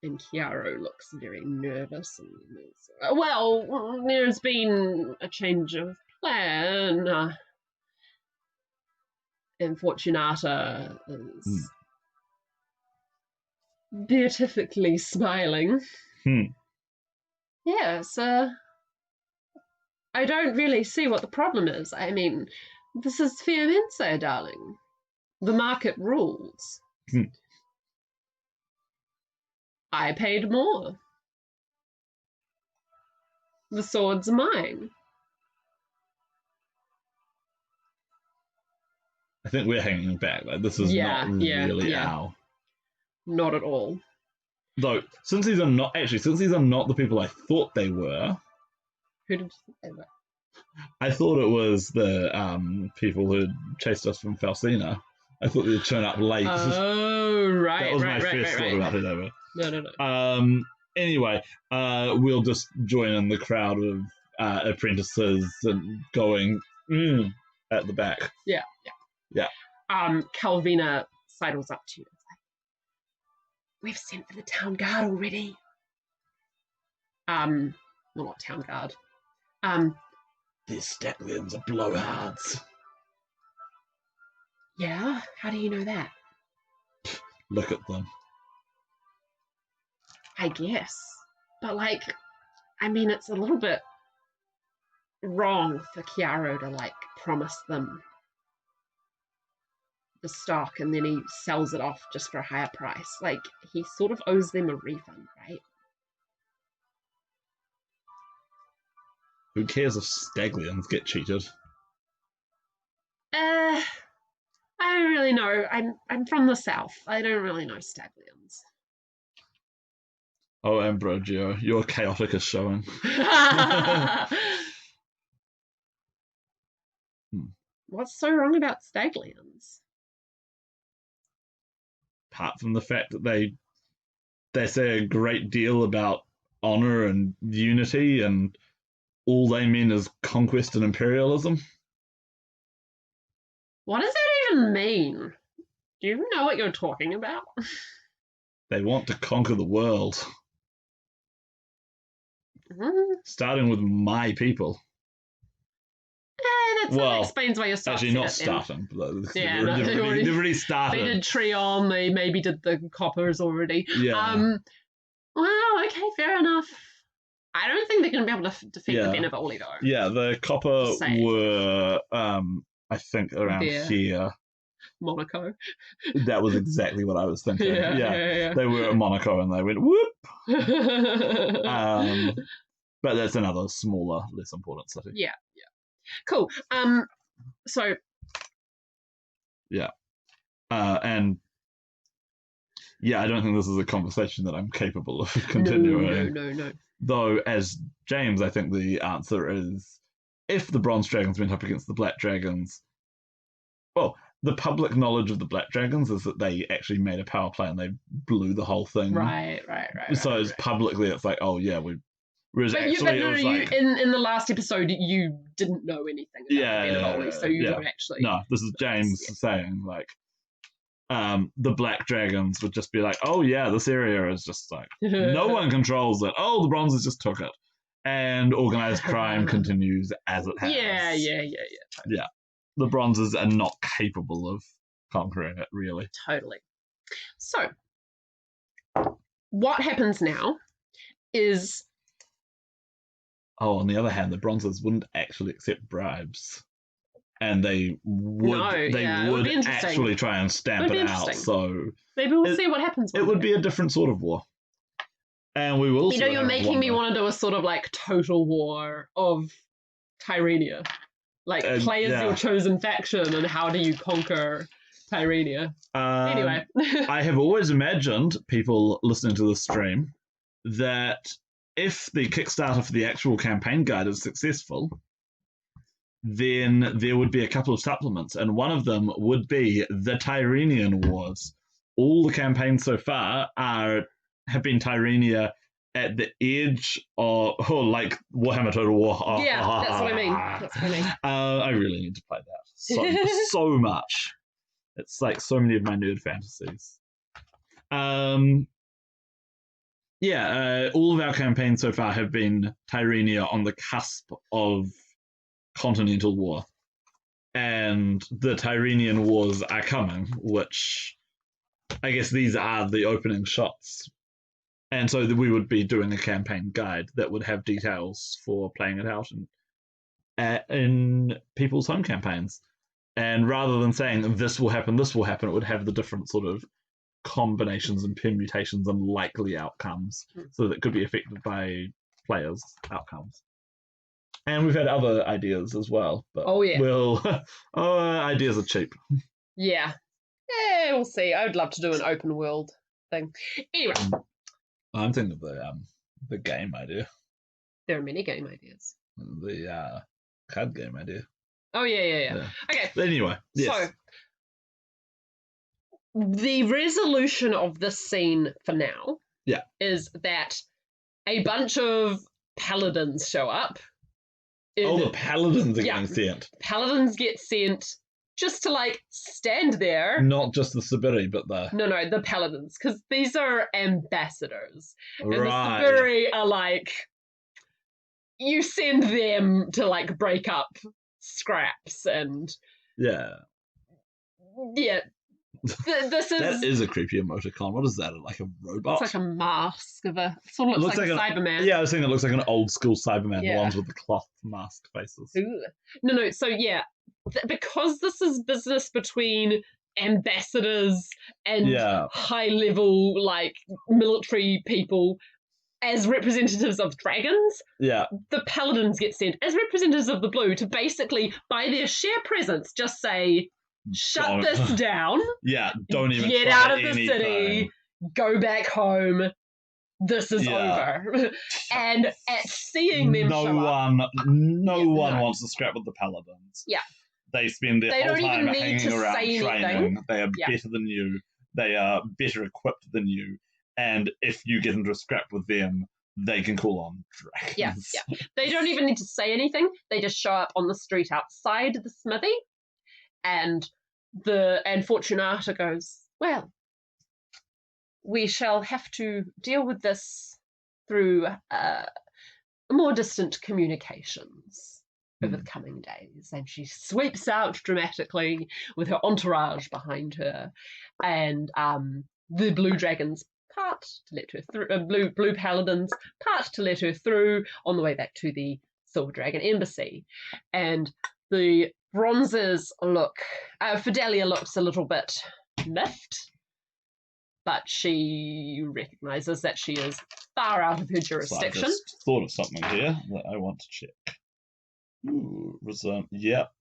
And Chiaro looks very nervous. And well, there's been a change of plan. And Fortunata is beatifically smiling. Yes, I don't really see what the problem is. I mean, this is Fiamense, darling. The market rules. I paid more. The sword's mine. I think we're hanging back. Like, this is not really our... Not at all. Though, since these are not the people I thought they were... Who did you think they were? I thought it was the people who chased us from Falsina. I thought they'd turn up late. Oh, right. That was my first thought about who they were. No. Anyway, we'll just join in the crowd of apprentices and going at the back. Yeah. Calvina sidles up to you. We've sent for the town guard already. Well, not town guard. These Stacklins are blowhards. Yeah? How do you know that? Look at them. I guess. But, it's a little bit wrong for Chiaro to, promise them the stock and then he sells it off just for a higher price. He sort of owes them a refund, right? Who cares if Staglians get cheated? I don't really know. I'm from the south. I don't really know Staglians. Oh, Ambrogio, your chaotic is showing. What's so wrong about Staglians? apart from the fact that they say a great deal about honor and unity, and all they mean is conquest and imperialism. What does that even mean? Do you know what you're talking about? They want to conquer the world, starting with my people. That explains why you're starting. Actually, not starting. Yeah, they've already started. They did Treon. They maybe did the Coppers already. Yeah. Well, okay, fair enough. I don't think they're going to be able to defeat the Benevoli, though. Yeah, the Copper were, I think, around here. Monaco. That was exactly what I was thinking. Yeah. They were at Monaco and they went, whoop! But that's another smaller, less important city. Yeah. Cool. So. Yeah. And yeah, I don't think this is a conversation that I'm capable of continuing. No. Though, as James, I think the answer is, if the Bronze Dragons went up against the Black Dragons, well, the public knowledge of the Black Dragons is that they actually made a power play and they blew the whole thing. Right. So it's publicly, it's like, oh yeah, we. Whereas but actually, in the last episode, you didn't know anything about Benevoli, so you don't actually. No, this is James saying like. The Black Dragons would just be like, oh yeah, this area is just like, no one controls it. Oh, the Bronzes just took it. And organized crime continues as it has. Yeah. Totally. Yeah. The Bronzes are not capable of conquering it, really. Totally. So, what happens now is... Oh, on the other hand, the Bronzes wouldn't actually accept bribes. And they would actually try and stamp it out. So maybe we'll see what happens. It would be a different sort of war. And we will. You're making me want to do a sort of like total war of Tirenia, like play as your chosen faction, and how do you conquer Tirenia? Anyway, I have always imagined people listening to this stream that if the Kickstarter for the actual campaign guide is successful, then there would be a couple of supplements, and one of them would be the Tyrenian Wars. All the campaigns so far have been Tyrenia at the edge of, like Warhammer Total War. Yeah, that's what I mean. I really need to play that so much. It's like so many of my nerd fantasies. All of our campaigns so far have been Tirenia on the cusp of continental war, and the Tyrenian Wars are coming, which I guess these are the opening shots, and so we would be doing a campaign guide that would have details for playing it out in people's home campaigns, and rather than saying this will happen, it would have the different sort of combinations and permutations and likely outcomes, so that it could be affected by players' outcomes. And we've had other ideas as well, but ideas are cheap. Yeah, we'll see. I would love to do an open world thing. Anyway, I'm thinking of the game idea. There are many game ideas. The card game idea. Oh yeah. Okay. Anyway, yes. So the resolution of this scene for now, is that a bunch of paladins show up. The paladins are getting sent. Paladins get sent just to, like, stand there. Not just the Sibiri, but the... No, the paladins, because these are ambassadors. And the Sibiri are, like... You send them to, like, break up scraps and... Yeah. Yeah. This is... That is a creepy emoticon. What is that? Like a robot? It's like a mask of a... It sort of looks like a Cyberman. Yeah, I was thinking it looks like an old school Cyberman, the ones with the cloth mask faces. Ooh. No, so yeah, because this is business between ambassadors and high level, like, military people as representatives of dragons, the paladins get sent as representatives of the blue to basically, by their sheer presence, just say... Shut this down. Yeah, don't even get out of the city. Go back home. This is over. And at seeing them no one wants to scrap with the paladins. Yeah. They spend their whole time hanging around training. They are better than you. they are better equipped than you, and if you get into a scrap with them, they can call on dragons. Yeah. They don't even need to say anything. They just show up on the street outside the smithy, and Fortunata goes, well, we shall have to deal with this through more distant communications over the coming days. And she sweeps out dramatically with her entourage behind her, and the blue dragons part to let her through. Blue paladins part to let her through on the way back to the Silver Dragon Embassy, and the bronzes look. Fidelia looks a little bit miffed, but she recognizes that she is far out of her jurisdiction. So I just thought of something here that I want to check. Ooh, yep.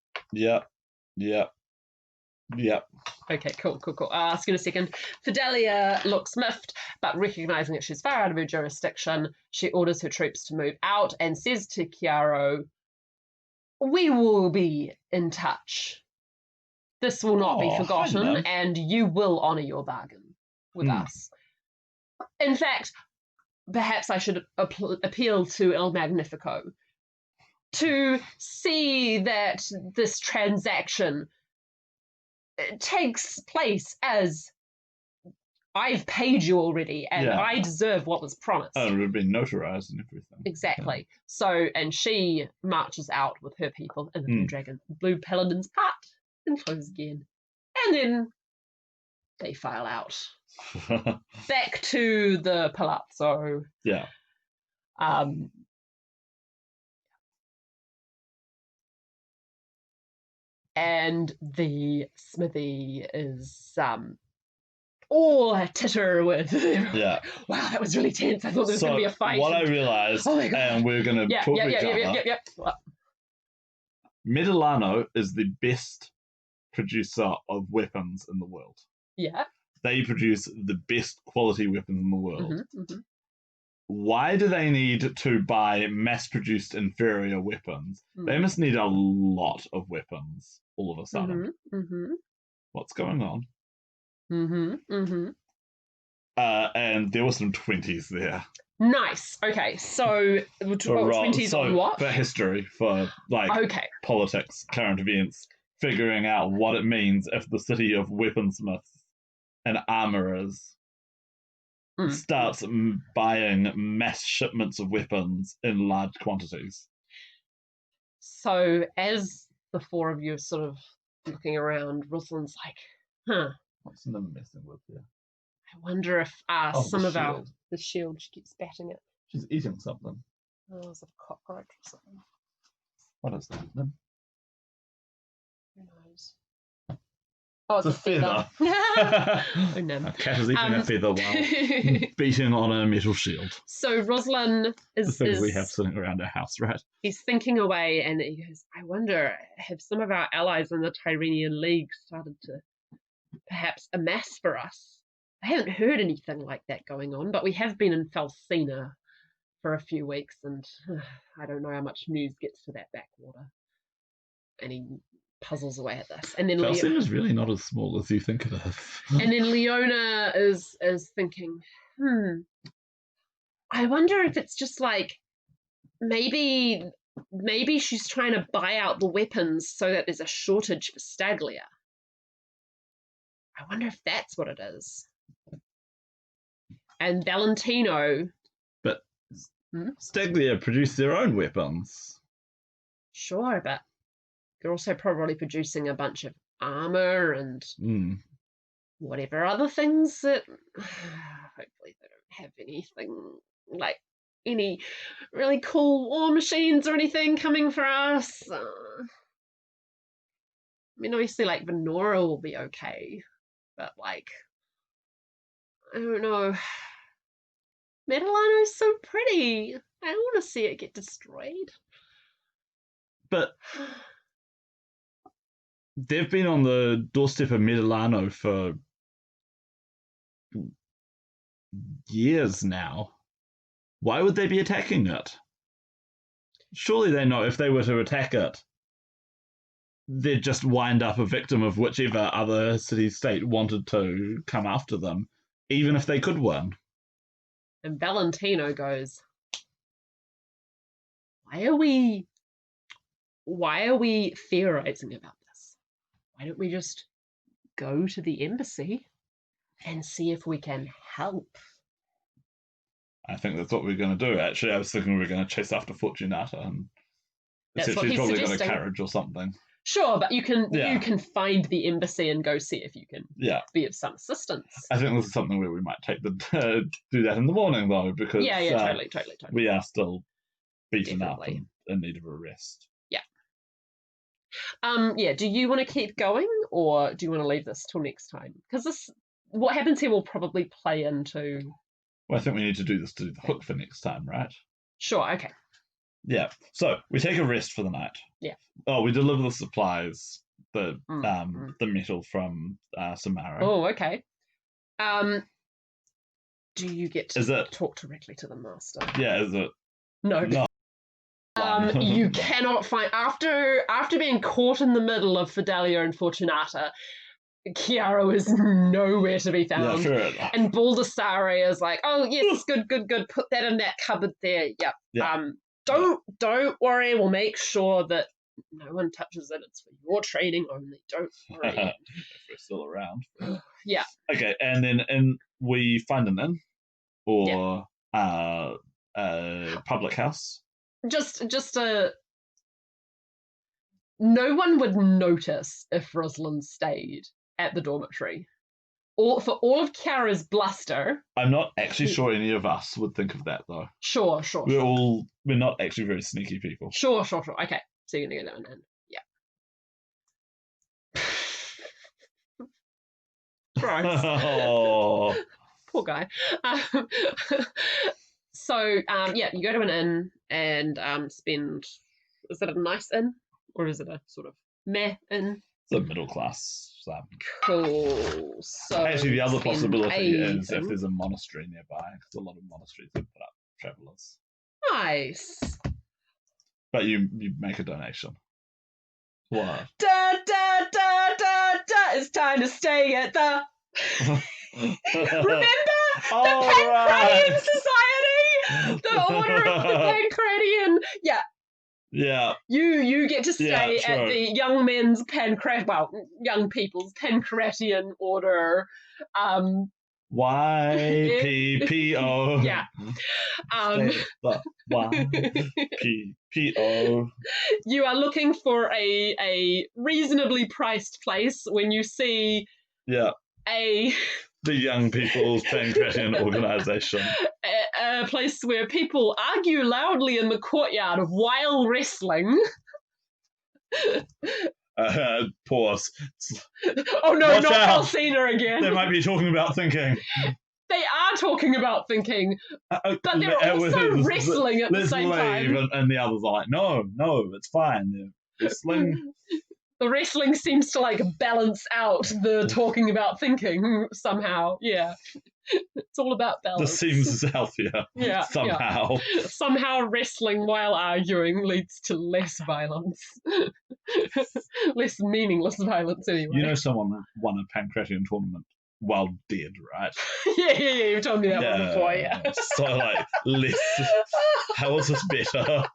Okay, cool. I'll ask in a second. Fidelia looks miffed, but recognizing that she's far out of her jurisdiction, she orders her troops to move out and says to Chiaro, we will be in touch. This will not be forgotten, and you will honor your bargain with us. In fact, perhaps I should appeal to Il Magnifico to see that this transaction takes place, as I've paid you already, and I deserve what was promised. Oh, it would be notarized and everything. Exactly. Yeah. So, and she marches out with her people in the Blue Dragon. Blue Paladins part and close again. And then they file out. Back to the palazzo. Yeah. And the smithy is all a titter with. Yeah. Wow, that was really tense. I thought there was going to be a fight. What I realized, and we're going to talk to each other. Medilano is the best producer of weapons in the world. Yeah. They produce the best quality weapons in the world. Why do they need to buy mass-produced inferior weapons? They must need a lot of weapons all of a sudden. What's going on? And there were some 20s there. Nice. Okay, so 20s on what? For history, for politics, current events, figuring out what it means if the city of weaponsmiths and armorers starts buying mass shipments of weapons in large quantities. So as the four of you are sort of looking around, Rosalind's like, What's Nim messing with here? I wonder if some of the shield, she keeps batting it. She's eating something. Oh, is it a cockroach or something? What is that, Nim? Who knows? Oh, it's a feather. Oh, no. A cat is eating a feather while beating on a metal shield. So Rosalind is... The things we have sitting around our house, right? He's thinking away and he goes, I wonder, have some of our allies in the Tyrenian League started to perhaps amass for us? I haven't heard anything like that going on, but we have been in Falsina for a few weeks, and I don't know how much news gets to that backwater. And he puzzles away at this. And then Falsina is really not as small as you think it is. And then Leona is thinking, I wonder if it's just like maybe she's trying to buy out the weapons so that there's a shortage for Staglia. I wonder if that's what it is. And Valentino... But Staglia produce their own weapons. Sure, but they're also probably producing a bunch of armor and whatever other things that... hopefully they don't have anything, like any really cool war machines or anything coming for us. I mean, obviously, like, Venora will be okay, but, like, I don't know. Medilano's so pretty. I don't want to see it get destroyed. But they've been on the doorstep of Medilano for years now. Why would they be attacking it? Surely they know if they were to attack it, they'd just wind up a victim of whichever other city-state wanted to come after them, even if they could win. And Valentino goes, why are we theorizing about this? Why don't we just go to the embassy and see if we can help? I think that's what we're going to do. Actually, I was thinking we were going to chase after Fortunata, and she's probably got a carriage or something. Sure, but you can find the embassy and go see if you can be of some assistance. I think this is something where we might take do that in the morning, though, because totally. We are still beaten up and in need of a rest. Do you want to keep going, or do you want to leave this till next time? Because what happens here will probably play into... Well, I think we need to do this to the hook for next time, right? Sure, okay. Yeah, so we take a rest for the night. Yeah. Oh, we deliver the supplies, the metal from Samara. Oh, okay. Do you get to talk directly to the master? Yeah, is it? No. You cannot find... After being caught in the middle of Fidelia and Fortunata, Chiaro is nowhere to be found. Yeah, fair enough. And Baldassare is like, oh, yes, good. Put that in that cupboard there. Yep. Yeah. Don't worry. We'll make sure that no one touches it. It's for your training only. Don't worry. If we're still around. Yeah. Okay, and then we find an inn or a public house. Just a... No one would notice if Rosalind stayed at the dormitory. For all of Chiara's bluster... I'm not actually sure any of us would think of that, though. Sure. We're not actually very sneaky people. Sure. Okay, so you're going to go down and... Yeah. Christ. Oh. Poor guy. So, you go to an inn and spend... Is it a nice inn? Or is it a sort of meh inn? It's a middle class. Cool. So actually, the other possibility is if there's a monastery nearby, because a lot of monasteries have put up travellers. Nice. But you make a donation. What? It's time to stay at the... Remember the Pancratian Society? The Order of the Pancratian. Yeah. Yeah. You get to stay at the young people's Pancratian Order. YPPO. Yeah. YPPO. You are looking for a reasonably priced place when you see the Young People's Pancratian Organisation. A place where people argue loudly in the courtyard while wrestling. Pause. Oh no, Watch not out. Falsina again. They might be talking about thinking. They are talking about thinking, but they're also wrestling at the same time. And the others are like, no, it's fine. They're wrestling. The wrestling seems to balance out the talking about thinking somehow. Yeah. It's all about balance. This seems healthier. Yeah. Somehow. Yeah. Somehow wrestling while arguing leads to less violence. Less meaningless violence, anyway. You know someone won a Pancratian tournament while dead, right? Yeah, you've told me that one before, yeah. So, less. How is this better?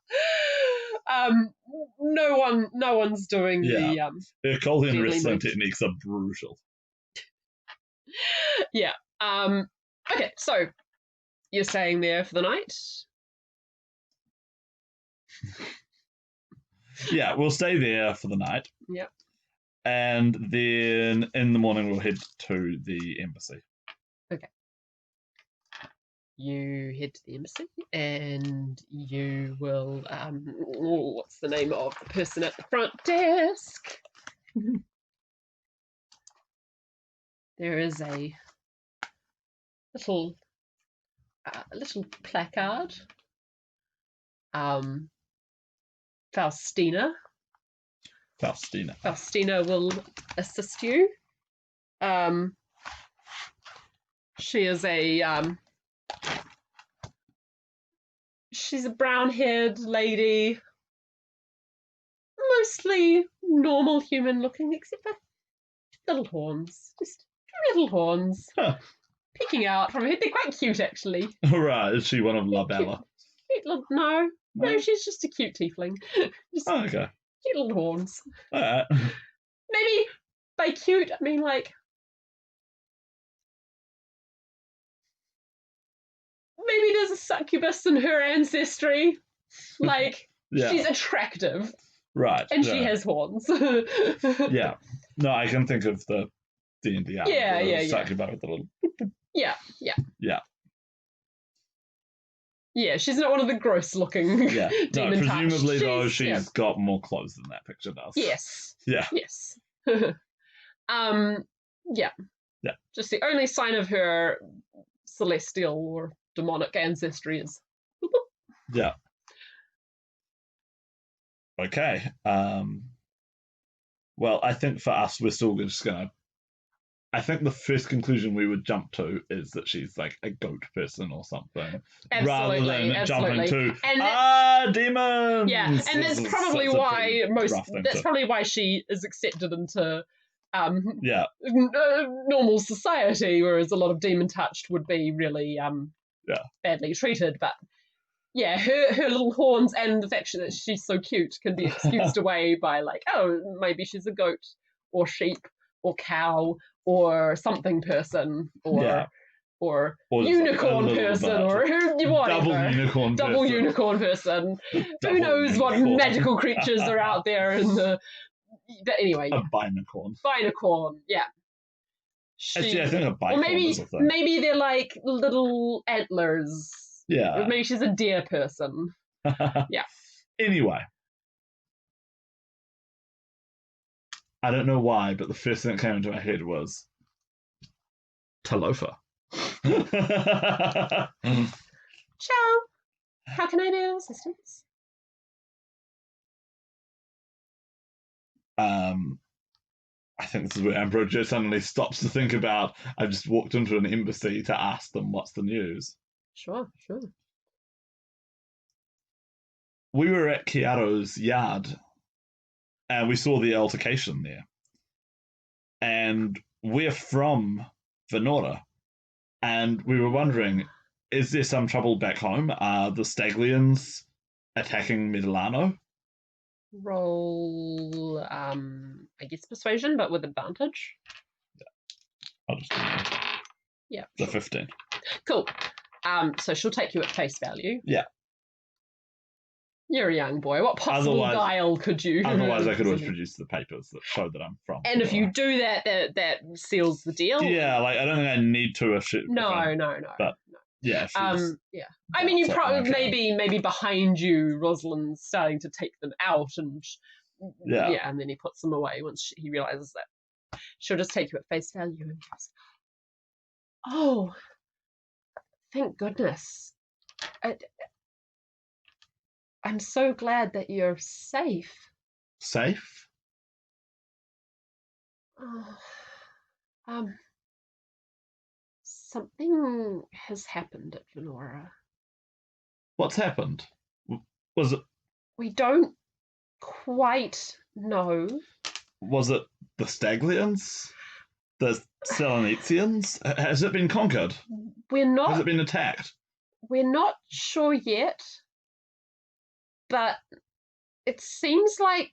No one's doing the Herculean wrestling techniques are brutal. Yeah. Okay, so you're staying there for the night? Yeah, we'll stay there for the night. Yep. And then in the morning we'll head to the embassy. Okay. You head to the embassy and you will what's the name of the person at the front desk? There is a little placard. Faustina will assist you. She is she's a brown-haired lady, mostly normal human looking, except for little horns. Just little horns. Huh. Peeking out from her head. They're quite cute, actually. Right, is she one of La Bella? Cute little, no, she's just a cute tiefling. Just okay. cute little horns. Alright. Maybe by cute, I mean like maybe there's a succubus in her ancestry. Like she's attractive. Right. And she has horns. Yeah. No, I can think of the D&D succubus with the little... Yeah. Yeah, she's not one of the gross-looking demon presumably, though, she's got more clothes than that picture does. Yes. Yeah. Yes. Yeah. Just the only sign of her celestial or demonic ancestry is... Yeah. Okay. Well, I think for us, we're still just gonna... I think the first conclusion we would jump to is that she's like a goat person or something. Rather than jumping to, demons! Yeah, and that's probably why that's probably why she is accepted into normal society, whereas a lot of demon touched would be really badly treated. But yeah, her little horns and the fact that she's so cute can be excused away by like, oh, maybe she's a goat or sheep or cow or something person or unicorn person or whatever. Double unicorn person. Who knows what magical creatures are out there in the... But anyway. A binacorn. Binacorn, yeah. Actually, I think a bicorn is a thing. Maybe they're like little antlers. Yeah. Or maybe she's a deer person. Yeah. Anyway. I don't know why, but the first thing that came into my head was Talofa. Ciao. How can I be of assistance? I think this is where Ambrosia suddenly stops to think about, I've just walked into an embassy to ask them what's the news. Sure. We were at Chiaro's yard and we saw the altercation there. And we're from Venora. And we were wondering, is there some trouble back home? Are the Staglians attacking Medilano? Roll, I guess persuasion, but with advantage. Yeah. I'll just do that. Yeah. The 15. Cool. So she'll take you at face value. Yeah. You're a young boy. What possible guile could you... Otherwise, I could always produce the papers that show that I'm from. And if you do that, that seals the deal. Yeah, like, I don't think I need to... No. But, yeah. Yeah. I mean, you probably... Maybe behind you, Rosalind's starting to take them out and... Yeah, and then he puts them away once he realizes that. She'll just take you at face value and goes, oh, thank goodness. I'm so glad that you're safe. Safe? Something has happened at Venora. What's happened? Was it... We don't quite know. Was it the Staglians? The Selenetians? Has it been conquered? Has it been attacked? We're not sure yet. But it seems like...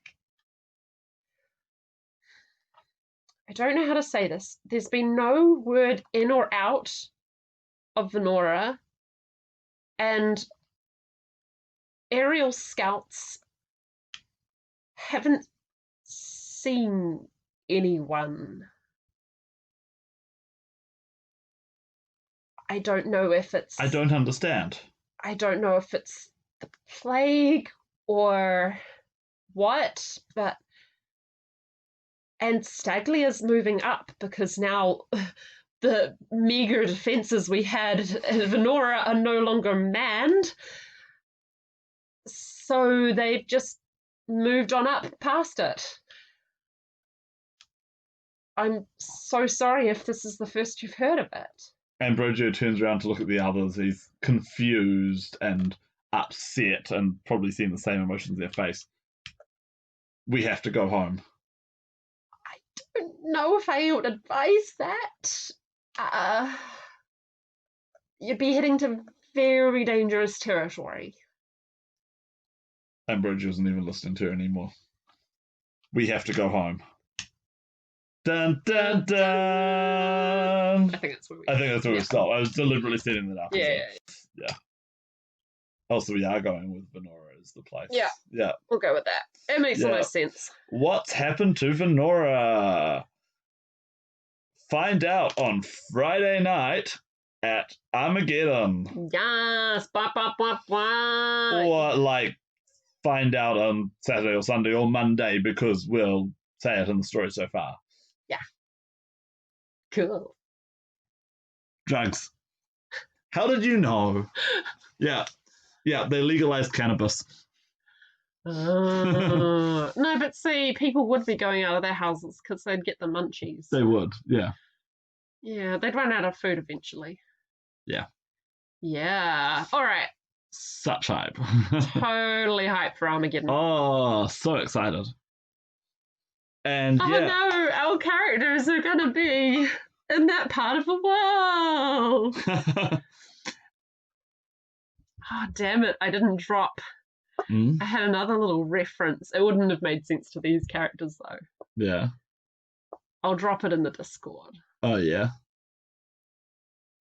I don't know how to say this. There's been no word in or out of Venora. And aerial scouts haven't seen anyone. I don't know if it's... I don't understand. I don't know if it's the plague or what, but... And Staglia's moving up because now the meager defences we had in Venora are no longer manned. So they've just moved on up past it. I'm so sorry if this is the first you've heard of it. Ambrogio turns around to look at the others. He's confused and upset and probably seeing the same emotions in their face. we have to go home. I don't know if I would advise that. You'd be heading to very dangerous territory. Ambrogio isn't even listening to her anymore. We have to go home. Dun, dun, dun. I think that's where we stop. I was deliberately setting that up. Yeah. Also, we are going with Venora as the place. Yeah. We'll go with that. It makes the most sense. What's happened to Venora? Find out on Friday night at Armageddon. Yes. Bah, bah, bah, bah. Or, find out on Saturday or Sunday or Monday, because we'll say it in the story so far. Yeah. Cool. Drugs. How did you know? Yeah, they legalized cannabis. No, but see, people would be going out of their houses because they'd get the munchies. They would, yeah. Yeah, they'd run out of food eventually. Yeah. Yeah. All right. Such hype. Totally hype for Armageddon. Oh, so excited. And no, our characters are going to be in that part of the world. Oh, damn it. I didn't drop. I had another little reference. It wouldn't have made sense to these characters, though. Yeah. I'll drop it in the Discord. Oh, yeah?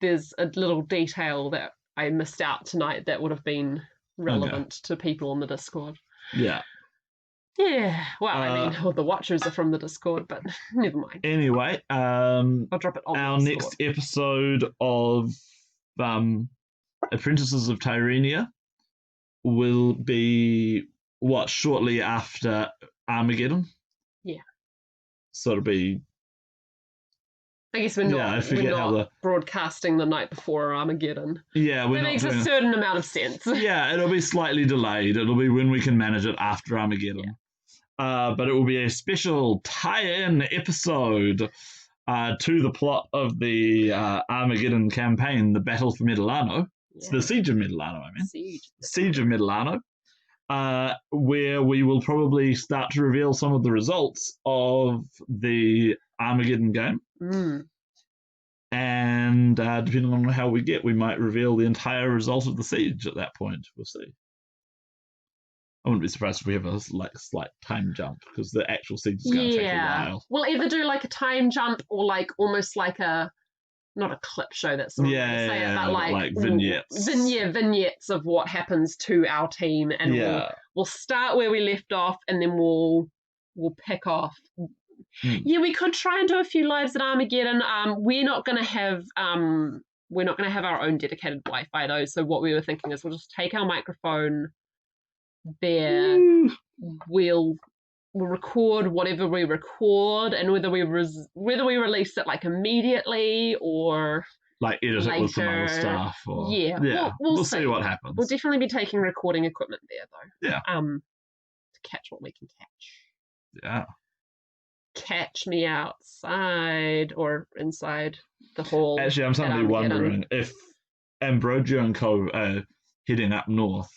There's a little detail that I missed out tonight that would have been relevant to people on the Discord. Yeah. Yeah. Well, the Watchers are from the Discord, but never mind. Anyway, I'll drop it on our the next episode of Apprentices of Tirenia will be shortly after Armageddon. Yeah. So it'll be. I guess we're not broadcasting the night before Armageddon. Yeah, that makes a certain amount of sense. Yeah, it'll be slightly delayed. It'll be when we can manage it after Armageddon. Yeah. But it will be a special tie-in episode to the plot of the Armageddon campaign, the Battle for Medilano. It's the Siege of Medilano, I mean. Siege of Medilano. Where we will probably start to reveal some of the results of the Armageddon game. And depending on how we get, we might reveal the entire result of the siege at that point. We'll see. I wouldn't be surprised if we have a slight time jump, because the actual siege is going to take a while. We'll either do a time jump or almost not a clip show, that's the wrong way to say it, but vignettes. Vignettes of what happens to our team, and we'll start where we left off, and then we'll pick off. Yeah, we could try and do a few lives at Armageddon. We're not going to have our own dedicated Wi-Fi though. So what we were thinking is we'll just take our microphone there. We'll record whatever we record, and whether we release it immediately or edit later. It with some other stuff. Or, we'll see what happens. We'll definitely be taking recording equipment there though. Yeah. To catch what we can catch. Yeah. Catch me outside or inside the hall. Actually, I'm suddenly wondering if Ambrogio and co are heading up north.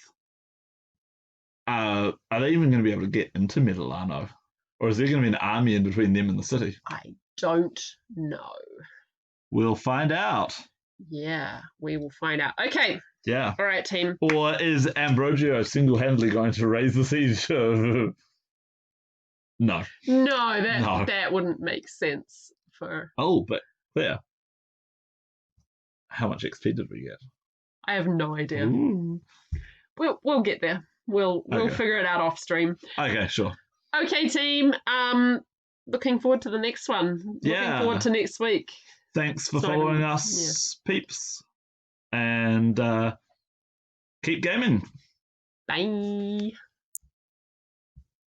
Are they even going to be able to get into Medilano? Or is there going to be an army in between them and the city? I don't know. We'll find out. Yeah, we will find out. Okay. Yeah. All right, team. Or is Ambrogio single-handedly going to raise the siege of... No. No, that wouldn't make sense for... Oh, but Claire, how much XP did we get? I have no idea. Ooh. We'll get there. We'll figure it out off stream. Okay, sure. Okay, team. Looking forward to the next one. Looking forward to next week. Thanks for following us, peeps. And keep gaming. Bye.